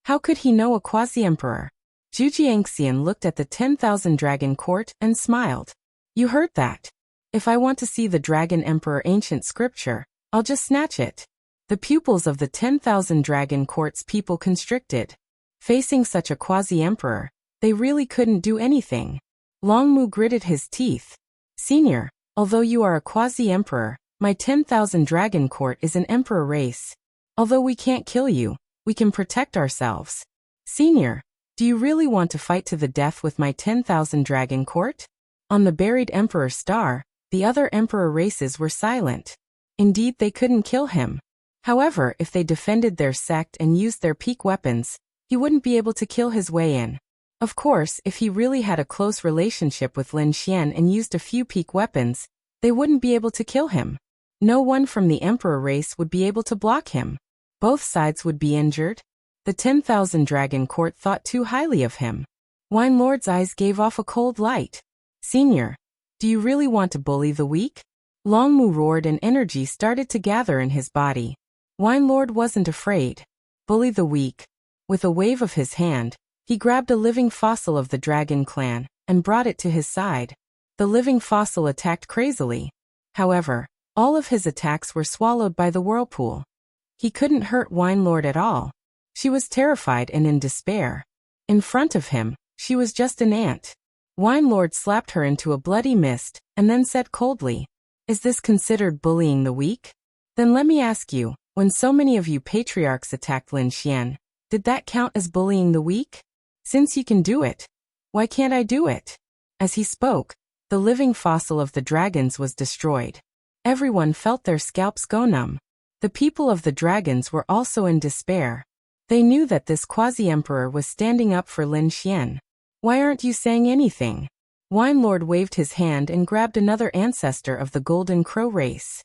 How could he know a quasi-emperor? Zhujiangxian looked at the 10,000 Dragon Court and smiled. You heard that. If I want to see the Dragon Emperor ancient scripture, I'll just snatch it. The pupils of the 10,000 Dragon Court's people constricted. Facing such a quasi-emperor, they really couldn't do anything. Longmu gritted his teeth. Senior, although you are a quasi-emperor, my 10,000 Dragon Court is an emperor race. Although we can't kill you, we can protect ourselves. Senior, do you really want to fight to the death with my 10,000 Dragon Court? On the buried Emperor Star, the other emperor races were silent. Indeed, they couldn't kill him. However, if they defended their sect and used their peak weapons, he wouldn't be able to kill his way in. Of course, if he really had a close relationship with Lin Xian and used a few peak weapons, they wouldn't be able to kill him. No one from the emperor race would be able to block him. Both sides would be injured. The 10,000 Dragon Court thought too highly of him. Wine Lord's eyes gave off a cold light. Senior, do you really want to bully the weak? Longmu roared and energy started to gather in his body. Wine Lord wasn't afraid. Bully the weak. With a wave of his hand, he grabbed a living fossil of the dragon clan and brought it to his side. The living fossil attacked crazily. However, all of his attacks were swallowed by the whirlpool. He couldn't hurt Wine Lord at all. She was terrified and in despair. In front of him, she was just an ant. Wine Lord slapped her into a bloody mist and then said coldly, "Is this considered bullying the weak? Then let me ask you, when so many of you patriarchs attacked Lin Xian, did that count as bullying the weak? Since you can do it, why can't I do it?" As he spoke, the living fossil of the dragons was destroyed. Everyone felt their scalps go numb. The people of the dragons were also in despair. They knew that this quasi-emperor was standing up for Lin Xian. Why aren't you saying anything? Wine Lord waved his hand and grabbed another ancestor of the Golden Crow race.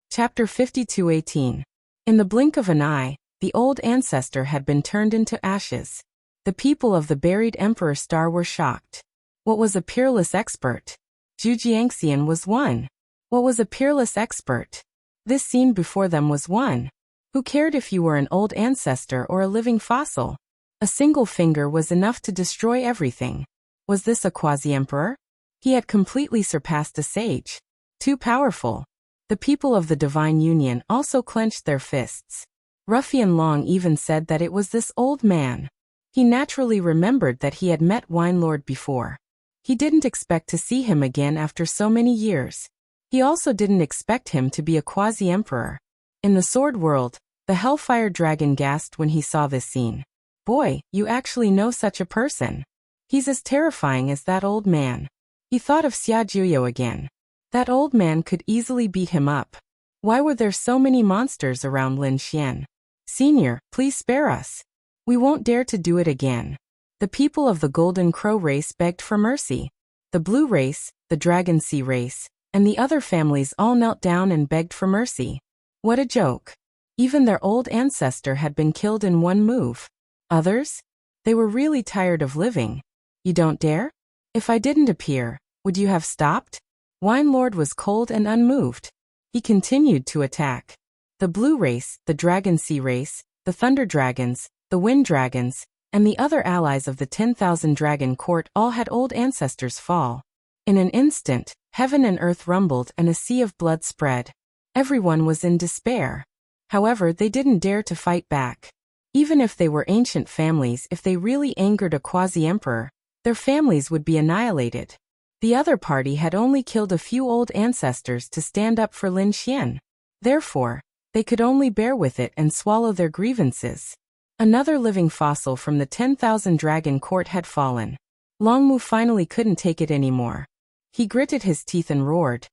Chapter 52:18. In the blink of an eye, the old ancestor had been turned into ashes. The people of the buried Emperor Star were shocked. What was a peerless expert? Zhujiangxian was one. What was a peerless expert? This scene before them was one. Who cared if you were an old ancestor or a living fossil? A single finger was enough to destroy everything. Was this a quasi-emperor? He had completely surpassed a sage. Too powerful. The people of the Divine Union also clenched their fists. Ruffian Long even said that it was this old man. He naturally remembered that he had met Wine Lord before. He didn't expect to see him again after so many years. He also didn't expect him to be a quasi-emperor. In the sword world, the Hellfire Dragon gasped when he saw this scene. Boy, you actually know such a person. He's as terrifying as that old man. He thought of Xia Juyo again. That old man could easily beat him up. Why were there so many monsters around Lin Xian? Senior, please spare us. We won't dare to do it again. The people of the Golden Crow race begged for mercy. The Blue race, the Dragon Sea race, and the other families all knelt down and begged for mercy. What a joke. Even their old ancestor had been killed in one move. Others? They were really tired of living. You don't dare? If I didn't appear, would you have stopped? Wine Lord was cold and unmoved. He continued to attack. The Blue race, the Dragon Sea race, the Thunder Dragons, the Wind Dragons, and the other allies of the 10,000 Dragon Court all had old ancestors fall. In an instant, heaven and earth rumbled and a sea of blood spread. Everyone was in despair. However, they didn't dare to fight back. Even if they were ancient families, if they really angered a quasi-emperor, their families would be annihilated. The other party had only killed a few old ancestors to stand up for Lin Xian. Therefore, they could only bear with it and swallow their grievances. Another living fossil from the 10,000 Dragon Court had fallen. Longmu finally couldn't take it anymore. He gritted his teeth and roared.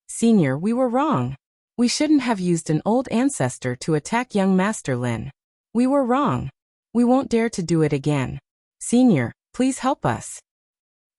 Senior, we were wrong. We shouldn't have used an old ancestor to attack young Master Lin. We were wrong. We won't dare to do it again. Senior, please help us.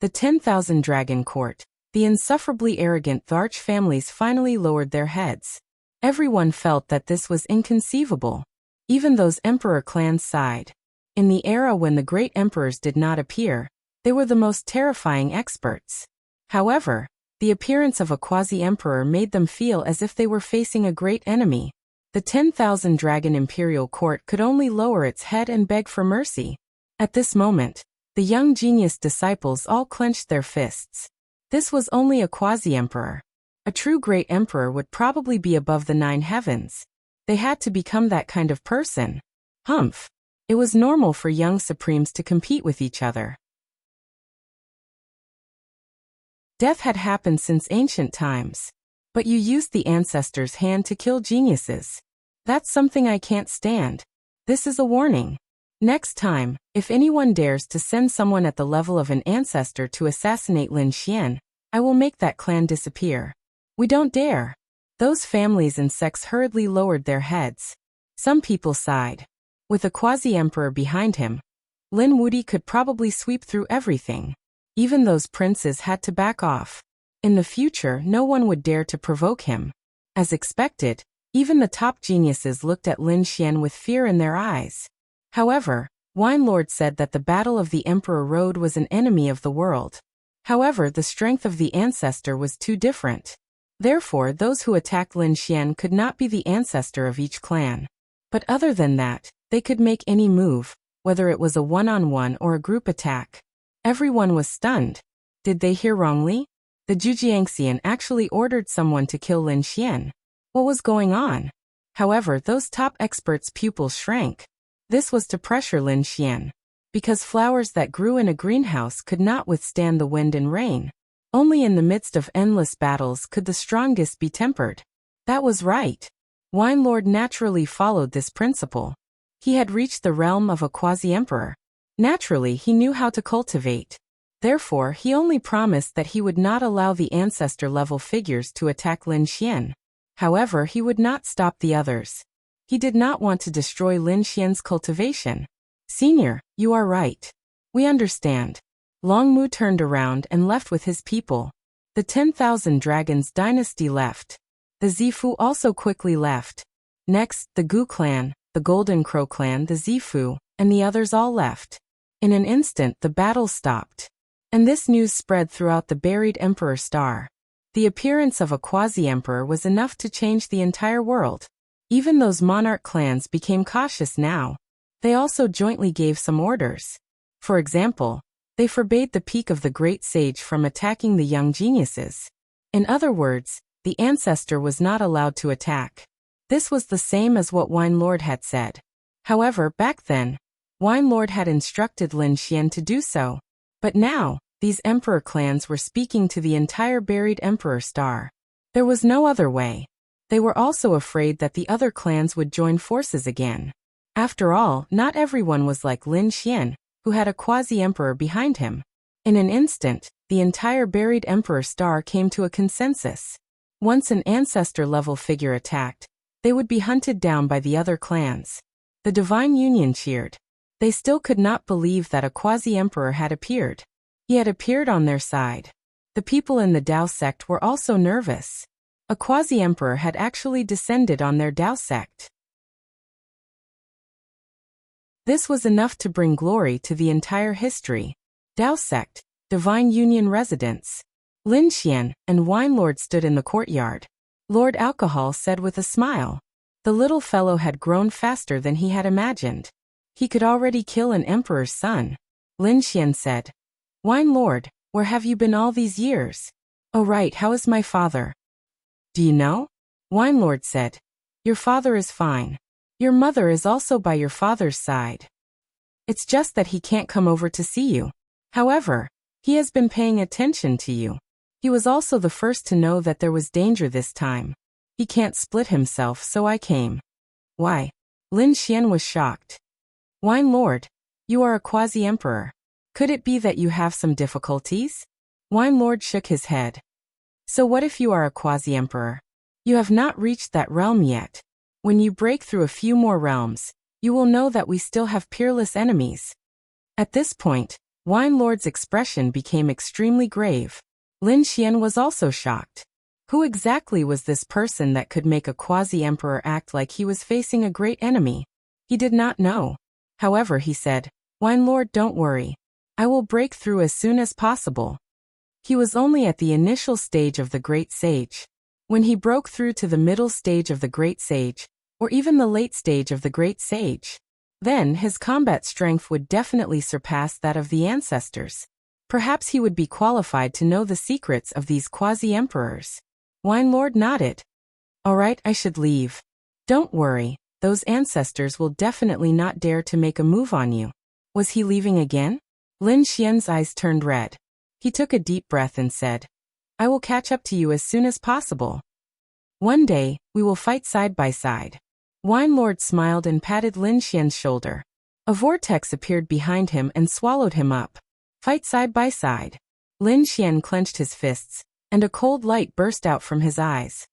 The 10,000 Dragon Court, the insufferably arrogant Tharch families finally lowered their heads. Everyone felt that this was inconceivable. Even those emperor clans sighed. In the era when the great emperors did not appear, they were the most terrifying experts. However, the appearance of a quasi-emperor made them feel as if they were facing a great enemy. The 10,000 Dragon Imperial Court could only lower its head and beg for mercy. At this moment, the young genius disciples all clenched their fists. This was only a quasi-emperor. A true great emperor would probably be above the 9 heavens. They had to become that kind of person. Humph. It was normal for young supremes to compete with each other. Death had happened since ancient times. But you used the ancestor's hand to kill geniuses. That's something I can't stand. This is a warning. Next time, if anyone dares to send someone at the level of an ancestor to assassinate Lin Xian, I will make that clan disappear. We don't dare. Those families and sects hurriedly lowered their heads. Some people sighed. With a quasi-emperor behind him, Lin Wudi could probably sweep through everything. Even those princes had to back off. In the future, no one would dare to provoke him. As expected, even the top geniuses looked at Lin Xian with fear in their eyes. However, Wine Lord said that the Battle of the Emperor Road was an enemy of the world. However, the strength of the ancestor was too different. Therefore, those who attacked Lin Xian could not be the ancestor of each clan. But other than that, they could make any move, whether it was a one-on-one or a group attack. Everyone was stunned. Did they hear wrongly? The Zhujiangxian actually ordered someone to kill Lin Xian. What was going on? However, those top experts' pupils shrank. This was to pressure Lin Xian. Because flowers that grew in a greenhouse could not withstand the wind and rain. Only in the midst of endless battles could the strongest be tempered. That was right. Wine Lord naturally followed this principle. He had reached the realm of a quasi-emperor. Naturally, he knew how to cultivate. Therefore, he only promised that he would not allow the ancestor-level figures to attack Lin Xian. However, he would not stop the others. He did not want to destroy Lin Xian's cultivation. Senior, you are right. We understand. Longmu turned around and left with his people. The 10,000 Dragons dynasty left. The Zifu also quickly left. Next, the Gu clan, the Golden Crow clan, the Zifu, and the others all left. In an instant, the battle stopped. And this news spread throughout the buried Emperor Star. The appearance of a quasi-emperor was enough to change the entire world. Even those monarch clans became cautious now. They also jointly gave some orders. For example, they forbade the peak of the great sage from attacking the young geniuses. In other words, the ancestor was not allowed to attack. This was the same as what Wine Lord had said. However, back then, Wine Lord had instructed Lin Xian to do so. But now, these emperor clans were speaking to the entire buried Emperor Star. There was no other way. They were also afraid that the other clans would join forces again. After all, not everyone was like Lin Xian, who had a quasi-emperor behind him. In an instant, the entire buried Emperor Star came to a consensus. Once an ancestor-level figure attacked, they would be hunted down by the other clans. The Divine Union cheered. They still could not believe that a quasi-emperor had appeared. He had appeared on their side. The people in the Dao sect were also nervous. A quasi-emperor had actually descended on their Dao sect. This was enough to bring glory to the entire history. Dao sect, Divine Union residents. Lin Xian and Wine Lord stood in the courtyard. Lord Alcohol said with a smile. The little fellow had grown faster than he had imagined. He could already kill an emperor's son. Lin Xian said, Wine Lord, where have you been all these years? Oh right, how is my father? Do you know? Wine Lord said, your father is fine. Your mother is also by your father's side. It's just that he can't come over to see you. However, he has been paying attention to you. He was also the first to know that there was danger this time. He can't split himself, so I came. Why? Lin Xian was shocked. Wine Lord, you are a quasi-emperor. Could it be that you have some difficulties? Wine Lord shook his head. So what if you are a quasi-emperor? You have not reached that realm yet. When you break through a few more realms, you will know that we still have peerless enemies. At this point, Wine Lord's expression became extremely grave. Lin Xian was also shocked. Who exactly was this person that could make a quasi-emperor act like he was facing a great enemy? He did not know. However, he said, Wine Lord, don't worry. I will break through as soon as possible. He was only at the initial stage of the Great Sage. When he broke through to the middle stage of the Great Sage, or even the late stage of the Great Sage, then his combat strength would definitely surpass that of the ancestors. Perhaps he would be qualified to know the secrets of these quasi-emperors. Wine Lord nodded. All right, I should leave. Don't worry, those ancestors will definitely not dare to make a move on you. Was he leaving again? Lin Xian's eyes turned red. He took a deep breath and said, I will catch up to you as soon as possible. One day, we will fight side by side. Wine Lord smiled and patted Lin Xian's shoulder. A vortex appeared behind him and swallowed him up. Fight side by side. Lin Xian clenched his fists, and a cold light burst out from his eyes.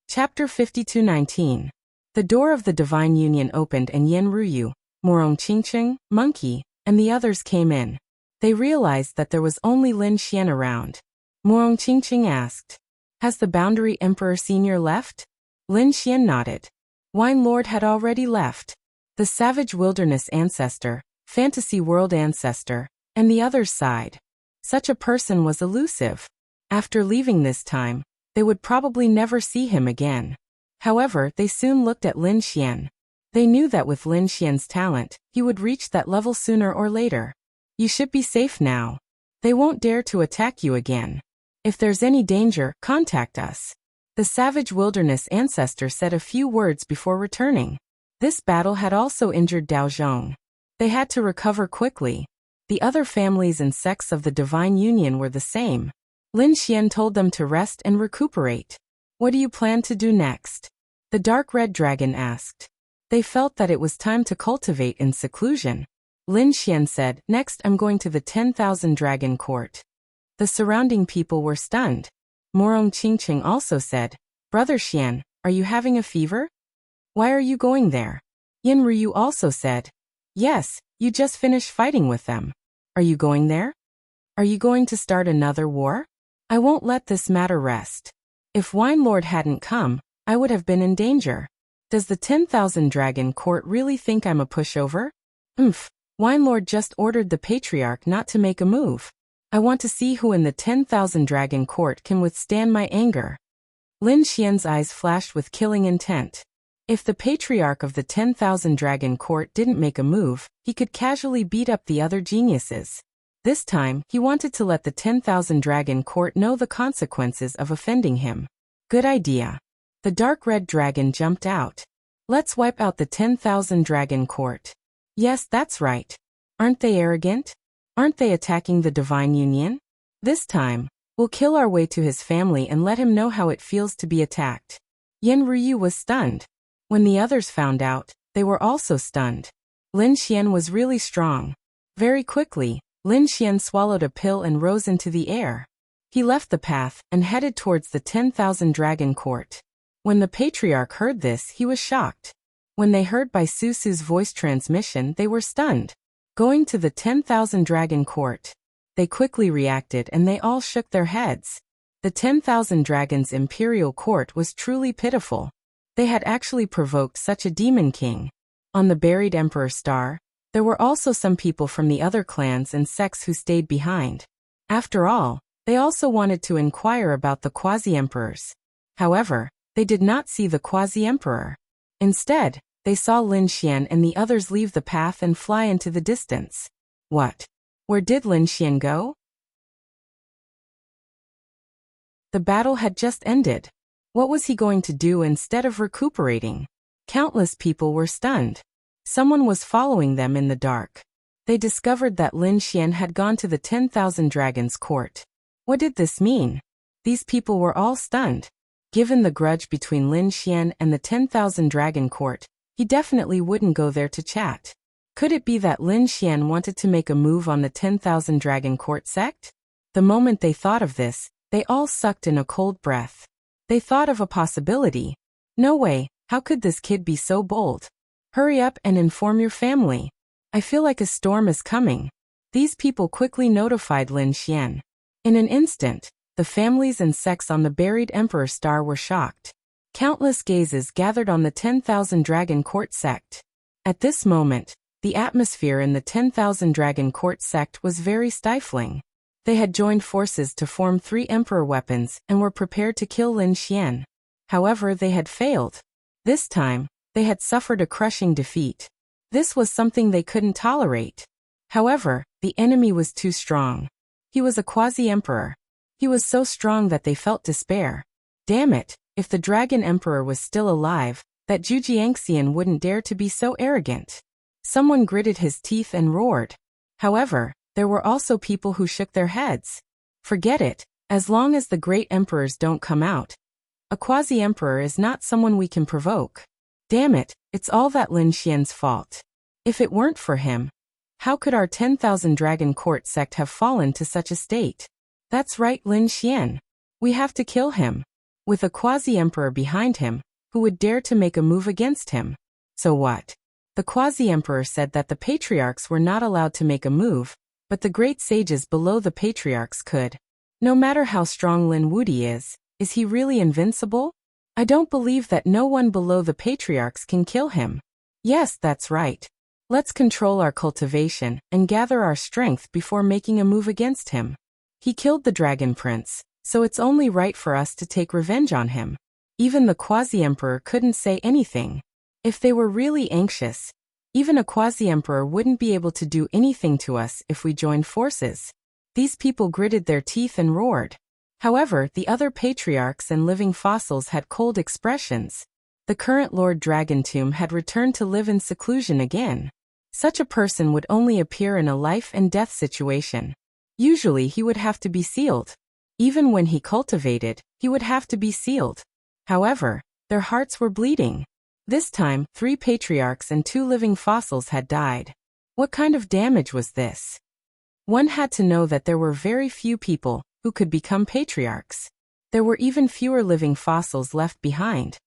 Chapter 52:19. The door of the Divine Union opened and Yen Ruyu, Morong Qingqing, Monkey, and the others came in. They realized that there was only Lin Xian around. Morong Qingqing asked, Has the Boundary Emperor Senior left? Lin Xian nodded. Wine Lord had already left. The Savage Wilderness Ancestor, Fantasy World Ancestor, and the other's side. Such a person was elusive. After leaving this time, they would probably never see him again. However, they soon looked at Lin Xian. They knew that with Lin Xian's talent, he would reach that level sooner or later. You should be safe now. They won't dare to attack you again. If there's any danger, contact us. The Savage Wilderness Ancestor said a few words before returning. This battle had also injured Dao Zhong. They had to recover quickly. The other families and sects of the Divine Union were the same. Lin Xian told them to rest and recuperate. What do you plan to do next? The Dark Red Dragon asked. They felt that it was time to cultivate in seclusion. Lin Xian said, Next I'm going to the 10,000 Dragon Court. The surrounding people were stunned. Morong Qingqing also said, Brother Xian, are you having a fever? Why are you going there? Yen Ryu also said, Yes, you just finished fighting with them. Are you going there? Are you going to start another war? I won't let this matter rest. If Wine Lord hadn't come, I would have been in danger. Does the 10,000 Dragon Court really think I'm a pushover? Wine Lord just ordered the Patriarch not to make a move. I want to see who in the 10,000 Dragon Court can withstand my anger. Lin Xian's eyes flashed with killing intent. If the Patriarch of the 10,000 Dragon Court didn't make a move, he could casually beat up the other geniuses. This time, he wanted to let the 10,000 Dragon Court know the consequences of offending him. Good idea. The Dark Red Dragon jumped out. Let's wipe out the 10,000 Dragon Court. Yes, that's right. Aren't they arrogant? Aren't they attacking the Divine Union? This time, we'll kill our way to his family and let him know how it feels to be attacked. Yen Ryu was stunned. When the others found out, they were also stunned. Lin Xian was really strong. Very quickly, Lin Xian swallowed a pill and rose into the air. He left the path and headed towards the 10,000 Dragon Court. When the Patriarch heard this, he was shocked. When they heard Bai Susu's voice transmission, they were stunned. Going to the 10,000 Dragon Court, they quickly reacted and they all shook their heads. The 10,000 Dragons Imperial Court was truly pitiful. They had actually provoked such a demon king. On the buried Emperor Star, there were also some people from the other clans and sects who stayed behind. After all, they also wanted to inquire about the quasi-emperors. However, they did not see the quasi-emperor. Instead, they saw Lin Xian and the others leave the path and fly into the distance. What? Where did Lin Xian go? The battle had just ended. What was he going to do instead of recuperating? Countless people were stunned. Someone was following them in the dark. They discovered that Lin Xian had gone to the 10,000 Dragons Court. What did this mean? These people were all stunned. Given the grudge between Lin Xian and the 10,000 Dragon Court, he definitely wouldn't go there to chat. Could it be that Lin Xian wanted to make a move on the 10,000 Dragon Court sect? The moment they thought of this, they all sucked in a cold breath. They thought of a possibility. No way, how could this kid be so bold? Hurry up and inform your family. I feel like a storm is coming. These people quickly notified Lin Xian. In an instant, the families and sects on the buried Emperor Star were shocked. Countless gazes gathered on the 10,000 Dragon Court sect. At this moment, the atmosphere in the 10,000 Dragon Court sect was very stifling. They had joined forces to form 3 Emperor weapons and were prepared to kill Lin Xian. However, they had failed. This time, they had suffered a crushing defeat. This was something they couldn't tolerate. However, the enemy was too strong. He was a quasi-emperor. He was so strong that they felt despair. Damn it, if the Dragon Emperor was still alive, that Zhu Jiangxian wouldn't dare to be so arrogant. Someone gritted his teeth and roared. However, there were also people who shook their heads. Forget it, as long as the great emperors don't come out. A quasi-emperor is not someone we can provoke. Damn it, it's all that Lin Xian's fault. If it weren't for him, how could our 10,000 Dragon Court sect have fallen to such a state? That's right, Lin Xian. We have to kill him. With a quasi-emperor behind him, who would dare to make a move against him? So what? The quasi-emperor said that the patriarchs were not allowed to make a move, but the great sages below the patriarchs could. No matter how strong Lin Wudi is he really invincible? I don't believe that no one below the patriarchs can kill him. Yes, that's right. Let's control our cultivation and gather our strength before making a move against him. He killed the Dragon Prince, so it's only right for us to take revenge on him. Even the quasi-emperor couldn't say anything. If they were really anxious, even a quasi-emperor wouldn't be able to do anything to us if we joined forces. These people gritted their teeth and roared. However, the other patriarchs and living fossils had cold expressions. The current Lord Dragon Tomb had returned to live in seclusion again. Such a person would only appear in a life and death situation. Usually he would have to be sealed. Even when he cultivated, he would have to be sealed. However, their hearts were bleeding. This time, 3 patriarchs and 2 living fossils had died. What kind of damage was this? One had to know that there were very few people who could become patriarchs. There were even fewer living fossils left behind.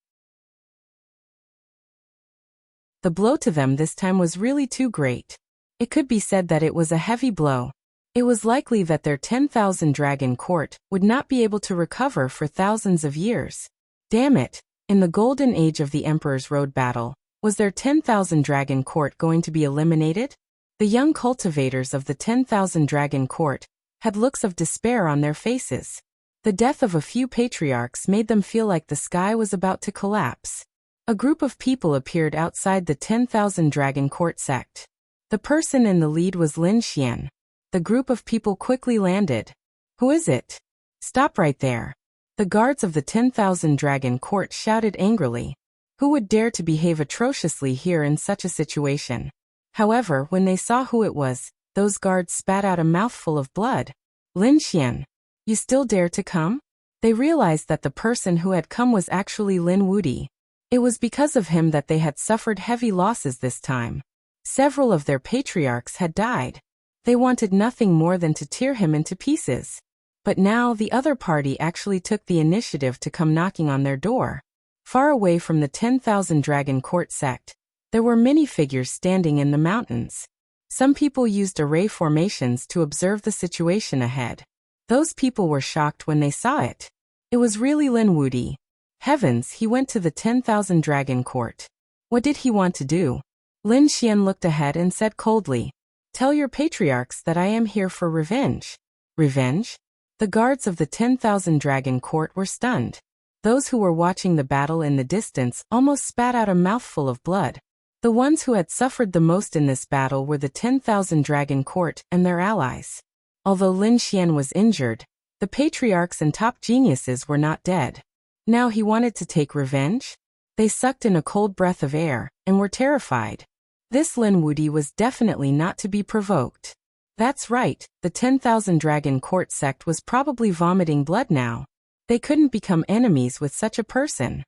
The blow to them this time was really too great. It could be said that it was a heavy blow. It was likely that their 10,000 Dragon Court would not be able to recover for thousands of years. Damn it, in the golden age of the Emperor's Road battle, was their 10,000 Dragon Court going to be eliminated? The young cultivators of the 10,000 Dragon Court had looks of despair on their faces. The death of a few patriarchs made them feel like the sky was about to collapse. A group of people appeared outside the 10,000 Dragon Court sect. The person in the lead was Lin Xian. The group of people quickly landed. Who is it? Stop right there. The guards of the 10,000 Dragon Court shouted angrily. Who would dare to behave atrociously here in such a situation? However, when they saw who it was, those guards spat out a mouthful of blood. Lin Xian, you still dare to come? They realized that the person who had come was actually Lin Wudi. It was because of him that they had suffered heavy losses this time. Several of their patriarchs had died. They wanted nothing more than to tear him into pieces. But now the other party actually took the initiative to come knocking on their door. Far away from the 10,000 Dragon Court sect, there were many figures standing in the mountains. Some people used array formations to observe the situation ahead. Those people were shocked when they saw it. It was really Lin Wuti. Heavens, he went to the 10,000 Dragon Court. What did he want to do? Lin Xian looked ahead and said coldly, "Tell your patriarchs that I am here for revenge." Revenge? The guards of the 10,000 Dragon Court were stunned. Those who were watching the battle in the distance almost spat out a mouthful of blood. The ones who had suffered the most in this battle were the 10,000 Dragon Court and their allies. Although Lin Xian was injured, the patriarchs and top geniuses were not dead. Now he wanted to take revenge? They sucked in a cold breath of air and were terrified. This Lin Wuti was definitely not to be provoked. That's right, the 10,000 Dragon Court sect was probably vomiting blood now. They couldn't become enemies with such a person.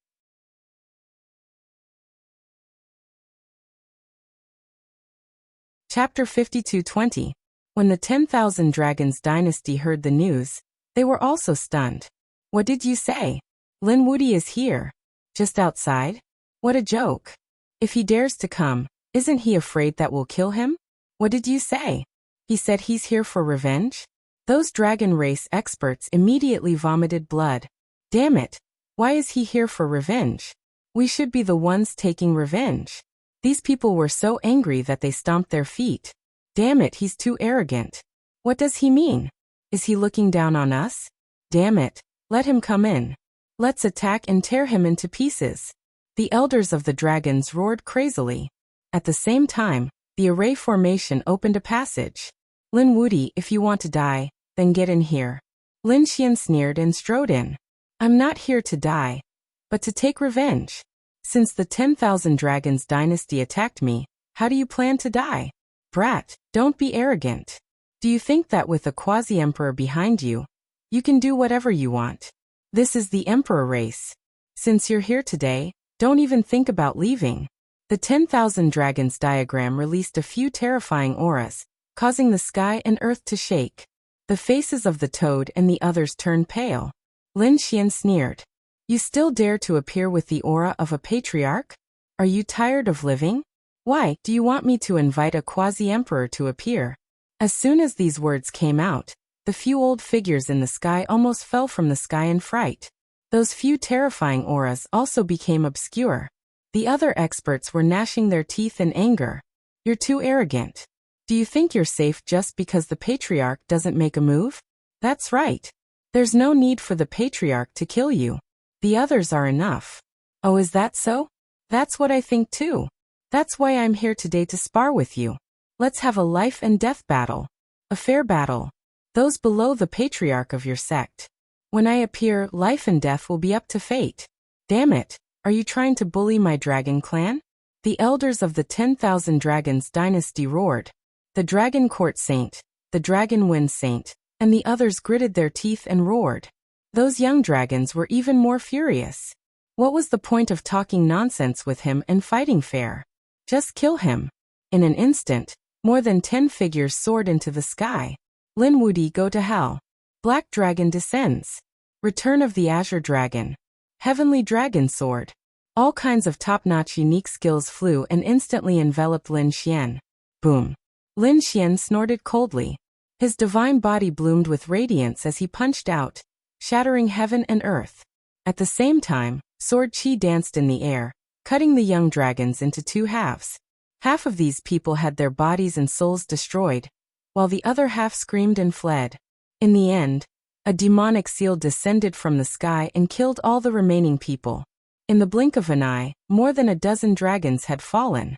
Chapter 52:20. When the 10,000 Dragons dynasty heard the news, they were also stunned. What did you say? Lin Wuti is here. Just outside? What a joke. If he dares to come, isn't he afraid that we'll kill him? What did you say? He said he's here for revenge? Those dragon race experts immediately vomited blood. Damn it. Why is he here for revenge? We should be the ones taking revenge. These people were so angry that they stomped their feet. Damn it, he's too arrogant. What does he mean? Is he looking down on us? Damn it, let him come in. Let's attack and tear him into pieces. The elders of the dragons roared crazily. At the same time, the array formation opened a passage. Lin Wuti, if you want to die, then get in here. Lin Xian sneered and strode in. I'm not here to die, but to take revenge. Since the 10,000 Dragons dynasty attacked me, how do you plan to die? Brat, don't be arrogant. Do you think that with a quasi-emperor behind you, you can do whatever you want? This is the emperor race. Since you're here today, don't even think about leaving. The 10,000 Dragons diagram released a few terrifying auras, causing the sky and earth to shake. The faces of the toad and the others turned pale. Lin Xian sneered. You still dare to appear with the aura of a patriarch? Are you tired of living? Why do you want me to invite a quasi-emperor to appear? As soon as these words came out, the few old figures in the sky almost fell from the sky in fright. Those few terrifying auras also became obscure. The other experts were gnashing their teeth in anger. You're too arrogant. Do you think you're safe just because the patriarch doesn't make a move? That's right. There's no need for the patriarch to kill you. The others are enough. Oh, is that so? That's what I think too. That's why I'm here today to spar with you. Let's have a life and death battle. A fair battle. Those below the patriarch of your sect. When I appear, life and death will be up to fate. Damn it, are you trying to bully my dragon clan? The elders of the 10,000 Dragons dynasty roared. The Dragon Court Saint, the Dragon Wind Saint, and the others gritted their teeth and roared. Those young dragons were even more furious. What was the point of talking nonsense with him and fighting fair? Just kill him. In an instant, more than 10 figures soared into the sky. Lin Wuti, go to hell. Black Dragon descends. Return of the Azure Dragon. Heavenly Dragon Sword. All kinds of top-notch unique skills flew and instantly enveloped Lin Xian. Boom. Lin Xian snorted coldly. His divine body bloomed with radiance as he punched out, shattering heaven and earth. At the same time, sword chi danced in the air, cutting the young dragons into two halves. Half of these people had their bodies and souls destroyed, while the other half screamed and fled. In the end, a demonic seal descended from the sky and killed all the remaining people. In the blink of an eye, more than a dozen dragons had fallen.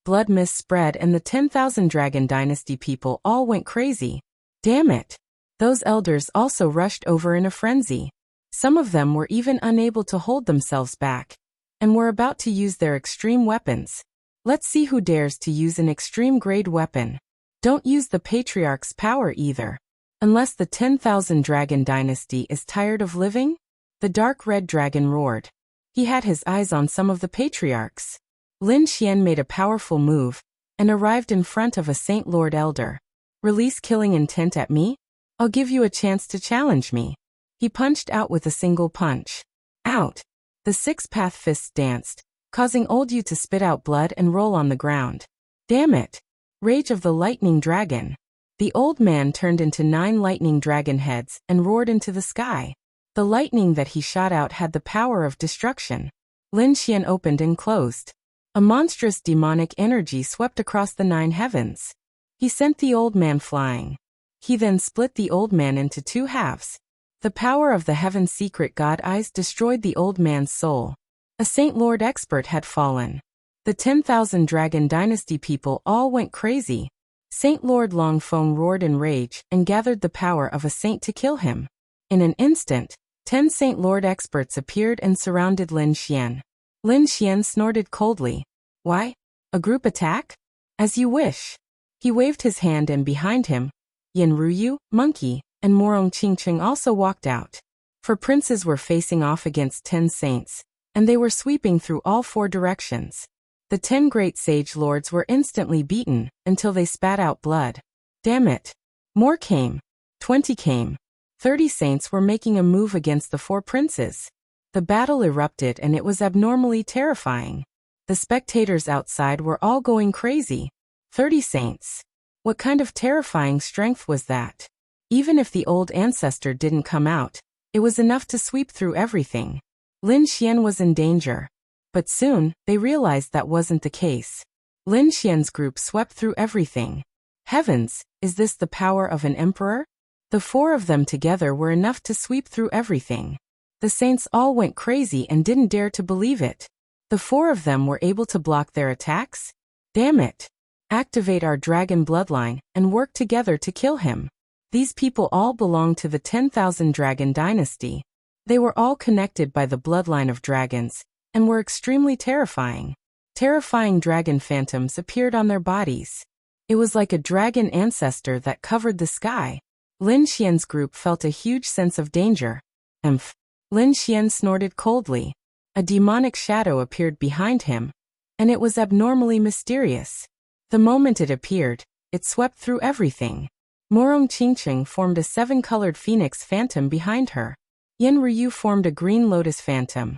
Blood mist spread and the 10,000 Dragon Dynasty people all went crazy. Damn it! Those elders also rushed over in a frenzy. Some of them were even unable to hold themselves back, and were about to use their extreme weapons. Let's see who dares to use an extreme-grade weapon. Don't use the Patriarch's power either. Unless the 10,000 Dragon Dynasty is tired of living? The dark red dragon roared. He had his eyes on some of the Patriarchs. Lin Xian made a powerful move and arrived in front of a Saint Lord Elder. Release killing intent at me? I'll give you a chance to challenge me. He punched out with a single punch. Out! The six-path fists danced, causing Old Yu to spit out blood and roll on the ground. Damn it! Rage of the Lightning Dragon. The old man turned into 9 lightning dragon heads and roared into the sky. The lightning that he shot out had the power of destruction. Lin Xian opened and closed. A monstrous demonic energy swept across the 9 heavens. He sent the old man flying. He then split the old man into 2 halves. The power of the heaven's secret god eyes destroyed the old man's soul. A Saint Lord expert had fallen. The 10,000 Dragon Dynasty people all went crazy. Saint Lord Longfeng roared in rage and gathered the power of a saint to kill him. In an instant, 10 Saint Lord experts appeared and surrounded Lin Xian. Lin Xian snorted coldly. Why? A group attack? As you wish. He waved his hand and behind him, Yin Ruyu, Monkey, and Morong Qingqing also walked out. 4 princes were facing off against 10 saints, and they were sweeping through all 4 directions. The 10 great sage lords were instantly beaten until they spat out blood. Damn it. More came. 20 came. 30 saints were making a move against the 4 princes. The battle erupted and it was abnormally terrifying. The spectators outside were all going crazy. 30 saints. What kind of terrifying strength was that? Even if the old ancestor didn't come out, it was enough to sweep through everything. Lin Xian was in danger. But soon, they realized that wasn't the case. Lin Xian's group swept through everything. Heavens, is this the power of an emperor? The 4 of them together were enough to sweep through everything. The saints all went crazy and didn't dare to believe it. The 4 of them were able to block their attacks? Damn it! Activate our dragon bloodline and work together to kill him. These people all belong to the 10,000 Dragon Dynasty. They were all connected by the bloodline of dragons, and were extremely terrifying. Terrifying dragon phantoms appeared on their bodies. It was like a dragon ancestor that covered the sky. Lin Xian's group felt a huge sense of danger. Emph. Lin Xian snorted coldly. A demonic shadow appeared behind him, and it was abnormally mysterious. The moment it appeared, it swept through everything. Morong Qingqing formed a 7-colored phoenix phantom behind her. Yin Ryu formed a green lotus phantom.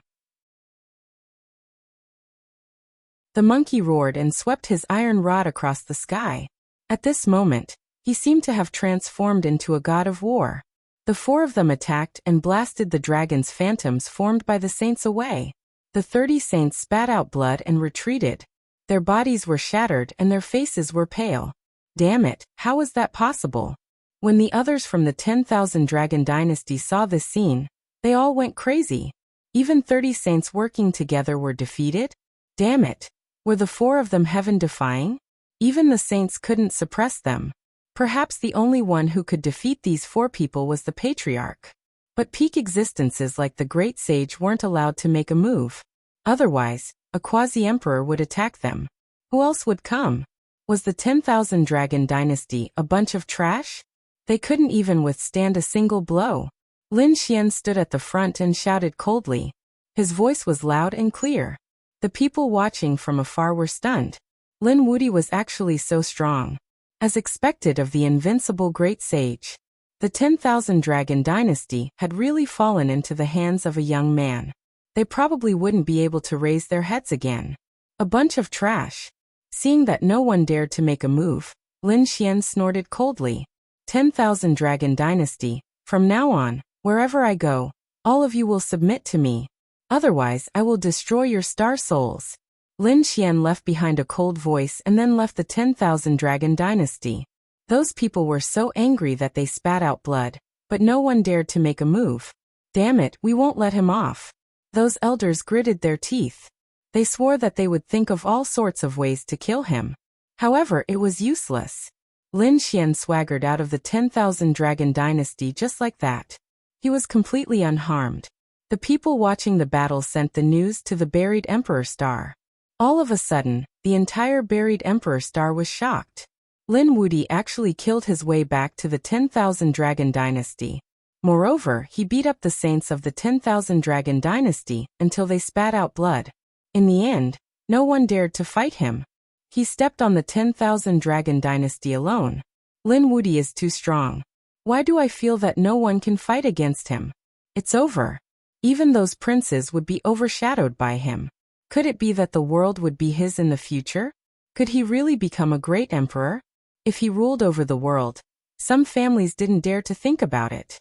The monkey roared and swept his iron rod across the sky. At this moment, he seemed to have transformed into a god of war. The 4 of them attacked and blasted the dragon's phantoms formed by the saints away. The 30 saints spat out blood and retreated. Their bodies were shattered and their faces were pale. Damn it, how was that possible? When the others from the 10,000 Dragon Dynasty saw this scene, they all went crazy. Even 30 saints working together were defeated? Damn it. Were the 4 of them heaven-defying? Even the saints couldn't suppress them. Perhaps the only one who could defeat these 4 people was the Patriarch. But peak existences like the Great Sage weren't allowed to make a move. Otherwise, a quasi-emperor would attack them. Who else would come? Was the 10,000 Dragon Dynasty a bunch of trash? They couldn't even withstand a single blow. Lin Xian stood at the front and shouted coldly. His voice was loud and clear. The people watching from afar were stunned. Lin Wudi was actually so strong. As expected of the invincible Great Sage, the 10,000 Dragon Dynasty had really fallen into the hands of a young man. They probably wouldn't be able to raise their heads again. A bunch of trash. Seeing that no one dared to make a move, Lin Xian snorted coldly. 10,000 Dragon Dynasty, from now on, wherever I go, all of you will submit to me. Otherwise, I will destroy your star souls. Lin Xian left behind a cold voice and then left the 10,000 Dragon Dynasty. Those people were so angry that they spat out blood, but no one dared to make a move. Damn it, we won't let him off. Those elders gritted their teeth. They swore that they would think of all sorts of ways to kill him. However, it was useless. Lin Xian swaggered out of the 10,000 Dragon Dynasty just like that. He was completely unharmed. The people watching the battle sent the news to the buried Emperor Star. All of a sudden, the entire buried Emperor Star was shocked. Lin Wudi actually killed his way back to the 10,000 Dragon Dynasty. Moreover, he beat up the saints of the 10,000 Dragon Dynasty until they spat out blood. In the end, No one dared to fight him. He stepped on the 10,000 Dragon Dynasty alone. Lin Wuti is too strong. Why do I feel that no one can fight against him? It's over. Even those princes would be overshadowed by him. Could it be that the world would be his in the future? Could he really become a great emperor? If he ruled over the world, some families didn't dare to think about it.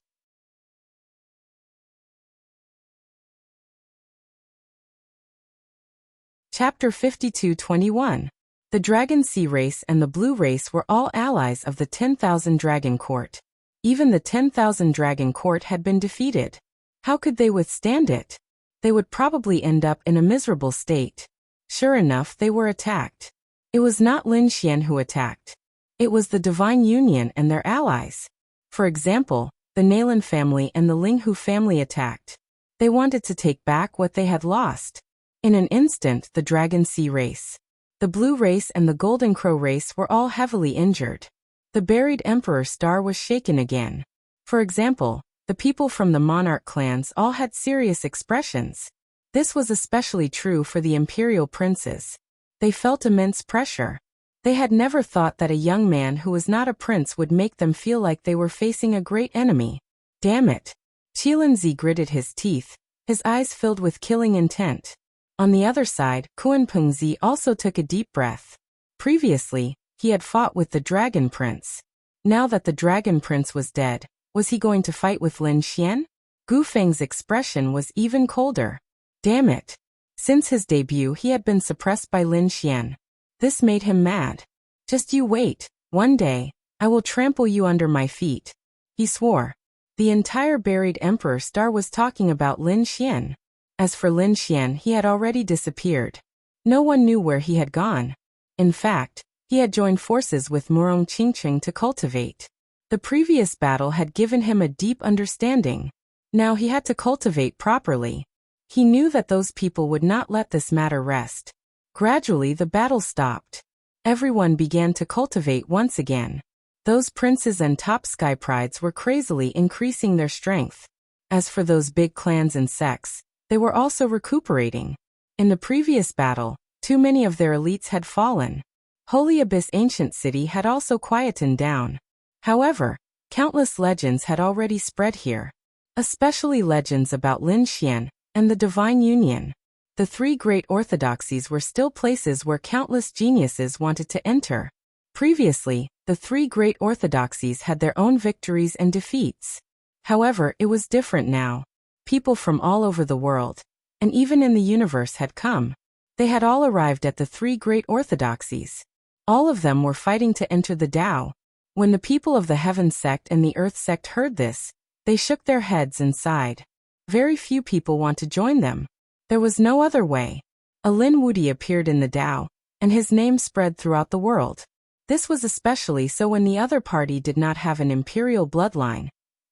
Chapter 52:21. The Dragon Sea race and the Blue race were all allies of the 10,000 Dragon Court. Even the 10,000 Dragon Court had been defeated. How could they withstand it? They would probably end up in a miserable state. Sure enough, they were attacked. It was not Lin Xian who attacked. It was the Divine Union and their allies. For example, the Nalan family and the Linghu family attacked. They wanted to take back what they had lost. In an instant, the Dragon Sea race, the Blue race and the Golden Crow race were all heavily injured. The buried Emperor star was shaken again. For example, the people from the monarch clans all had serious expressions. This was especially true for the imperial princes. They felt immense pressure. They had never thought that a young man who was not a prince would make them feel like they were facing a great enemy. Damn it. Qilinzi gritted his teeth, his eyes filled with killing intent. On the other side, Kuanpengzi also took a deep breath. Previously, he had fought with the Dragon Prince. Now that the Dragon Prince was dead, was he going to fight with Lin Xian? Gu Feng's expression was even colder. Damn it. Since his debut he had been suppressed by Lin Xian. This made him mad. Just you wait, one day, I will trample you under my feet. He swore. The entire buried Emperor star was talking about Lin Xian. As for Lin Xian, he had already disappeared. No one knew where he had gone. In fact, he had joined forces with Murong Qingqing to cultivate. The previous battle had given him a deep understanding. Now he had to cultivate properly. He knew that those people would not let this matter rest. Gradually the battle stopped. Everyone began to cultivate once again. Those princes and top sky prides were crazily increasing their strength. As for those big clans and sects, they were also recuperating. In the previous battle, too many of their elites had fallen. Holy Abyss Ancient City had also quietened down. However, countless legends had already spread here. Especially legends about Lin Xian and the Divine Union. The three great orthodoxies were still places where countless geniuses wanted to enter. Previously, the three great orthodoxies had their own victories and defeats. However, it was different now. People from all over the world, and even in the universe had come. They had all arrived at the three great orthodoxies. All of them were fighting to enter the Tao. When the people of the Heaven sect and the Earth sect heard this, they shook their heads and sighed. Very few people want to join them. There was no other way. A Lin Wuti appeared in the Tao, and his name spread throughout the world. This was especially so when the other party did not have an imperial bloodline.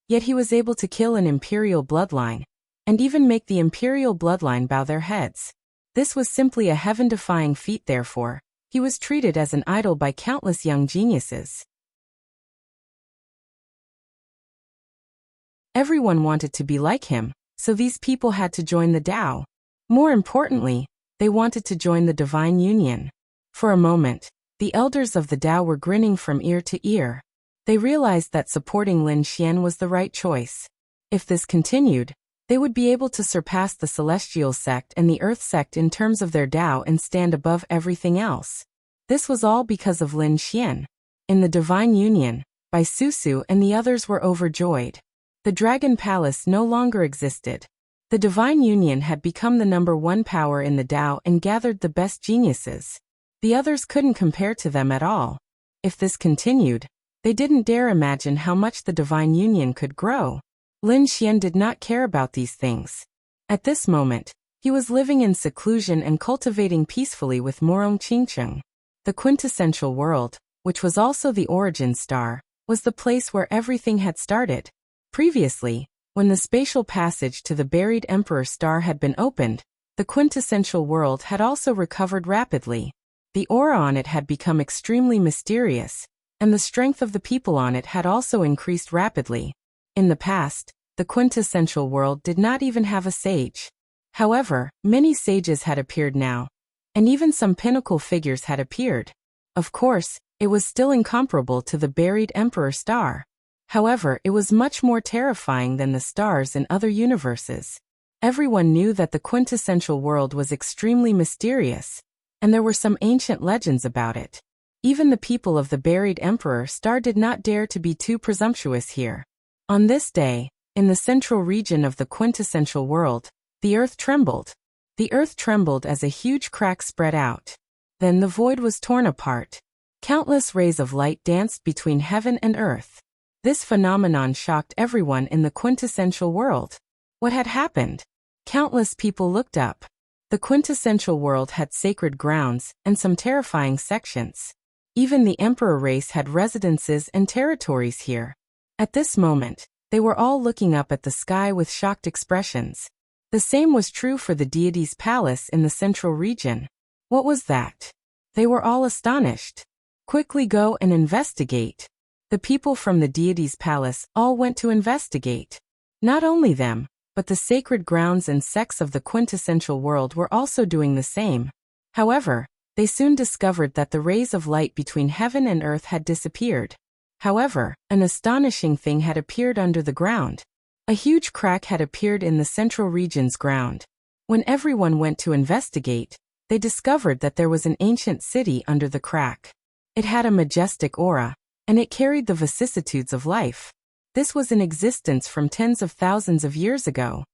Yet he was able to kill an imperial bloodline, and even make the imperial bloodline bow their heads. This was simply a heaven-defying feat. Therefore, he was treated as an idol by countless young geniuses. Everyone wanted to be like him, so these people had to join the Tao. More importantly, they wanted to join the Divine Union. For a moment, the elders of the Tao were grinning from ear to ear. They realized that supporting Lin Xian was the right choice. If this continued, they would be able to surpass the Celestial sect and the Earth sect in terms of their Tao and stand above everything else. This was all because of Lin Xian. In the Divine Union, Bai Susu and the others were overjoyed. The Dragon Palace no longer existed. The Divine Union had become the #1 power in the Tao and gathered the best geniuses. The others couldn't compare to them at all. If this continued, they didn't dare imagine how much the Divine Union could grow. Lin Xian did not care about these things. At this moment, he was living in seclusion and cultivating peacefully with Murong Qingqing. The quintessential world, which was also the origin star, was the place where everything had started. Previously, when the spatial passage to the buried Emperor star had been opened, the quintessential world had also recovered rapidly. The aura on it had become extremely mysterious, and the strength of the people on it had also increased rapidly. In the past, the quintessential world did not even have a sage. However, many sages had appeared now. and even some pinnacle figures had appeared. Of course, it was still incomparable to the buried Emperor star. However, it was much more terrifying than the stars in other universes. Everyone knew that the quintessential world was extremely mysterious, and there were some ancient legends about it. Even the people of the buried Emperor star did not dare to be too presumptuous here. On this day, in the central region of the quintessential world, the earth trembled. The earth trembled as a huge crack spread out. Then the void was torn apart. Countless rays of light danced between heaven and earth. This phenomenon shocked everyone in the quintessential world. What had happened? Countless people looked up. The quintessential world had sacred grounds and some terrifying sections. Even the emperor race had residences and territories here. At this moment, they were all looking up at the sky with shocked expressions. The same was true for the deity's palace in the central region. What was that? They were all astonished. Quickly go and investigate. The people from the deity's palace all went to investigate. Not only them, but the sacred grounds and sects of the quintessential world were also doing the same. However, they soon discovered that the rays of light between heaven and earth had disappeared. However, an astonishing thing had appeared under the ground. A huge crack had appeared in the central region's ground. When everyone went to investigate, they discovered that there was an ancient city under the crack. It had a majestic aura, and it carried the vicissitudes of life. This was in existence from tens of thousands of years ago.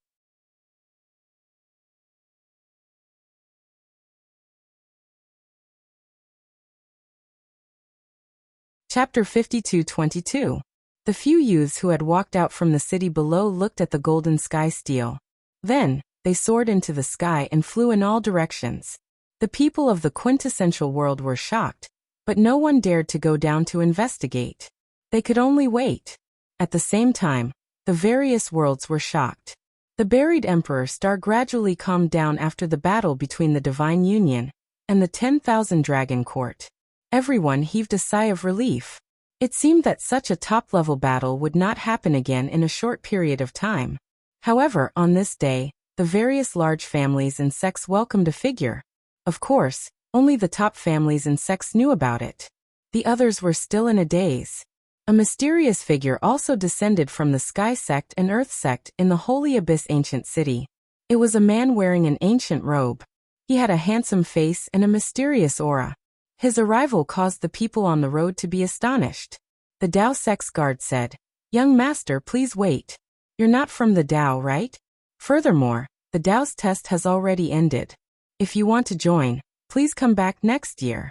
Chapter 52:22. The few youths who had walked out from the city below looked at the golden sky steel. Then, they soared into the sky and flew in all directions. The people of the quintessential world were shocked, but no one dared to go down to investigate. They could only wait. At the same time, the various worlds were shocked. The buried Emperor star gradually calmed down after the battle between the Divine Union and the 10,000 Dragon Court. Everyone heaved a sigh of relief. It seemed that such a top-level battle would not happen again in a short period of time. However, on this day, the various large families and sects welcomed a figure. Of course, only the top families and sects knew about it. The others were still in a daze. A mysterious figure also descended from the Sky Sect and Earth Sect in the Holy Abyss ancient city. It was a man wearing an ancient robe. He had a handsome face and a mysterious aura. His arrival caused the people on the road to be astonished. The Tao Sect's guard said, "Young master, please wait. You're not from the Tao, right? Furthermore, the Tao's test has already ended. If you want to join, please come back next year."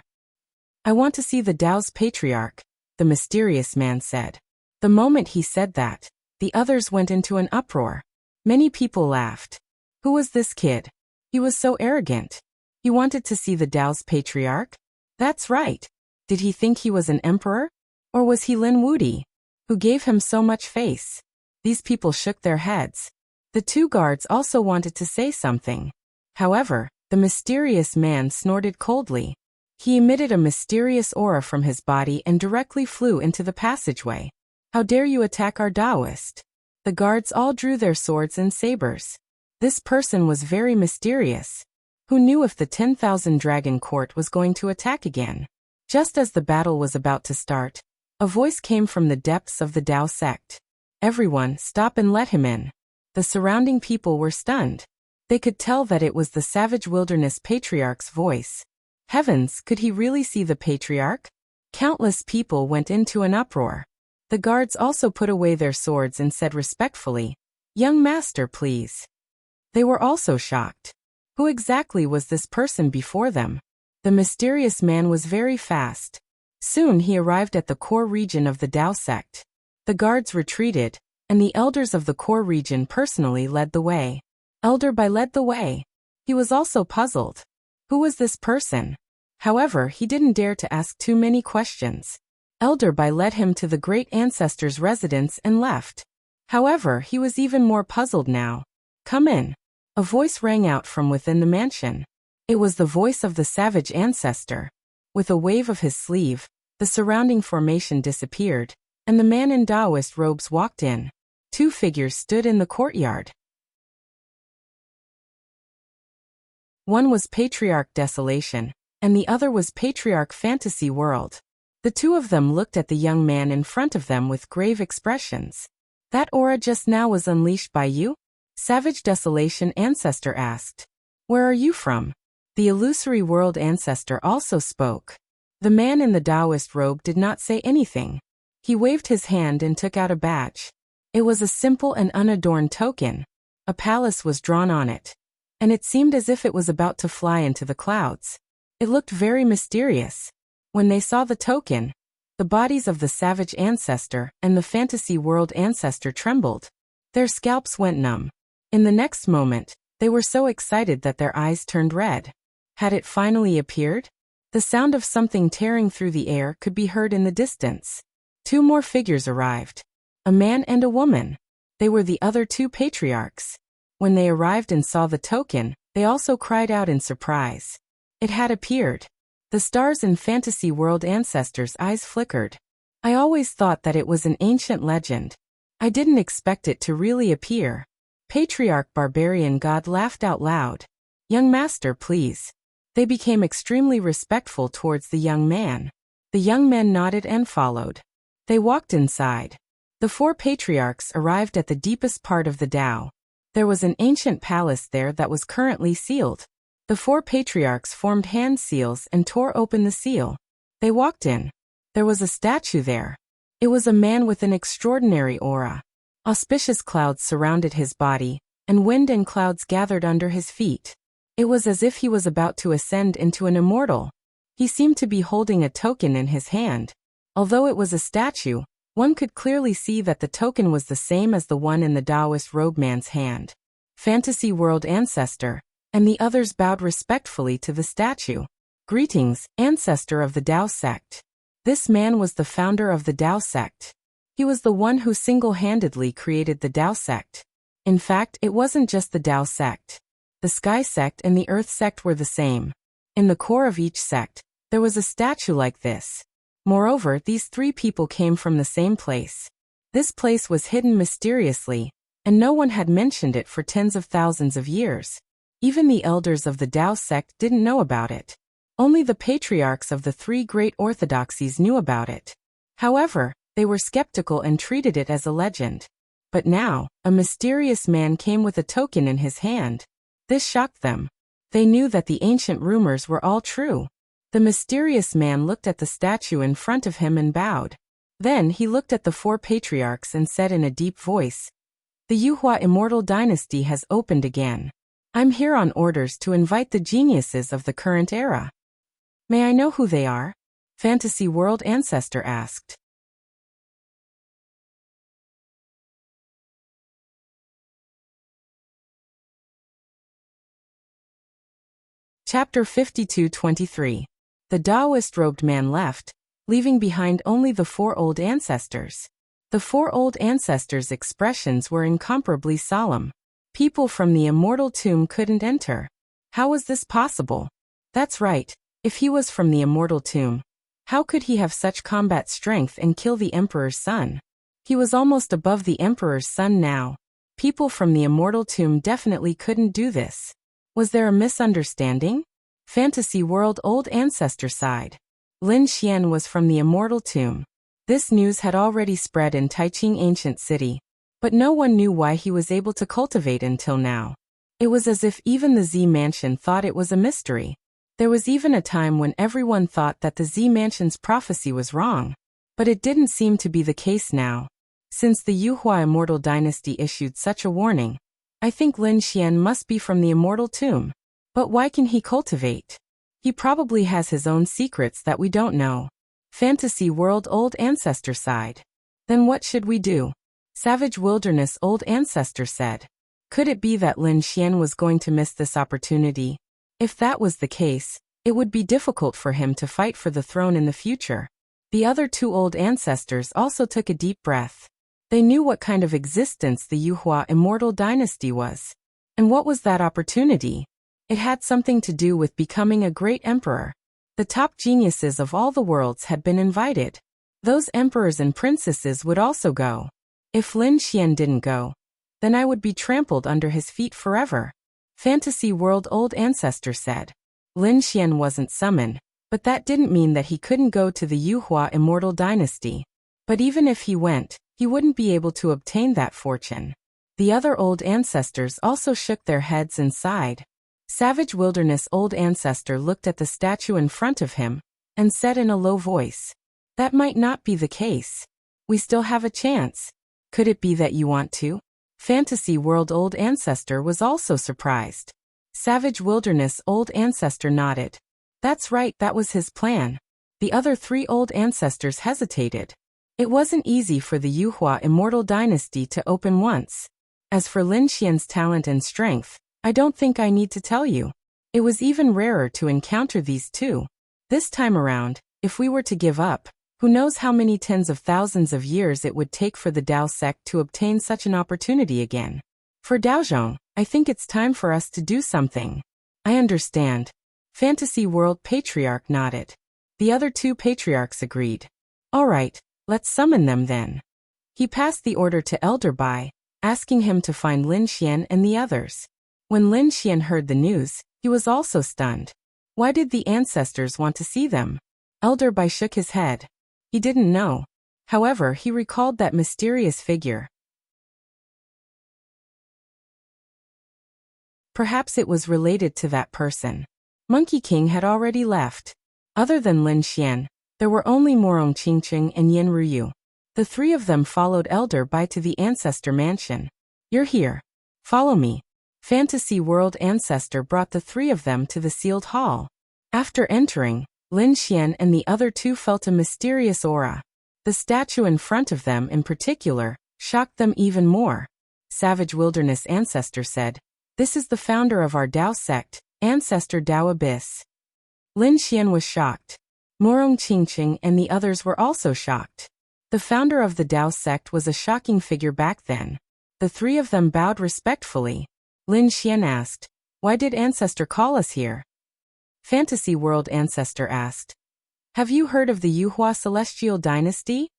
"I want to see the Tao's patriarch," the mysterious man said. The moment he said that, the others went into an uproar. Many people laughed. Who was this kid? He was so arrogant. He wanted to see the Tao's patriarch? That's right. Did he think he was an emperor? Or was he Lin Wudi, who gave him so much face? These people shook their heads. The two guards also wanted to say something. However, the mysterious man snorted coldly. He emitted a mysterious aura from his body and directly flew into the passageway. "How dare you attack our Taoist?" The guards all drew their swords and sabers. This person was very mysterious. Who knew if the 10,000 Dragon Court was going to attack again? Just as the battle was about to start, a voice came from the depths of the Tao sect. "Everyone, stop and let him in." The surrounding people were stunned. They could tell that it was the Savage Wilderness Patriarch's voice. Heavens, could he really see the Patriarch? Countless people went into an uproar. The guards also put away their swords and said respectfully, "Young master, please." They were also shocked. Who exactly was this person before them? The mysterious man was very fast. Soon he arrived at the core region of the Tao sect. The guards retreated, and the elders of the core region personally led the way. Elder Bai led the way. He was also puzzled. Who was this person? However, he didn't dare to ask too many questions. Elder Bai led him to the great ancestor's residence and left. However, he was even more puzzled now. "Come in." A voice rang out from within the mansion. It was the voice of the savage ancestor. With a wave of his sleeve, the surrounding formation disappeared, and the man in Taoist robes walked in. Two figures stood in the courtyard. One was Patriarch Desolation, and the other was Patriarch Fantasy World. The two of them looked at the young man in front of them with grave expressions. That aura just now was unleashed by you? Savage Desolation Ancestor asked. Where are you from? The Illusory World Ancestor also spoke. The man in the Taoist robe did not say anything. He waved his hand and took out a badge. It was a simple and unadorned token. A palace was drawn on it, and it seemed as if it was about to fly into the clouds. It looked very mysterious. When they saw the token, the bodies of the Savage Ancestor and the Fantasy World Ancestor trembled. Their scalps went numb. In the next moment, they were so excited that their eyes turned red. Had it finally appeared? The sound of something tearing through the air could be heard in the distance. Two more figures arrived. A man and a woman. They were the other two patriarchs. When they arrived and saw the token, they also cried out in surprise. It had appeared. The stars in Fantasy World Ancestors' eyes flickered. I always thought that it was an ancient legend. I didn't expect it to really appear. Patriarch Barbarian God laughed out loud. Young master, please. They became extremely respectful towards the young man. The young man nodded and followed. They walked inside. The four patriarchs arrived at the deepest part of the Tao. There was an ancient palace there that was currently sealed. The four patriarchs formed hand seals and tore open the seal. They walked in. There was a statue there. It was a man with an extraordinary aura. Auspicious clouds surrounded his body, and wind and clouds gathered under his feet. It was as if he was about to ascend into an immortal. He seemed to be holding a token in his hand. Although it was a statue, one could clearly see that the token was the same as the one in the Taoist robe man's hand. Fantasy World Ancestor, and the others bowed respectfully to the statue. Greetings, ancestor of the Tao sect. This man was the founder of the Tao sect. He was the one who single-handedly created the Tao sect. In fact, it wasn't just the Tao sect. The Sky sect and the Earth sect were the same. In the core of each sect, there was a statue like this. Moreover, these three people came from the same place. This place was hidden mysteriously, and no one had mentioned it for tens of thousands of years. Even the elders of the Tao sect didn't know about it. Only the patriarchs of the three great orthodoxies knew about it. However, they were skeptical and treated it as a legend. But now, a mysterious man came with a token in his hand. This shocked them. They knew that the ancient rumors were all true. The mysterious man looked at the statue in front of him and bowed. Then he looked at the four patriarchs and said in a deep voice, "The Yuhua Immortal Dynasty has opened again. I'm here on orders to invite the geniuses of the current era." "May I know who they are?" Fantasy World Ancestor asked. Chapter 52-23. The Taoist-robed man left, leaving behind only the four old ancestors. The four old ancestors' expressions were incomparably solemn. People from the immortal tomb couldn't enter. How was this possible? That's right, if he was from the immortal tomb, how could he have such combat strength and kill the Emperor's son? He was almost above the Emperor's son now. People from the immortal tomb definitely couldn't do this. Was there a misunderstanding? Fantasy World Old Ancestor sighed. Lin Xian was from the immortal tomb. This news had already spread in Taiching Ancient City, but no one knew why he was able to cultivate until now. It was as if even the Z Mansion thought it was a mystery. There was even a time when everyone thought that the Z Mansion's prophecy was wrong. But it didn't seem to be the case now. Since the Yuhua Immortal Dynasty issued such a warning, I think Lin Xian must be from the immortal tomb. But why can he cultivate? He probably has his own secrets that we don't know. Fantasy World Old Ancestor sighed. Then what should we do? Savage Wilderness Old Ancestor said. Could it be that Lin Xian was going to miss this opportunity? If that was the case, it would be difficult for him to fight for the throne in the future. The other two old ancestors also took a deep breath. They knew what kind of existence the Yuhua Immortal Dynasty was. And what was that opportunity? It had something to do with becoming a great emperor. The top geniuses of all the worlds had been invited. Those emperors and princesses would also go. If Lin Xian didn't go, then I would be trampled under his feet forever. Fantasy World Old Ancestor said. Lin Xian wasn't summoned, but that didn't mean that he couldn't go to the Yuhua Immortal Dynasty. But even if he went, he wouldn't be able to obtain that fortune. The other old ancestors also shook their heads and sighed. Savage Wilderness Old Ancestor looked at the statue in front of him and said in a low voice, "That might not be the case. We still have a chance. Could it be that you want to?" Fantasy World Old Ancestor was also surprised. Savage Wilderness Old Ancestor nodded. That's right, that was his plan. The other three old ancestors hesitated. It wasn't easy for the Yuhua Immortal Dynasty to open once. As for Lin Xian's talent and strength, I don't think I need to tell you. It was even rarer to encounter these two. This time around, if we were to give up, who knows how many tens of thousands of years it would take for the Dao sect to obtain such an opportunity again. For Daozhong, I think it's time for us to do something. I understand. Fantasy World Patriarch nodded. The other two patriarchs agreed. All right, let's summon them then. He passed the order to Elder Bai, asking him to find Lin Xian and the others. When Lin Xian heard the news, he was also stunned. Why did the ancestors want to see them? Elder Bai shook his head. He didn't know. However, he recalled that mysterious figure. Perhaps it was related to that person. Monkey King had already left. Other than Lin Xian, there were only Morong Qingqing and Yin Ruyu. The three of them followed Elder Bai to the Ancestor Mansion. You're here. Follow me. Fantasy World Ancestor brought the three of them to the sealed hall. After entering, Lin Xian and the other two felt a mysterious aura. The statue in front of them in particular shocked them even more. Savage Wilderness Ancestor said, "This is the founder of our Dao sect, Ancestor Dao Abyss." Lin Xian was shocked. Morong Qingqing and the others were also shocked. The founder of the Dao sect was a shocking figure back then. The three of them bowed respectfully. Lin Xian asked, "Why did Ancestor call us here?" Fantasy World Ancestor asked, "Have you heard of the Yuhua Celestial Dynasty?"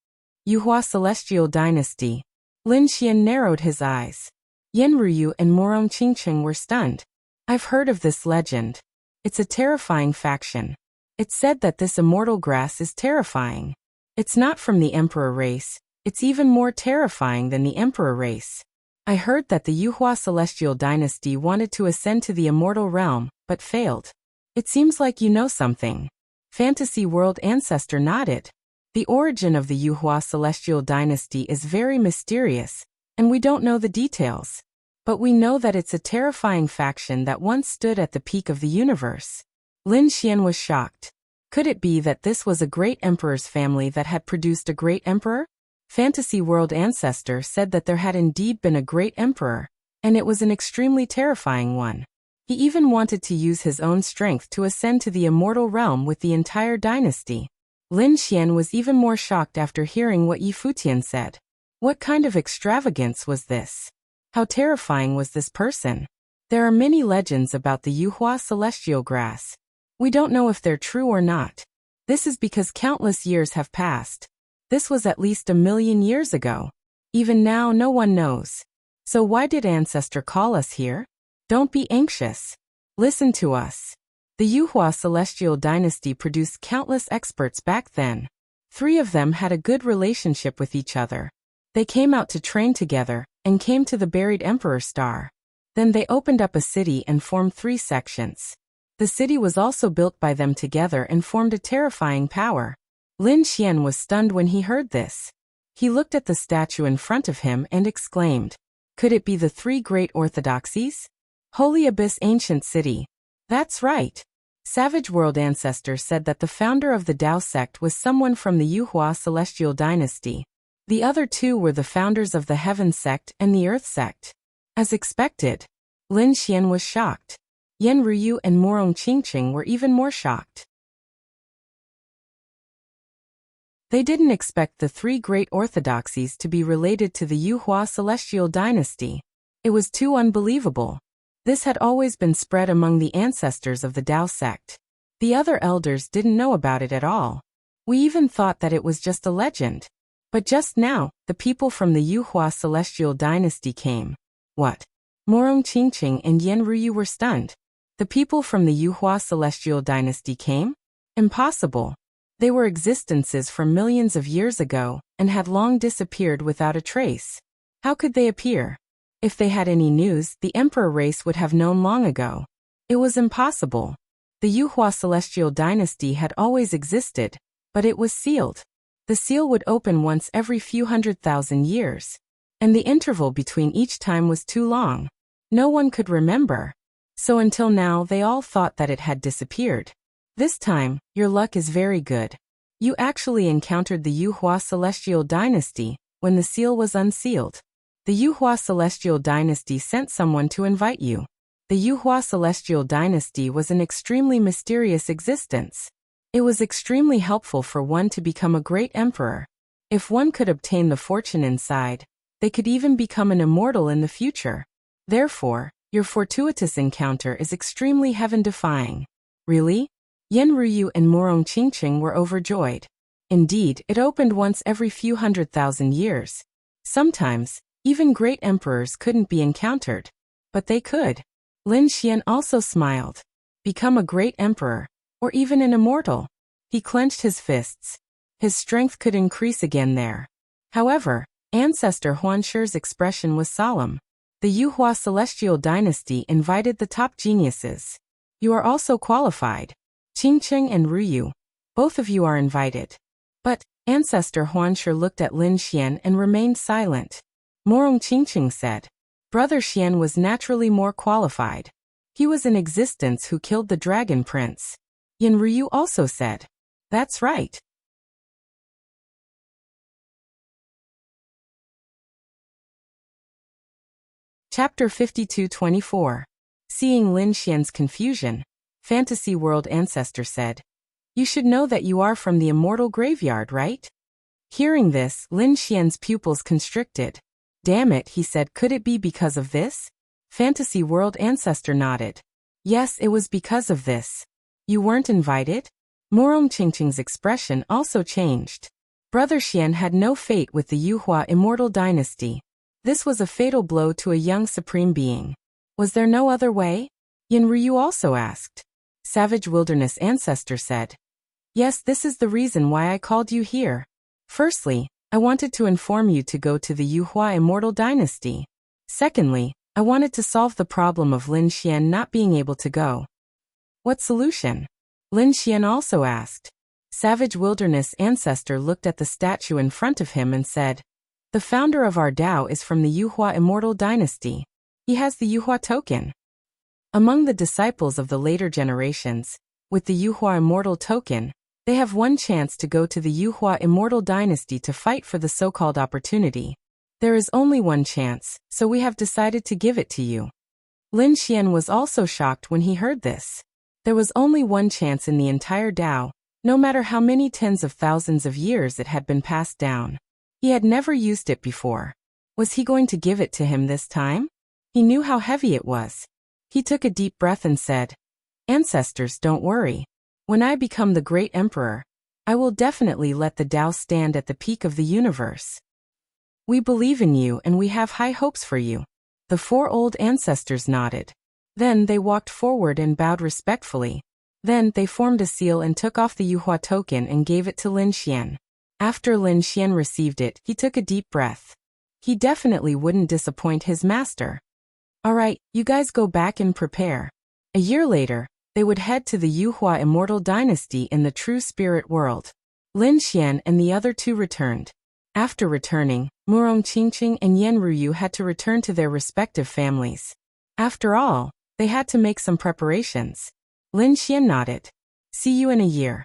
Yuhua Celestial Dynasty. Lin Xian narrowed his eyes. Yin Ruyu and Morong Qingqing were stunned. I've heard of this legend. It's a terrifying faction. It's said that this immortal grass is terrifying. It's not from the Emperor race. It's even more terrifying than the Emperor race. I heard that the Yuhua Celestial Dynasty wanted to ascend to the immortal realm, but failed. It seems like you know something. Fantasy World Ancestor nodded. The origin of the Yuhua Celestial Dynasty is very mysterious, and we don't know the details. But we know that it's a terrifying faction that once stood at the peak of the universe. Lin Xian was shocked. Could it be that this was a great emperor's family that had produced a great emperor? Fantasy World Ancestor said that there had indeed been a great emperor, and it was an extremely terrifying one. He even wanted to use his own strength to ascend to the immortal realm with the entire dynasty. Lin Xian was even more shocked after hearing what Yi Futian said. What kind of extravagance was this? How terrifying was this person? There are many legends about the Yuhua Celestial Grass. We don't know if they're true or not. This is because countless years have passed. This was at least 1,000,000 years ago. Even now no one knows. So why did Ancestor call us here? Don't be anxious. Listen to us. The Yuhua Celestial Dynasty produced countless experts back then. 3 of them had a good relationship with each other. They came out to train together, and came to the buried Emperor Star. Then they opened up a city and formed 3 sections. The city was also built by them together and formed a terrifying power. Lin Xian was stunned when he heard this. He looked at the statue in front of him and exclaimed, "Could it be the 3 great orthodoxies? Holy Abyss Ancient City." That's right. Savage World Ancestor said that the founder of the Dao sect was someone from the Yuhua Celestial Dynasty. The other 2 were the founders of the Heaven sect and the Earth sect. As expected, Lin Xian was shocked. Yen Ruyu and Morong Qingqing were even more shocked. They didn't expect the 3 great orthodoxies to be related to the Yuhua Celestial Dynasty. It was too unbelievable. This had always been spread among the ancestors of the Dao sect. The other elders didn't know about it at all. We even thought that it was just a legend. But just now, the people from the Yuhua Celestial Dynasty came. What? Morong Qingqing and Yan Ruyu were stunned. The people from the Yuhua celestial dynasty came? Impossible. They were existences from millions of years ago and had long disappeared without a trace. How could they appear? If they had any news, the emperor race would have known long ago. It was impossible. The Yuhua celestial dynasty had always existed, but it was sealed. The seal would open once every few 100,000 years, and the interval between each time was too long. No one could remember. So until now they all thought that it had disappeared. This time, your luck is very good. You actually encountered the Yuhua celestial dynasty when the seal was unsealed. The Yuhua celestial dynasty sent someone to invite you. The Yuhua celestial dynasty was an extremely mysterious existence. It was extremely helpful for one to become a great emperor. If one could obtain the fortune inside, they could even become an immortal in the future. Therefore, your fortuitous encounter is extremely heaven-defying. Really? Yan Ruyu and Morong Qingqing were overjoyed. Indeed, it opened once every few 100,000 years. Sometimes, even great emperors couldn't be encountered. But they could. Lin Xian also smiled. Become a great emperor, or even an immortal. He clenched his fists. His strength could increase again there. However, Ancestor Huanshi's expression was solemn. The Yuhua celestial dynasty invited the top geniuses. You are also qualified. Qingqing and Ruyu. Both of you are invited. But, Ancestor Huanshi looked at Lin Xian and remained silent. Morong Qingqing said. Brother Xian was naturally more qualified. He was in existence who killed the Dragon Prince. Yan Ruyu also said. That's right. Chapter 52-24. Seeing Lin Xian's confusion, Fantasy World Ancestor said, You should know that you are from the immortal graveyard, right? Hearing this, Lin Xian's pupils constricted. Damn it, he said, could it be because of this? Fantasy World Ancestor nodded. Yes, it was because of this. You weren't invited? Morong Qingqing's expression also changed. Brother Xian had no fate with the Yuhua immortal dynasty. This was a fatal blow to a young supreme being. Was there no other way? Yan Ruyu also asked. Savage Wilderness Ancestor said. Yes, this is the reason why I called you here. Firstly, I wanted to inform you to go to the Yuhua immortal dynasty. Secondly, I wanted to solve the problem of Lin Xian not being able to go. What solution? Lin Xian also asked. Savage Wilderness Ancestor looked at the statue in front of him and said, The founder of our Tao is from the Yuhua immortal dynasty. He has the Yuhua token. Among the disciples of the later generations, with the Yuhua immortal token, they have one chance to go to the Yuhua immortal dynasty to fight for the so-called opportunity. There is only one chance, so we have decided to give it to you. Lin Xian was also shocked when he heard this. There was only one chance in the entire Tao, no matter how many tens of thousands of years it had been passed down. He had never used it before. Was he going to give it to him this time? He knew how heavy it was. He took a deep breath and said, Ancestors, don't worry. When I become the great emperor, I will definitely let the Tao stand at the peak of the universe. We believe in you and we have high hopes for you. The four old ancestors nodded. Then they walked forward and bowed respectfully. Then they formed a seal and took off the Yuhua token and gave it to Lin Xian. After Lin Xian received it, he took a deep breath. He definitely wouldn't disappoint his master. Alright, you guys go back and prepare. A year later, they would head to the Yuhua immortal dynasty in the true spirit world. Lin Xian and the other two returned. After returning, Morong Qingqing and Yan Ruyu had to return to their respective families. After all, they had to make some preparations. Lin Xian nodded. See you in a year.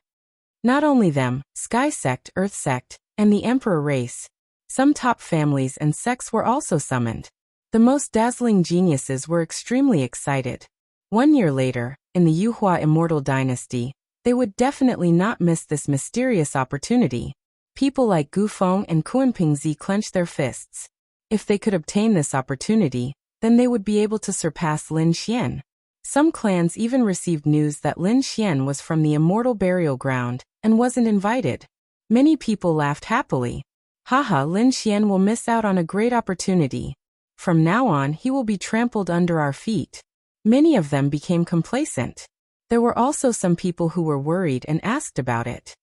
Not only them, Sky Sect, Earth Sect, and the Emperor race. Some top families and sects were also summoned. The most dazzling geniuses were extremely excited. 1 year later, in the Yuhua immortal dynasty, they would definitely not miss this mysterious opportunity. People like Gu Feng and Kuanpingzi clenched their fists. If they could obtain this opportunity, then they would be able to surpass Lin Xian. Some clans even received news that Lin Xian was from the immortal burial ground and wasn't invited. Many people laughed happily. Haha, Lin Xian will miss out on a great opportunity. From now on he will be trampled under our feet. Many of them became complacent. There were also some people who were worried and asked about it.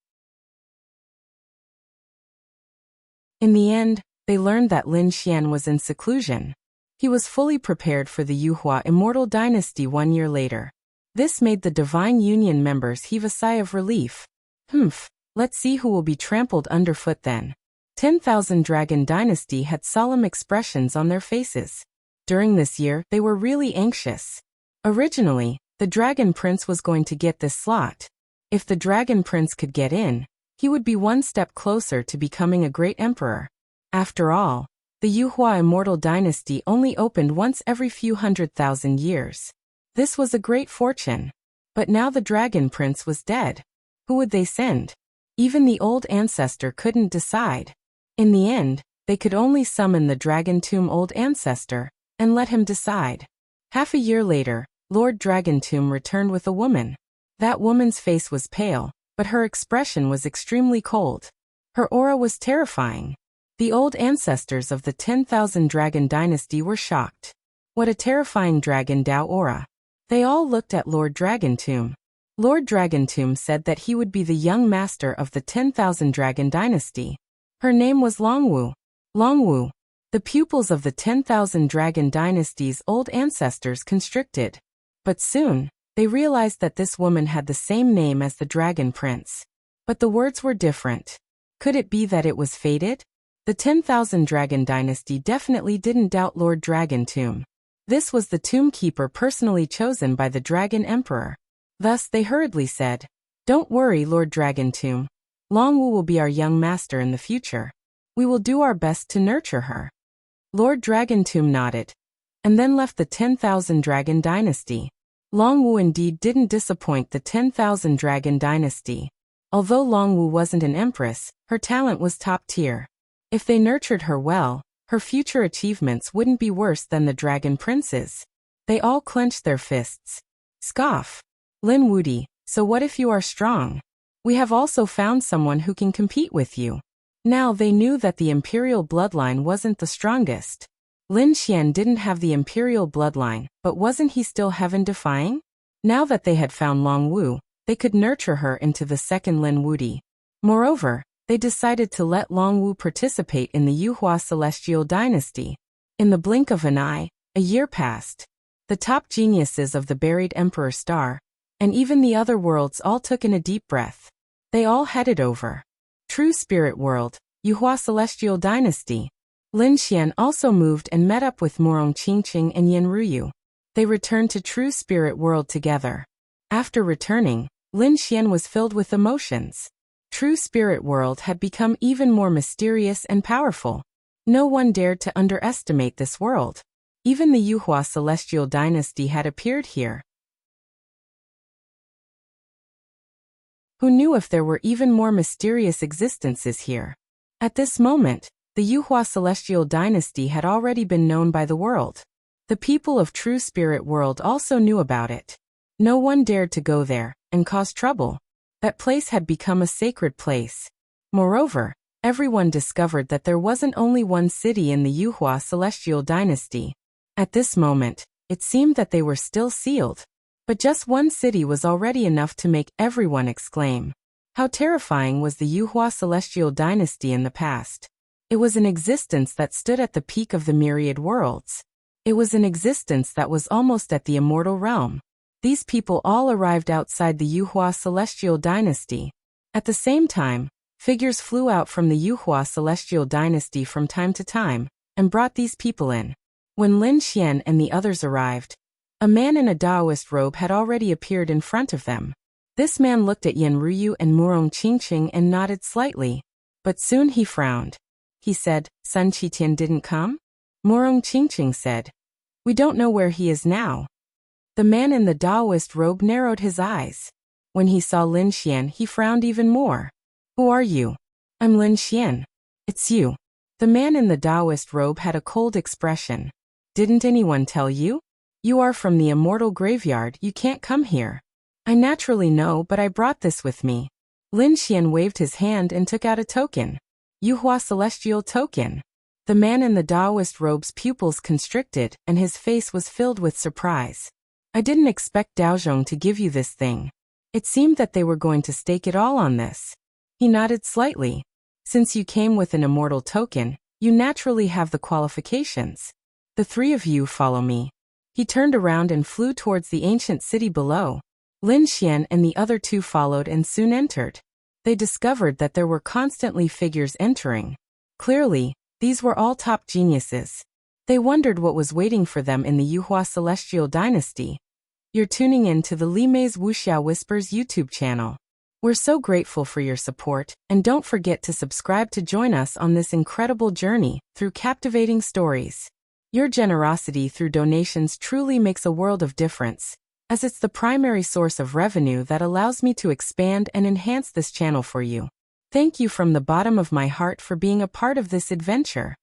In the end, they learned that Lin Xian was in seclusion. He was fully prepared for the Yuhua immortal dynasty 1 year later. This made the Divine Union members heave a sigh of relief. Let's see who will be trampled underfoot then. 10,000 Dragon Dynasty had solemn expressions on their faces. During this year, they were really anxious. Originally, the Dragon Prince was going to get this slot. If the Dragon Prince could get in, he would be one step closer to becoming a great emperor. After all, the Yuhua Immortal Dynasty only opened once every few 100,000 years. This was a great fortune. But now the Dragon Prince was dead. Who would they send? Even the old ancestor couldn't decide. In the end, they could only summon the Dragon Tomb Old Ancestor and let him decide. Half a year later, Lord Dragon Tomb returned with a woman. That woman's face was pale, but her expression was extremely cold. Her aura was terrifying. The old ancestors of the 10,000 Dragon Dynasty were shocked. What a terrifying Dragon Dao aura. They all looked at Lord Dragon Tomb. Lord Dragon Tomb said that he would be the young master of the 10,000 Dragon Dynasty. Her name was Longwu. Longwu. The pupils of the 10,000 Dragon Dynasty's old ancestors constricted. But soon, they realized that this woman had the same name as the Dragon Prince. But the words were different. Could it be that it was fated? The 10,000 Dragon Dynasty definitely didn't doubt Lord Dragon Tomb. This was the tomb keeper personally chosen by the Dragon Emperor. Thus they hurriedly said, "Don't worry, Lord Dragon Tomb. Longwu will be our young master in the future. We will do our best to nurture her." Lord Dragon Tomb nodded, and then left the 10,000 Dragon Dynasty. Longwu indeed didn't disappoint the 10,000 Dragon Dynasty. Although Longwu wasn't an empress, her talent was top tier. If they nurtured her well, her future achievements wouldn't be worse than the Dragon Prince's. They all clenched their fists. Scoff. Lin Wudi, so what if you are strong? We have also found someone who can compete with you. Now they knew that the imperial bloodline wasn't the strongest. Lin Xian didn't have the imperial bloodline, but wasn't he still heaven-defying? Now that they had found Longwu, they could nurture her into the second Lin Wudi. Moreover, they decided to let Longwu participate in the Yuhua Celestial Dynasty. In the blink of an eye, a year passed. The top geniuses of the buried Emperor Star, and even the other worlds all took in a deep breath. They all headed over. True Spirit World, Yuhua Celestial Dynasty. Lin Xian also moved and met up with Morong Qingqing and Yen Ruyu. They returned to True Spirit World together. After returning, Lin Xian was filled with emotions. True Spirit World had become even more mysterious and powerful. No one dared to underestimate this world. Even the Yuhua Celestial Dynasty had appeared here. Who knew if there were even more mysterious existences here? At this moment, the Yuhua Celestial Dynasty had already been known by the world. The people of True Spirit World also knew about it. No one dared to go there and cause trouble. That place had become a sacred place. Moreover, everyone discovered that there wasn't only one city in the Yuhua Celestial Dynasty. At this moment, it seemed that they were still sealed. But just one city was already enough to make everyone exclaim. How terrifying was the Yuhua Celestial Dynasty in the past. It was an existence that stood at the peak of the myriad worlds. It was an existence that was almost at the immortal realm. These people all arrived outside the Yuhua Celestial Dynasty. At the same time, figures flew out from the Yuhua Celestial Dynasty from time to time, and brought these people in. When Lin Xian and the others arrived, a man in a Taoist robe had already appeared in front of them. This man looked at Yen Ruyu and Murong Qingqing and nodded slightly. But soon he frowned. He said, "Sun Qitian didn't come?" Murong Qingqing said, "We don't know where he is now." The man in the Taoist robe narrowed his eyes. When he saw Lin Xian, he frowned even more. "Who are you?" "I'm Lin Xian." "It's you." The man in the Taoist robe had a cold expression. "Didn't anyone tell you? You are from the immortal graveyard, you can't come here." "I naturally know, but I brought this with me." Lin Xian waved his hand and took out a token. Yuhua Celestial Token. The man in the Taoist robe's pupils constricted, and his face was filled with surprise. I didn't expect Daozhong to give you this thing. It seemed that they were going to stake it all on this. He nodded slightly. Since you came with an immortal token, you naturally have the qualifications. The three of you follow me. He turned around and flew towards the ancient city below. Lin Xian and the other two followed and soon entered. They discovered that there were constantly figures entering. Clearly, these were all top geniuses. They wondered what was waiting for them in the Yuhua Celestial Dynasty. You're tuning in to the Li Mei's Wuxia Whispers YouTube channel. We're so grateful for your support, and don't forget to subscribe to join us on this incredible journey through captivating stories. Your generosity through donations truly makes a world of difference, as it's the primary source of revenue that allows me to expand and enhance this channel for you. Thank you from the bottom of my heart for being a part of this adventure.